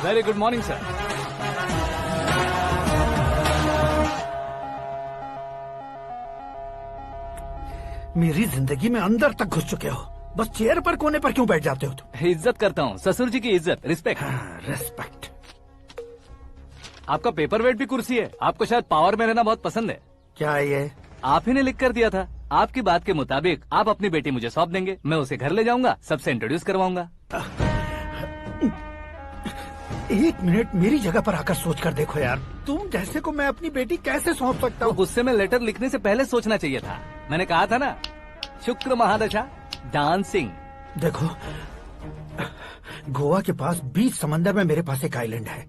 Very good morning sir. मेरी जिंदगी में अंदर तक घुस चुके हो, बस चेयर पर कोने पर क्यों बैठ जाते हो तुम? इज्जत करता हूँ, ससुर जी की इज्जत, रिस्पेक्ट। रेस्पेक्ट। आपका पेपर वेट भी कुर्सी है। आपको शायद पावर में रहना बहुत पसंद है। क्या ये? आप ही ने लिख कर दिया था। आपकी बात के मुताबिक आप अपनी बेटी मुझे सौंप देंगे, मैं उसे घर ले जाऊंगा, सबसे इंट्रोड्यूस करवाऊंगा। 1 मिनट मेरी जगह पर आकर सोच कर देखो यार, तुम जैसे को मैं अपनी बेटी कैसे सौंप सकता हूँ? गुस्से में लेटर लिखने से पहले सोचना चाहिए था। मैंने कहा था ना, शुक्र महादशा डांसिंग। देखो, गोवा के पास बीच समंदर में मेरे पास एक आइलैंड है।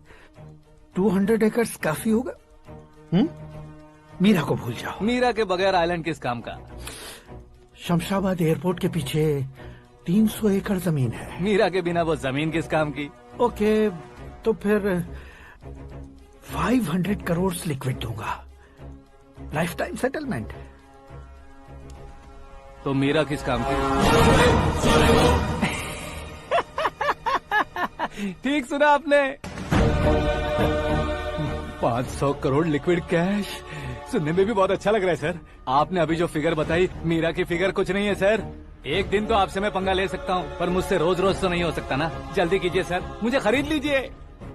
200 एकर्स काफी होगा। मीरा को भूल जाओ। मीरा के बगैर आइलैंड किस काम का? शमशाबाद एयरपोर्ट के पीछे 300 एकड़ जमीन है। मीरा के बिना वो जमीन किस काम की? ओके, तो फिर 500 करोड़ लिक्विड दूंगा, लाइफ टाइम सेटलमेंट। तो मीरा किस काम की? ठीक सुना आपने, 500 करोड़ लिक्विड कैश। सुनने में भी बहुत अच्छा लग रहा है सर। आपने अभी जो फिगर बताई, मीरा की फिगर कुछ नहीं है सर। एक दिन तो आपसे मैं पंगा ले सकता हूँ, पर मुझसे रोज रोज तो नहीं हो सकता ना। जल्दी कीजिए सर, मुझे खरीद लीजिए।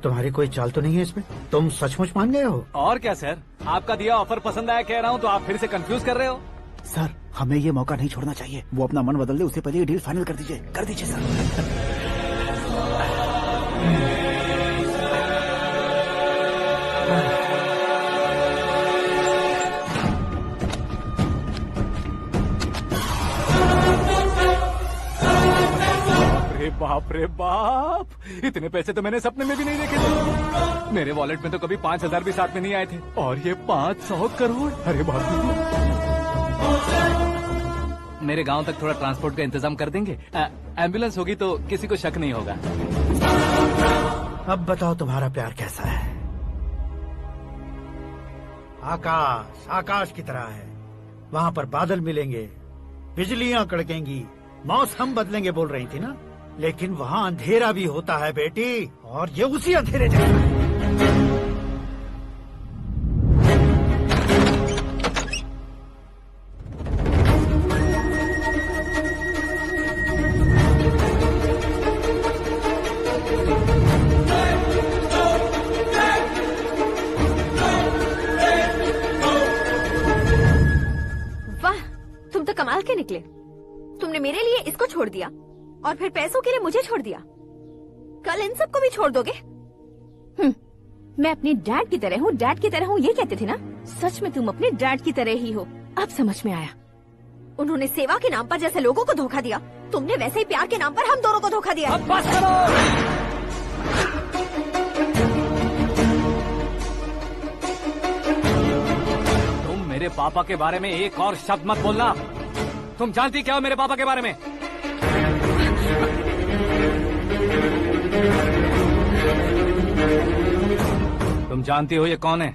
तुम्हारी कोई चाल तो नहीं है इसमें? तुम सचमुच मान गए हो? और क्या सर, आपका दिया ऑफर पसंद आया कह रहा हूँ, तो आप फिर से कंफ्यूज कर रहे हो। सर, हमें ये मौका नहीं छोड़ना चाहिए। वो अपना मन बदल दे, उससे पहले ये डील फाइनल कर दीजिए। कर दीजिए सर। बाप रे बाप, इतने पैसे तो मैंने सपने में भी नहीं देखे थे। मेरे वॉलेट में तो कभी 5000 भी साथ में नहीं आए थे, और ये 500 करोड़। अरे बाप रे। मेरे गांव तक थोड़ा ट्रांसपोर्ट का इंतजाम कर देंगे? एम्बुलेंस होगी तो किसी को शक नहीं होगा। अब बताओ तुम्हारा प्यार कैसा है? आकाश आकाश की तरह है, वहाँ पर बादल मिलेंगे, बिजलियां कड़केंगी, मौसम बदलेंगे बोल रही थी ना। लेकिन वहाँ अंधेरा भी होता है बेटी, और ये उसी अंधेरे जैसा है। वाह, तुम तो कमाल के निकले। तुमने मेरे लिए इसको छोड़ दिया और फिर पैसों के लिए मुझे छोड़ दिया। कल इन सबको भी छोड़ दोगे? मैं अपने डैड की तरह हूँ, डैड की तरह हूँ, ये कहते थे ना। सच में तुम अपने डैड की तरह ही हो, अब समझ में आया। उन्होंने सेवा के नाम पर जैसे लोगों को धोखा दिया, तुमने वैसे ही प्यार के नाम पर हम दोनों को धोखा दिया। अब बस करो। तुम मेरे पापा के बारे में एक और शब्द मत बोलना। तुम जानती क्या हो मेरे पापा के बारे में? तुम जानती हो ये कौन है?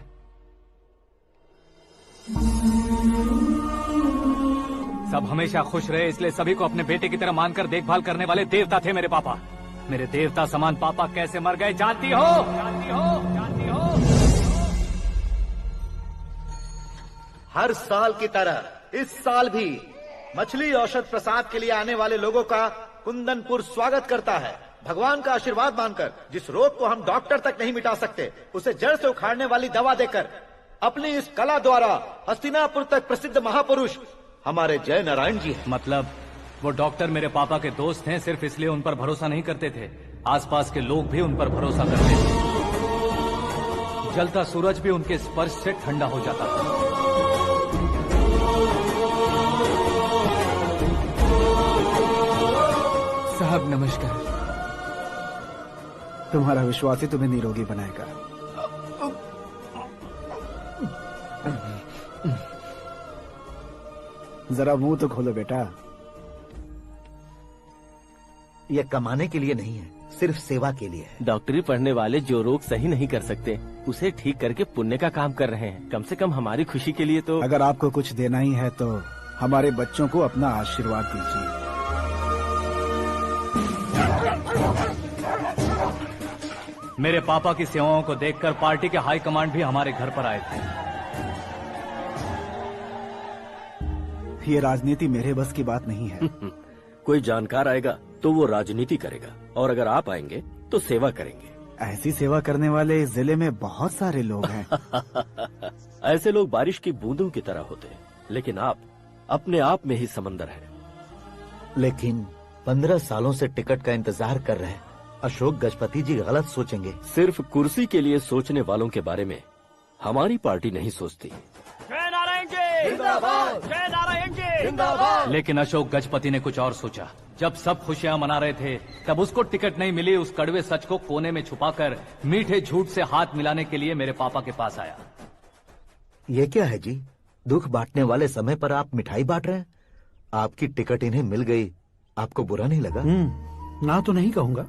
सब हमेशा खुश रहे, इसलिए सभी को अपने बेटे की तरह मानकर देखभाल करने वाले देवता थे मेरे पापा। मेरे देवता समान पापा कैसे मर गए जानती हो? जानती हो? जानती हो? हर साल की तरह इस साल भी मछली औषध प्रसाद के लिए आने वाले लोगों का कुंदनपुर स्वागत करता है। भगवान का आशीर्वाद मानकर जिस रोग को हम डॉक्टर तक नहीं मिटा सकते, उसे जड़ से उखाड़ने वाली दवा देकर अपनी इस कला द्वारा हस्तिनापुर तक प्रसिद्ध महापुरुष हमारे जय नारायण जी हैं। मतलब वो डॉक्टर मेरे पापा के दोस्त हैं, सिर्फ इसलिए उन पर भरोसा नहीं करते थे, आसपास के लोग भी उन पर भरोसा करते थे। जलता सूरज भी उनके स्पर्श से ठंडा हो जाता था। साहब नमस्कार। तुम्हारा विश्वास ही तुम्हें निरोगी बनाएगा। जरा मुंह तो खोलो बेटा। ये कमाने के लिए नहीं है, सिर्फ सेवा के लिए है। डॉक्टरी पढ़ने वाले जो रोग सही नहीं कर सकते, उसे ठीक करके पुण्य का काम कर रहे हैं। कम से कम हमारी खुशी के लिए तो। अगर आपको कुछ देना ही है तो हमारे बच्चों को अपना आशीर्वाद दीजिए। मेरे पापा की सेवाओं को देखकर पार्टी के हाई कमांड भी हमारे घर पर आए थे। ये राजनीति मेरे बस की बात नहीं है। कोई जानकार आएगा तो वो राजनीति करेगा, और अगर आप आएंगे तो सेवा करेंगे। ऐसी सेवा करने वाले इस जिले में बहुत सारे लोग हैं। ऐसे लोग बारिश की बूंदों की तरह होते हैं, लेकिन आप अपने आप में ही समंदर हैं। लेकिन 15 सालों से टिकट का इंतजार कर रहे हैं। अशोक गजपति जी गलत सोचेंगे। सिर्फ कुर्सी के लिए सोचने वालों के बारे में हमारी पार्टी नहीं सोचती। जय नारायण जी जिंदाबाद, जय नारायण जी जिंदाबाद। लेकिन अशोक गजपति ने कुछ और सोचा। जब सब खुशियां मना रहे थे तब उसको टिकट नहीं मिली। उस कड़वे सच को कोने में छुपाकर मीठे झूठ से हाथ मिलाने के लिए मेरे पापा के पास आया। ये क्या है जी? दुख बांटने वाले समय पर आप मिठाई बांट रहे हैं। आपकी टिकट इन्हें मिल गई, आपको बुरा नहीं लगा? ना तो नहीं कहूंगा,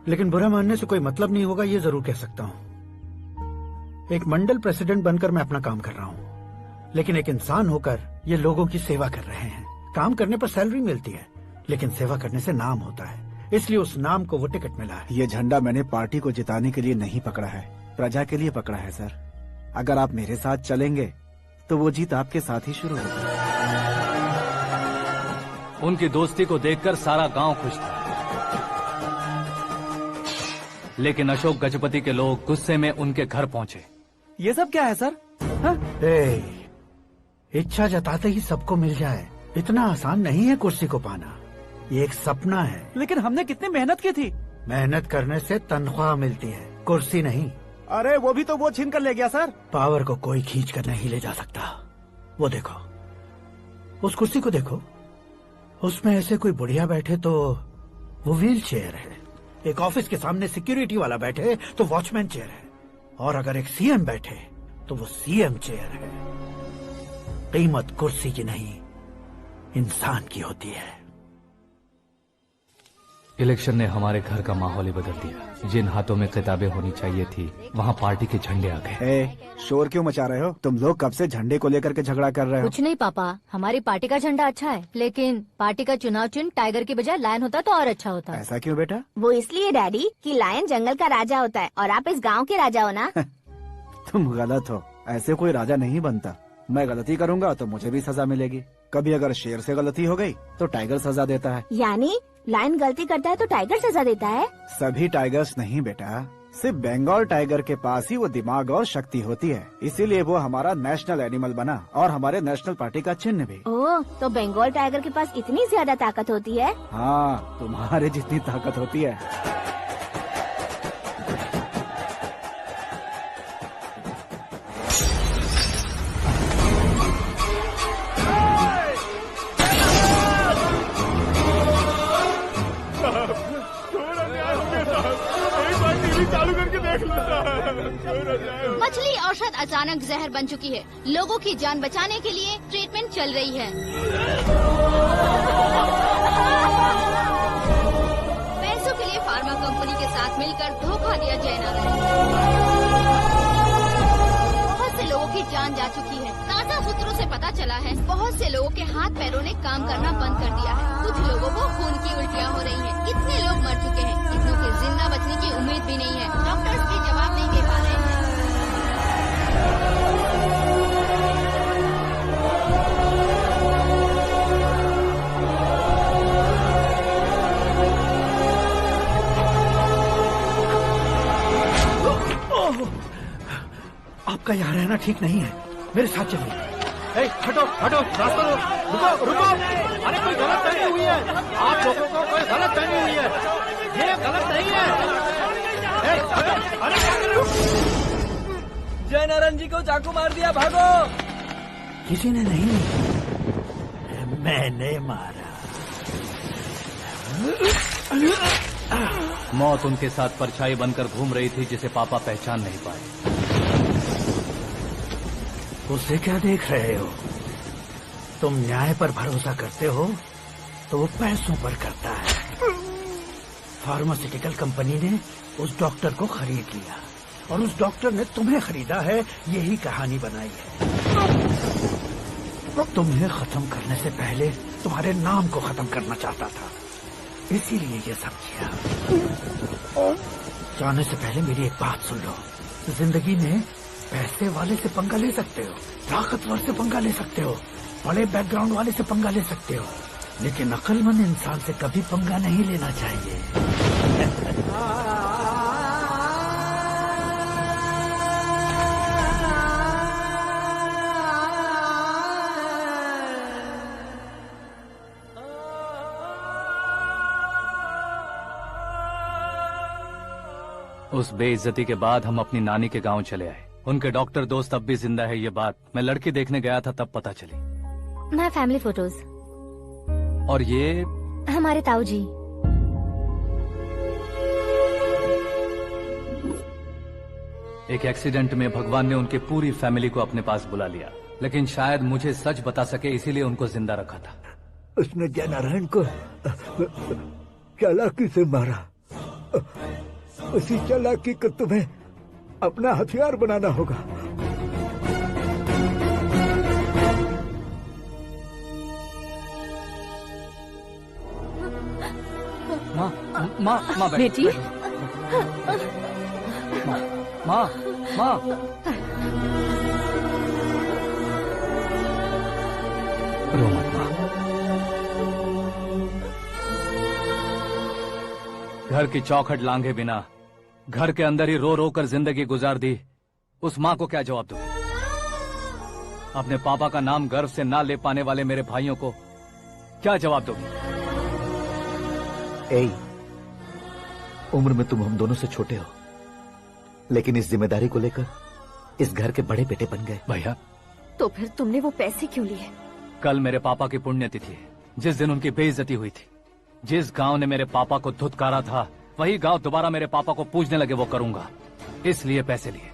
लेकिन बुरा मानने से कोई मतलब नहीं होगा, ये जरूर कह सकता हूँ। एक मंडल प्रेसिडेंट बनकर मैं अपना काम कर रहा हूँ, लेकिन एक इंसान होकर ये लोगों की सेवा कर रहे हैं। काम करने पर सैलरी मिलती है, लेकिन सेवा करने से नाम होता है, इसलिए उस नाम को वो टिकट मिला है। ये झंडा मैंने पार्टी को जिताने के लिए नहीं पकड़ा है, प्रजा के लिए पकड़ा है सर। अगर आप मेरे साथ चलेंगे तो वो जीत आपके साथ ही शुरू होगी। उनकी दोस्ती को देखकर सारा गांव खुश था, लेकिन अशोक गजपति के लोग गुस्से में उनके घर पहुंचे। ये सब क्या है सर? इच्छा जताते ही सबको मिल जाए, इतना आसान नहीं है कुर्सी को पाना। ये एक सपना है। लेकिन हमने कितनी मेहनत की थी। मेहनत करने से तनख्वाह मिलती है, कुर्सी नहीं। अरे वो भी तो वो छीन कर ले गया सर। पावर को कोई खींच कर नहीं ले जा सकता। वो देखो, उस कुर्सी को देखो, उसमें ऐसे कोई बुढ़िया बैठे तो वो व्हील चेयर है। एक ऑफिस के सामने सिक्योरिटी वाला बैठे तो वॉचमैन चेयर है, और अगर एक सीएम बैठे तो वो सीएम चेयर है। कीमत कुर्सी की नहीं, इंसान की होती है। इलेक्शन ने हमारे घर का माहौल ही बदल दिया। जिन हाथों में किताबें होनी चाहिए थी, वहाँ पार्टी के झंडे आ गए। शोर क्यों मचा रहे हो? तुम लोग कब से झंडे को लेकर के झगड़ा कर रहे हो? कुछ नहीं पापा, हमारी पार्टी का झंडा अच्छा है, लेकिन पार्टी का चुनाव चिन्ह टाइगर की बजाय लायन होता तो और अच्छा होता। ऐसा क्यों बेटा? वो इसलिए डैडी कि लायन जंगल का राजा होता है और आप इस गांव के राजा हो ना। तुम गलत हो, ऐसे कोई राजा नहीं बनता। मैं गलती करूंगा तो मुझे भी सजा मिलेगी। कभी अगर शेर से गलती हो गई तो टाइगर सजा देता है। यानी लायन गलती करता है तो टाइगर सजा देता है? सभी टाइगर्स नहीं बेटा, सिर्फ बंगाल टाइगर के पास ही वो दिमाग और शक्ति होती है, इसीलिए वो हमारा नेशनल एनिमल बना और हमारे नेशनल पार्टी का चिन्ह भी। ओह, तो बंगाल टाइगर के पास इतनी ज्यादा ताकत होती है? हाँ, तुम्हारे जितनी ताकत होती है। मछली औषध अचानक जहर बन चुकी है। लोगों की जान बचाने के लिए ट्रीटमेंट चल रही है। पैसों के लिए फार्मा कंपनी के साथ मिलकर धोखा दिया जय नारायण। बहुत से लोगों की जान जा चुकी है। ताजा सूत्रों से पता चला है बहुत से लोगों के हाथ पैरों ने काम करना बंद कर दिया है। कुछ लोगों को खून की उल्टियाँ हो रही हैं। कितने लोग मर चुके हैं, कितनों के जिंदा बचने की उम्मीद भी नहीं है। डॉक्टर्स भी जवाब नहीं दे पा रहे हैं। आपका यहाँ रहना ठीक नहीं है, मेरे साथ चलिए। हटो हटो, रास्ता रुको रुको। अरे कोई गलत फहमी हुई है, आप लोगों को कोई गलत फहमी हुई है, ये गलत नहीं है। जय नारायण जी को चाकू मार दिया, भागो। किसी ने नहीं, मैंने मारा। मौत उनके साथ परछाई बनकर घूम रही थी, जिसे पापा पहचान नहीं पाए। उसे क्या देख रहे हो? तुम न्याय पर भरोसा करते हो तो वो पैसों पर करता है। फार्मास्यूटिकल कंपनी ने उस डॉक्टर को खरीद लिया और उस डॉक्टर ने तुम्हें खरीदा है, यही कहानी बनाई है। तुम्हें खत्म करने से पहले तुम्हारे नाम को खत्म करना चाहता था, इसीलिए ये सब किया। जाने से पहले मेरी एक बात सुन लो। जिंदगी में पैसे वाले से पंगा ले सकते हो, ताकतवर से पंगा ले सकते हो, बड़े बैकग्राउंड वाले से पंगा ले सकते हो, लेकिन अक्लमंद इंसान से कभी पंगा नहीं लेना चाहिए। उस बेइज्जती के बाद हम अपनी नानी के गांव चले आए। उनके डॉक्टर दोस्त अब भी जिंदा है, ये बात मैं लड़की देखने गया था तब पता चली। My family photos. और ये हमारे ताऊ जी। एक एक्सीडेंट में भगवान ने उनकी पूरी फैमिली को अपने पास बुला लिया, लेकिन शायद मुझे सच बता सके इसीलिए उनको जिंदा रखा था। उसने जयनारायण को चालाकी से मारा। उसी चालाकी को तुम्हें अपना हथियार बनाना होगा। माँ बेटी, माँ रो मत माँ। घर की चौखट लांघे बिना घर के अंदर ही रो रो कर जिंदगी गुजार दी उस माँ को क्या जवाब दूं? अपने पापा का नाम गर्व से ना ले पाने वाले मेरे भाइयों को क्या जवाब दोगी? ए, उम्र में तुम हम दोनों से छोटे हो, लेकिन इस जिम्मेदारी को लेकर इस घर के बड़े बेटे बन गए। भैया, तो फिर तुमने वो पैसे क्यों लिए? कल मेरे पापा की पुण्यतिथि है, जिस दिन उनकी बेइज्जती हुई थी। जिस गांव ने मेरे पापा को धुतकारा था वही गांव दोबारा मेरे पापा को पूजने लगे, वो करूंगा, इसलिए पैसे लिए।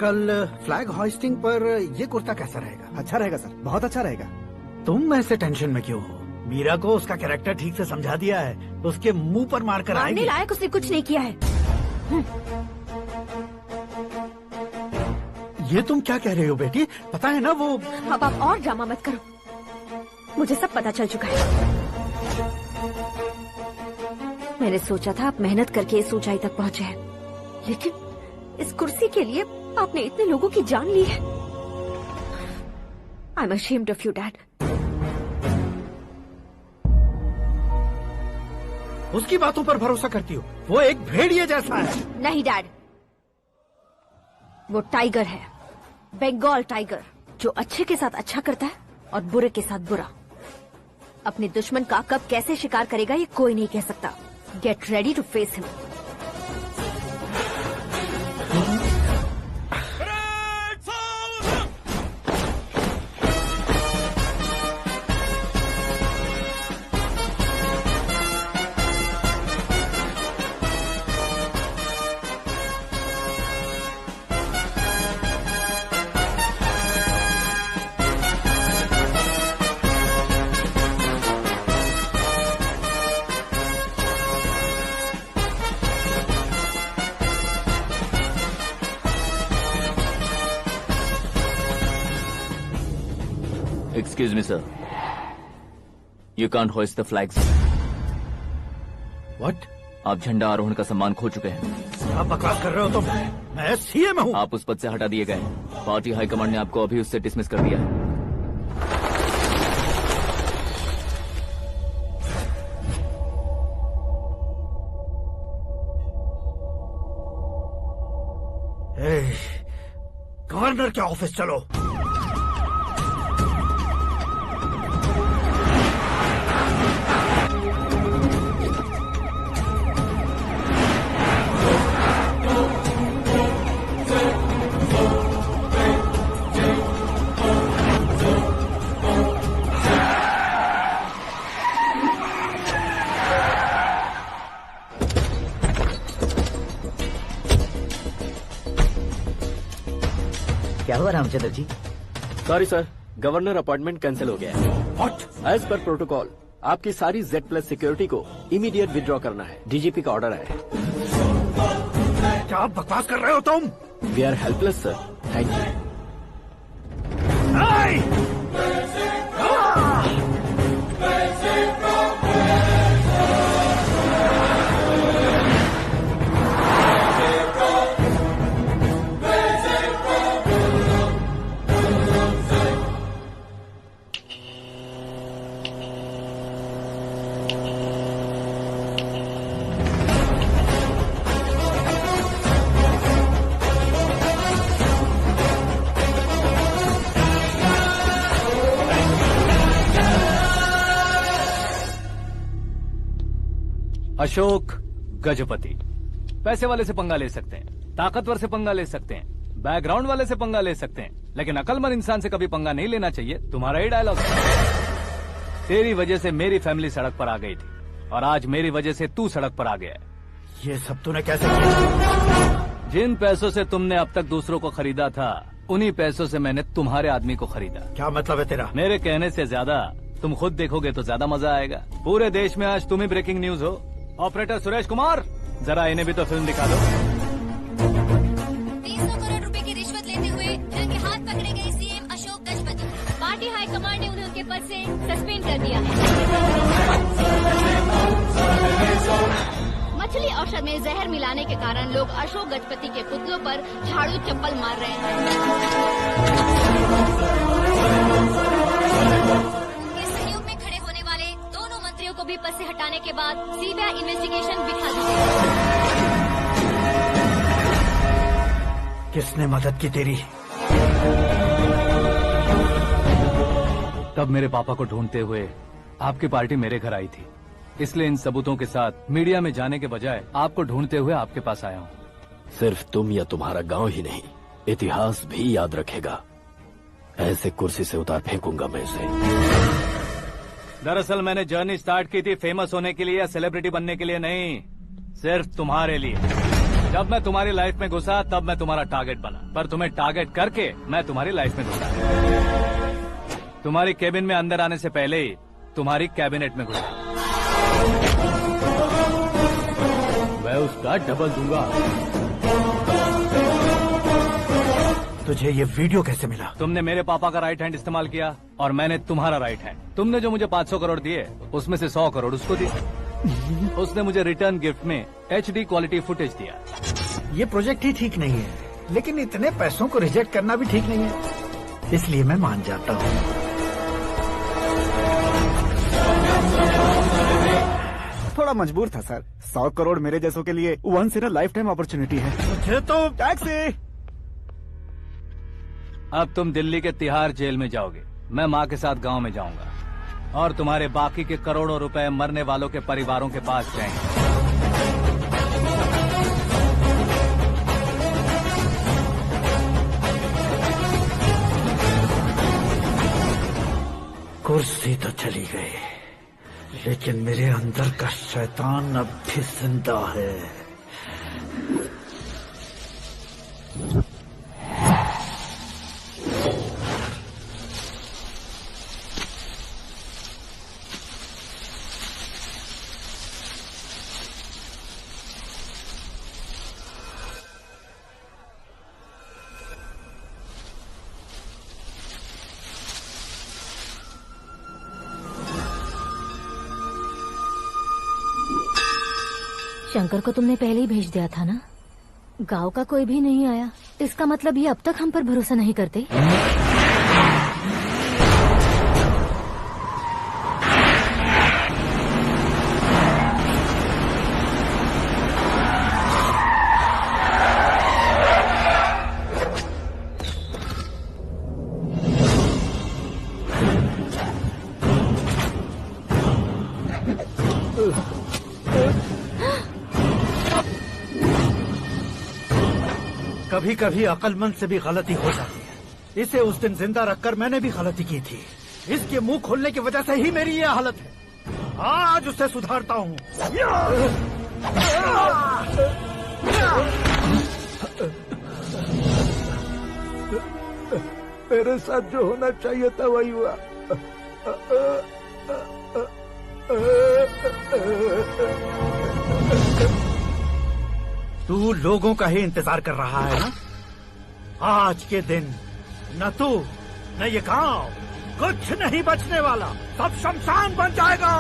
कल फ्लैग होइस्टिंग पर ये कुर्ता कैसा रहेगा? अच्छा रहेगा सर, बहुत अच्छा रहेगा। तुम ऐसे टेंशन में क्यों हो? मीरा को उसका कैरेक्टर ठीक से समझा दिया है, उसके मुंह पर मारकर आएगी। मारने लायक उसने कुछ नहीं किया है। ये तुम क्या कह रहे हो बेटी? पता है ना वो। अब आप और ड्रामा मत करो, मुझे सब पता चल चुका है। मैंने सोचा था आप मेहनत करके इस ऊंचाई तक पहुंचे हैं, लेकिन इस कुर्सी के लिए आपने इतने लोगों की जान ली है। I am ashamed of you dad. उसकी बातों पर भरोसा करती हो? वो एक भेड़िए जैसा है। नहीं डैड, वो टाइगर है, बंगाल टाइगर, जो अच्छे के साथ अच्छा करता है और बुरे के साथ बुरा। अपने दुश्मन का कब कैसे शिकार करेगा ये कोई नहीं कह सकता। Get ready to face him. Excuse me, sir. You can't hoist the flags. What? आप झंडा आरोहण का सम्मान खो चुके हैं। आप बकवास कर रहे हो तुम? मैं सीएम हूँ। आप उस पद से हटा दिए गए। पार्टी हाईकमांड ने आपको अभी उससे डिसमिस कर दिया है। गवर्नर के ऑफिस चलो। क्या हुआ Ramchandra ji? Sorry sir, governor appointment cancel हो गया है। व्हाट? एज पर प्रोटोकॉल आपकी सारी Z+ सिक्योरिटी को इमीडिएट विड्रॉ करना है। डीजीपी का ऑर्डर है। क्या बकवास कर रहे हो तुम? We are helpless sir, thank you. Ashok Gajapati पैसे वाले से पंगा ले सकते हैं, ताकतवर से पंगा ले सकते हैं, बैकग्राउंड वाले से पंगा ले सकते हैं, लेकिन अकलमंद इंसान से कभी पंगा नहीं लेना चाहिए। तुम्हारा ही डायलॉग। तेरी वजह से मेरी फैमिली सड़क पर आ गई थी और आज मेरी वजह से तू सड़क पर आ गया है। ये सब तूने कैसे किया? जिन पैसों से तुमने अब तक दूसरों को खरीदा था, उन्हीं पैसों से मैंने तुम्हारे आदमी को खरीदा। क्या मतलब है तेरा? मेरे कहने से ज्यादा तुम खुद देखोगे तो ज्यादा मजा आएगा। पूरे देश में आज तुम ही ब्रेकिंग न्यूज हो। ऑपरेटर सुरेश कुमार, जरा इन्हें भी तो फिल्म दिखा दो। 300 करोड़ रुपए की रिश्वत लेते हुए रंगे हाथ पकड़े गए CM Ashok Gajapati. Party high command ने उन्हें उनके पद से सस्पेंड कर दिया है। मछली औषध में जहर मिलाने के कारण लोग अशोक गजपति के पुतलों पर झाड़ू चप्पल मार रहे हैं। उनके सहयोग में खड़े होने वाले दोनों मंत्रियों को भी पद से हटाने के बाद सीबीआई इन्वेस्टिगेशन बिठा दी गई। किसने मदद की तेरी? तब मेरे पापा को ढूंढते हुए आपकी पार्टी मेरे घर आई थी, इसलिए इन सबूतों के साथ मीडिया में जाने के बजाय आपको ढूंढते हुए आपके पास आया हूँ। सिर्फ तुम या तुम्हारा गांव ही नहीं, इतिहास भी याद रखेगा। ऐसे कुर्सी से उतार फेंकूंगा मैं इसे। दरअसल मैंने जर्नी स्टार्ट की थी फेमस होने के लिए या सेलिब्रिटी बनने के लिए नहीं, सिर्फ तुम्हारे लिए। जब मैं तुम्हारी लाइफ में घुसा तब मैं तुम्हारा टारगेट बना, पर तुम्हें टारगेट करके मैं तुम्हारी लाइफ में घुसा। तुम्हारी केबिन में अंदर आने से पहले ही तुम्हारी कैबिनेट में घुसा। मैं उसका डबल दूंगा। तुझे ये वीडियो कैसे मिला? तुमने मेरे पापा का राइट हैंड इस्तेमाल किया और मैंने तुम्हारा राइट हैंड। तुमने जो मुझे 500 करोड़ दिए उसमें से 100 करोड़ उसको दिए। उसने मुझे रिटर्न गिफ्ट में HD क्वालिटी फुटेज दिया। ये प्रोजेक्ट ही ठीक नहीं है, लेकिन इतने पैसों को रिजेक्ट करना भी ठीक नहीं है, इसलिए मैं मान जाता हूँ। थोड़ा मजबूर था सर। 100 करोड़ मेरे जैसों के लिए once in a lifetime opportunity है। मुझे तो टैक्सी। अब तुम दिल्ली के तिहाड़ जेल में जाओगे, मैं माँ के साथ गांव में जाऊंगा और तुम्हारे बाकी के करोड़ों रुपए मरने वालों के परिवारों के पास जाएंगे। कुर्सी तो चली गई, लेकिन मेरे अंदर का शैतान अब भी जिंदा है। शंकर को तुमने पहले ही भेज दिया था ना? गांव का कोई भी नहीं आया, इसका मतलब ये अब तक हम पर भरोसा नहीं करते। कभी कभी अक्लमंद से भी गलती हो जाती है। इसे उस दिन जिंदा रखकर मैंने भी गलती की थी। इसके मुंह खोलने की वजह से ही मेरी ये हालत है। आज उसे सुधारता हूँ। मेरे साथ जो होना चाहिए था वही हुआ। तू लोगों का ही इंतजार कर रहा है ना? आज के दिन न तू न ये गांव कुछ नहीं बचने वाला, सब शमशान बन जाएगा।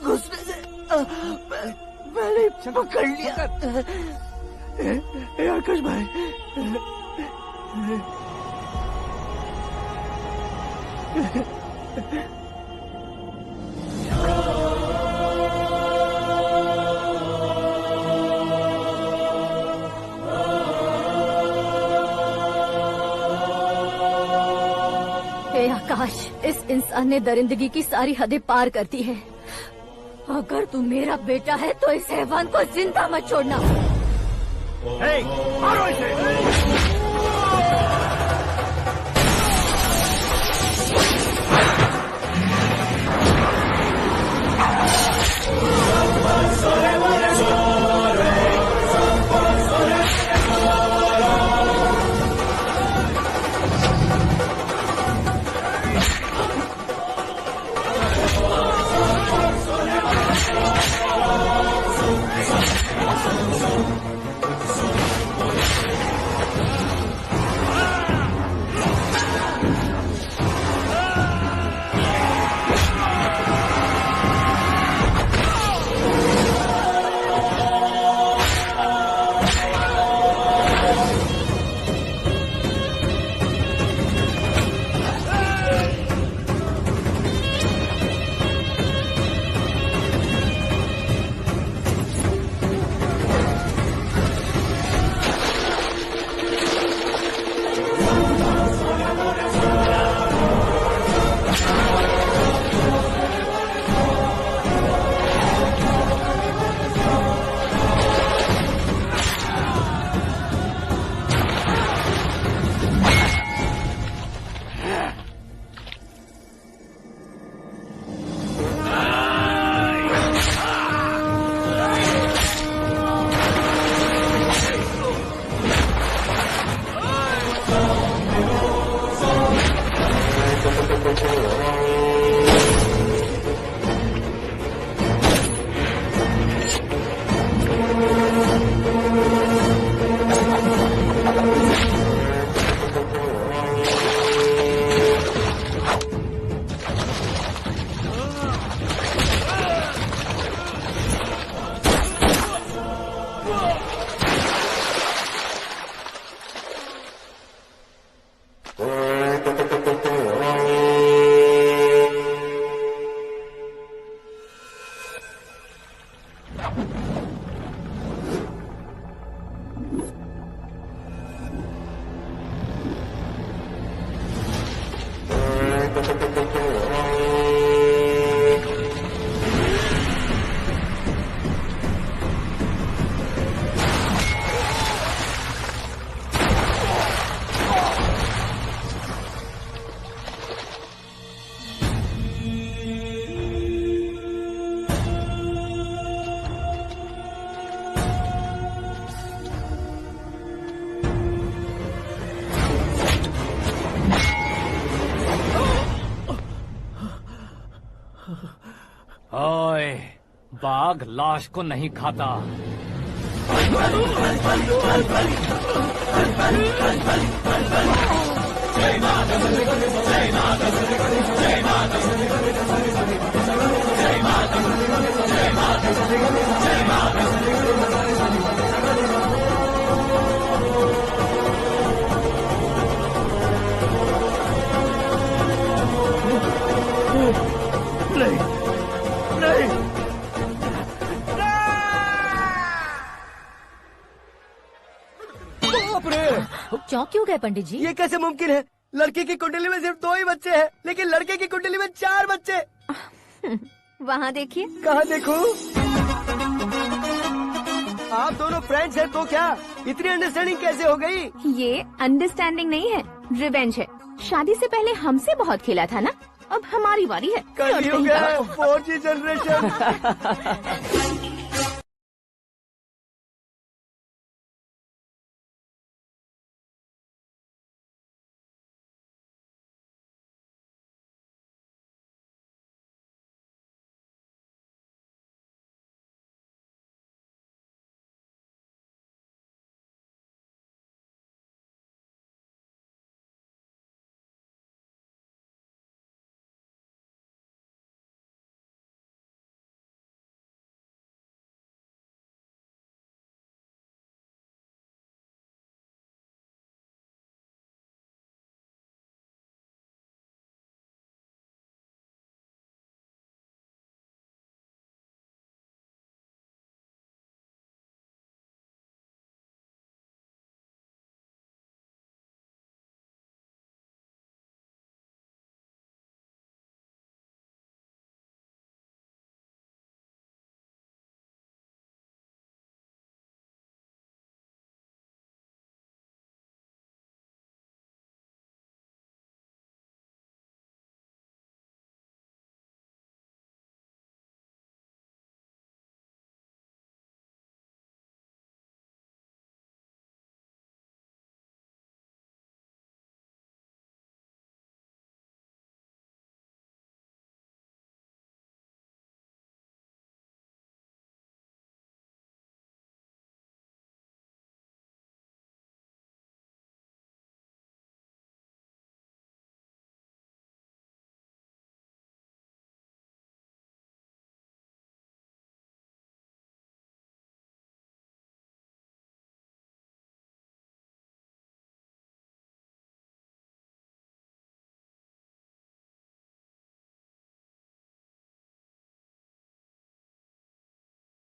घुसने से मैंने पकड़ लिया। आकाश भाई, आकाश, इस इंसान ने दरिंदगी की सारी हदें पार कर दी है। अगर तू मेरा बेटा है तो इस हैवान को जिंदा मत छोड़ना। मारो इसे। ओए, बाघ लाश को नहीं खाता। नहीं, नहीं। चौंक क्यों गए पंडित जी? ये कैसे मुमकिन है? लड़की की कुंडली में सिर्फ 2 ही बच्चे हैं, लेकिन लड़के की कुंडली में 4 बच्चे। वहाँ देखिए। कहाँ देखूं? आप दोनों फ्रेंड्स हैं तो क्या इतनी अंडरस्टैंडिंग कैसे हो गई? ये अंडरस्टैंडिंग नहीं है, रिवेंज है। शादी से पहले हमसे बहुत खेला था ना, अब हमारी बारी है। कल ही हो गया 4G जनरेशन।